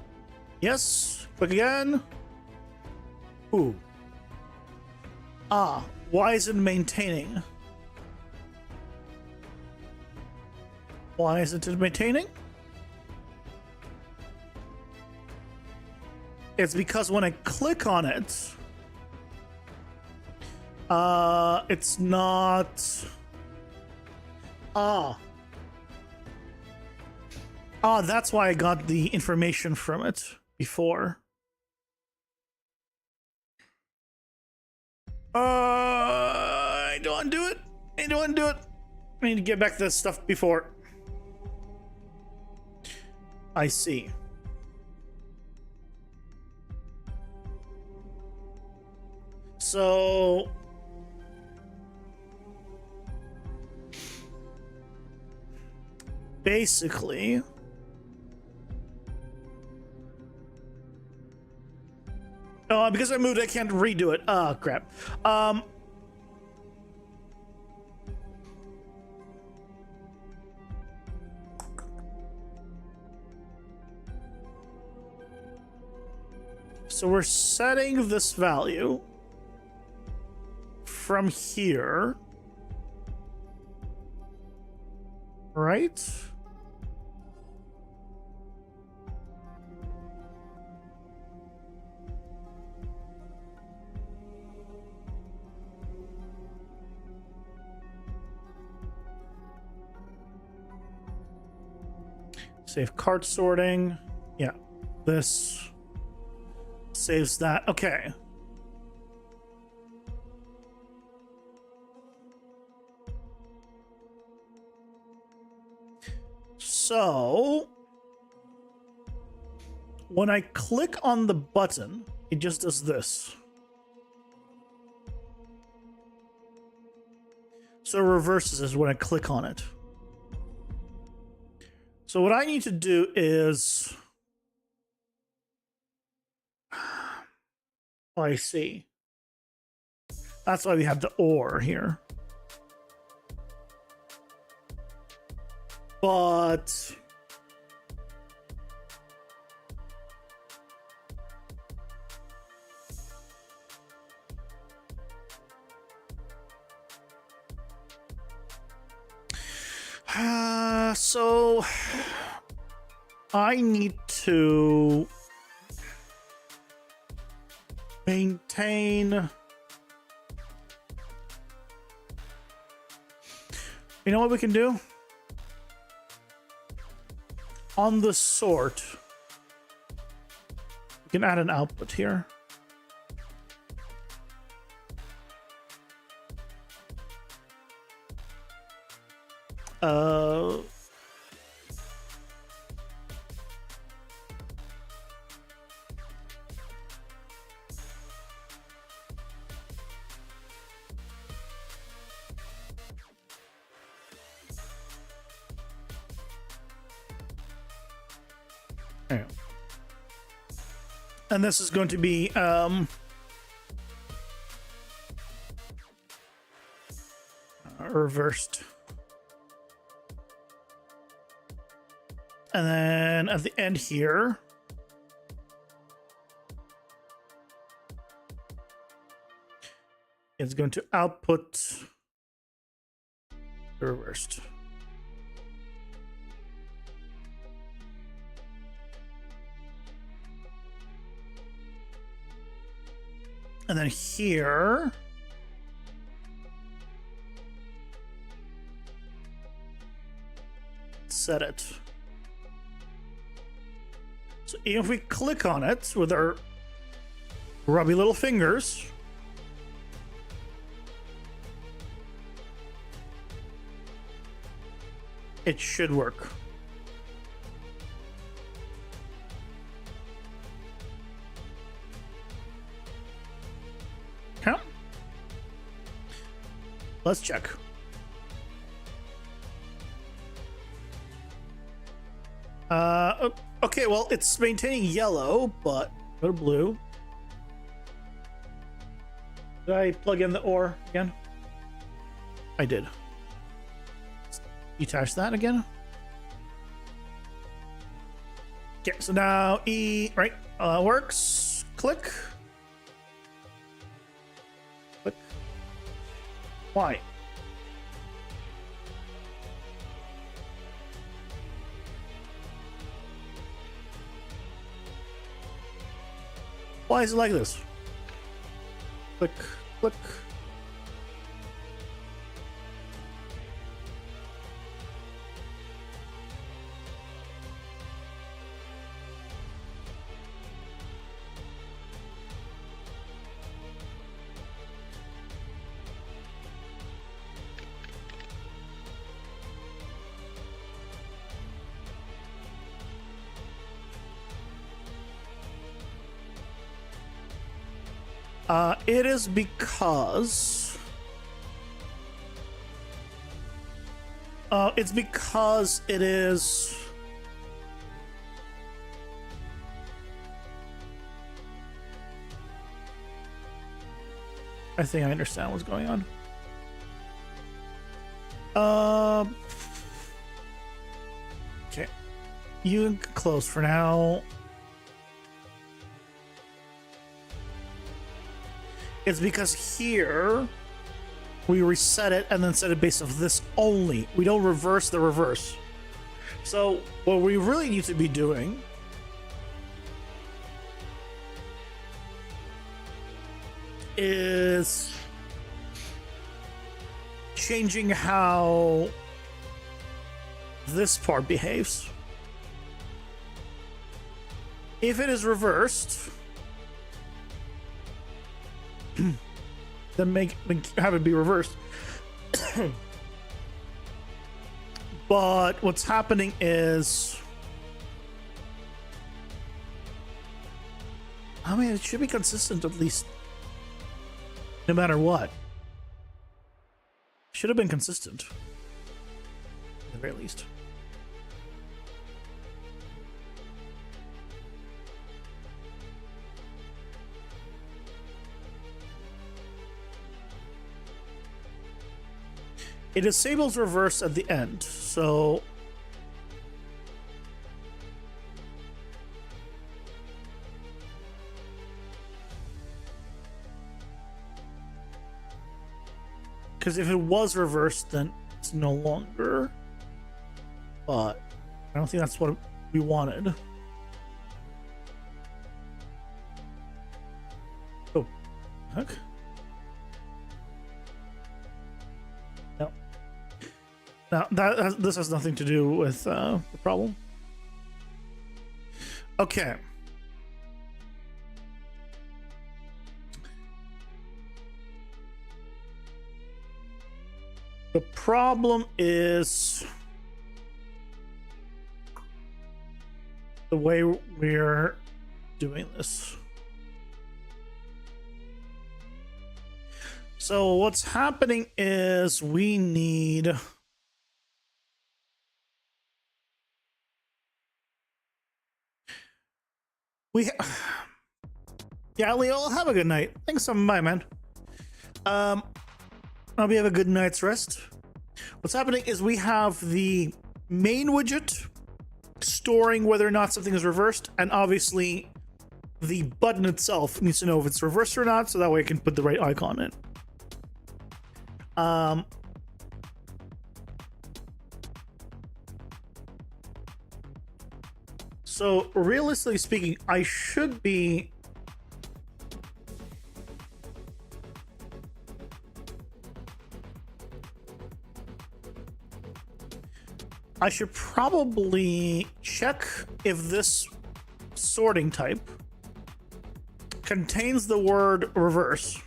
Yes. Click again. Ooh. Ah. Why is it maintaining? Why is it maintaining? It's because when I click on it, it's not... that's why I got the information from it before. I don't want to do it. I don't want to do it. I need to get back to this stuff before. I see. So... basically... because I moved, I can't redo it. Oh, crap. So we're setting this value from here. Right? Save cart sorting. Yeah, this saves that. Okay. So when I click on the button, it just does this. So it reverses is when I click on it. So what I need to do is, oh, I see. That's why we have the or here. But so I need to maintain. You know what we can do? On the sort, we can add an output here. There you go. And this is going to be reversed. And then at the end here, it's going to output reversed. And then here, set it. So even if we click on it with our grubby little fingers, it should work. Okay. Let's check. Okay, well, it's maintaining yellow, but go to blue. Did I plug in the OR again? I did. Detach that again. Okay, so now E, right, works. Click. Click. Why? Why is it like this? Click, click. It is because it's because it is I think I understand what's going on. Okay, you can close for now. It's because here we reset it and then set it based off this only. We don't reverse the reverse. So what we really need to be doing is changing how this part behaves. If it is reversed, then have it be reversed. But what's happening is, I mean, it should be consistent at least, no matter what. Should have been consistent, at the very least. It disables reverse at the end, so because if it was reversed, then it's no longer. But I don't think that's what we wanted. Oh, heck. No. Now this has nothing to do with the problem. Okay. The problem is the way we're doing this. So what's happening is we need yeah, Leo, have a good night. Thanks so much, man. Hope you have a good night's rest. What's happening is we have the main widget storing whether or not something is reversed, and obviously the button itself needs to know if it's reversed or not, so that way I can put the right icon in. So realistically speaking, I should probably check if this sorting type contains the word reverse.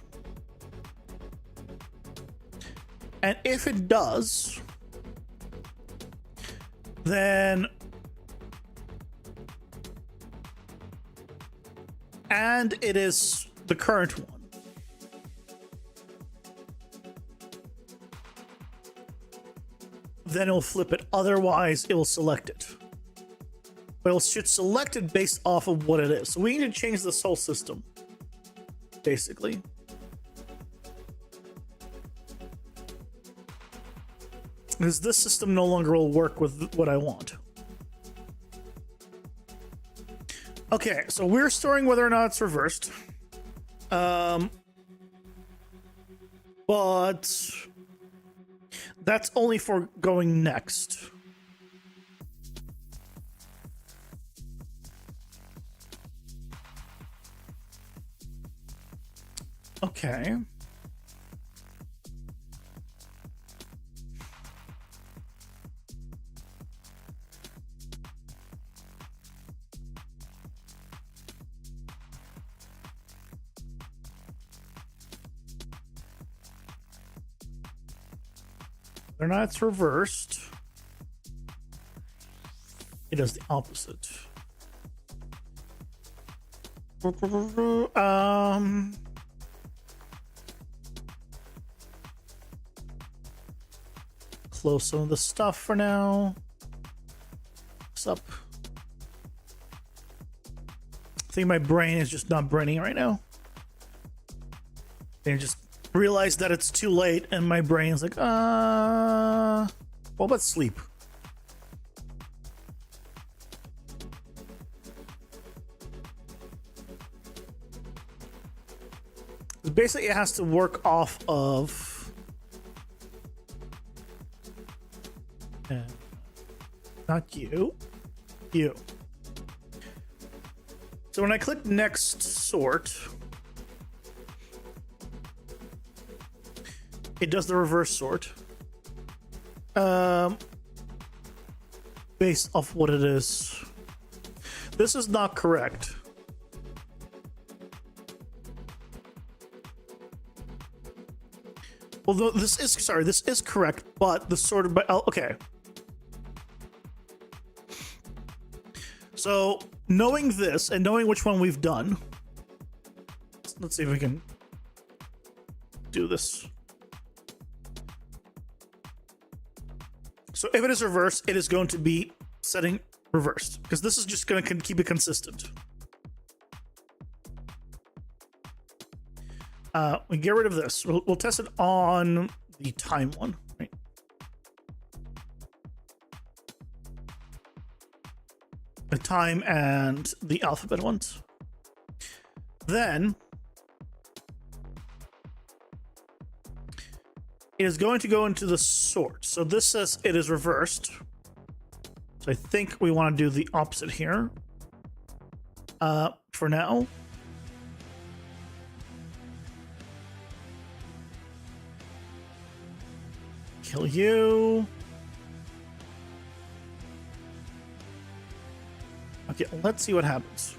And if it does, then and it is the current one, then it'll flip it. Otherwise, it will select it. But it should select it based off of what it is. So we need to change this whole system, basically. Because this system no longer will work with what I want. Okay, so we're storing whether or not it's reversed. But that's only for going next. Okay. Whether or not it's reversed, it does the opposite. Close some of the stuff for now. What's up? I think my brain is just not braining right now. I just realized that it's too late, and my brain's like, what about sleep? Basically, it has to work off of not you. So when I click next sort, it does the reverse sort based off what it is. This is not correct. Although this is correct, but the sorted by okay. So knowing this and knowing which one we've done, let's see if we can do this. So if it is reversed, it is going to be setting reversed because this is just going to keep it consistent. We get rid of this. We'll test it on the time one, right? The time and the alphabet ones. Then it is going to go into the sort. So this says it is reversed. So I think we want to do the opposite here. For now. Kill you. Okay, let's see what happens.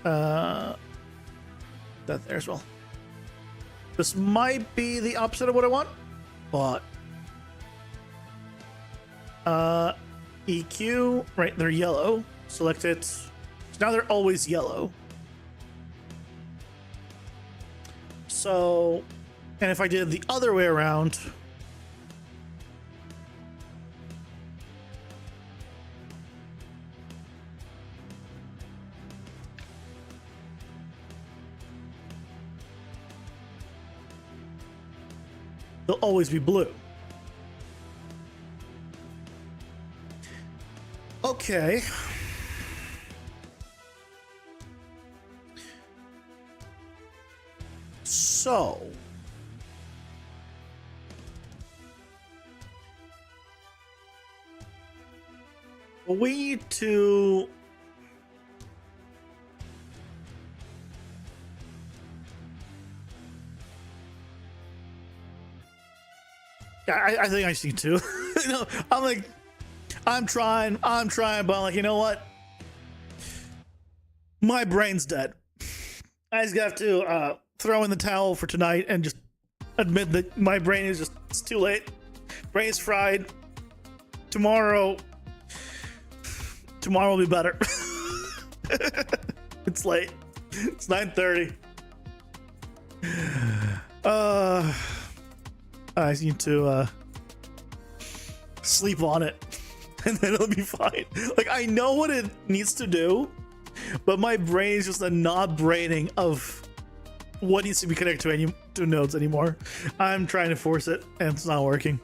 That there as well. This might be the opposite of what I want, but EQ, right, they're yellow. Select it. So now they're always yellow. So, and if I did the other way around, they'll always be blue. Okay. So we need to I think I see two. You know, I'm trying, but I'm like, you know what? My brain's dead. I just have to throw in the towel for tonight and just admit that my brain is just, it's too late. Brain's fried. Tomorrow will be better. It's late. It's 9:30. I need to sleep on it and then it'll be fine. Like, I know what it needs to do, but my brain is just not braining of what needs to be connected to nodes anymore. I'm trying to force it and it's not working.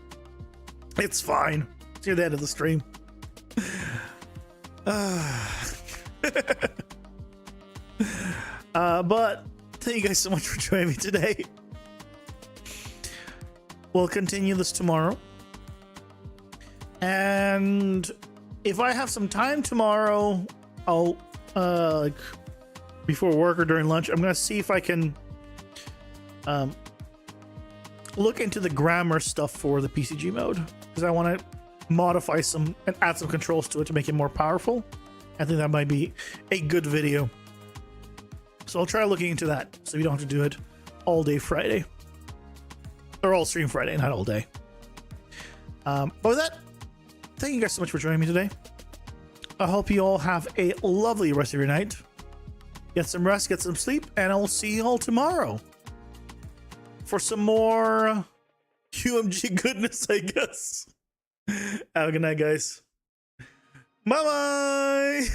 It's fine. It's near the end of the stream. But thank you guys so much for joining me today. We'll continue this tomorrow. And if I have some time tomorrow, I'll like before work or during lunch, I'm gonna see if I can look into the grammar stuff for the PCG mode, because I want to modify some and add some controls to it to make it more powerful. I think that might be a good video. So I'll try looking into that so we don't have to do it all day Friday. Or all stream Friday, not all day. But with that, thank you guys so much for joining me today. I hope you all have a lovely rest of your night. Get some rest, get some sleep, and I will see you all tomorrow for some more UMG goodness, I guess. Have a good night, guys. Bye-bye.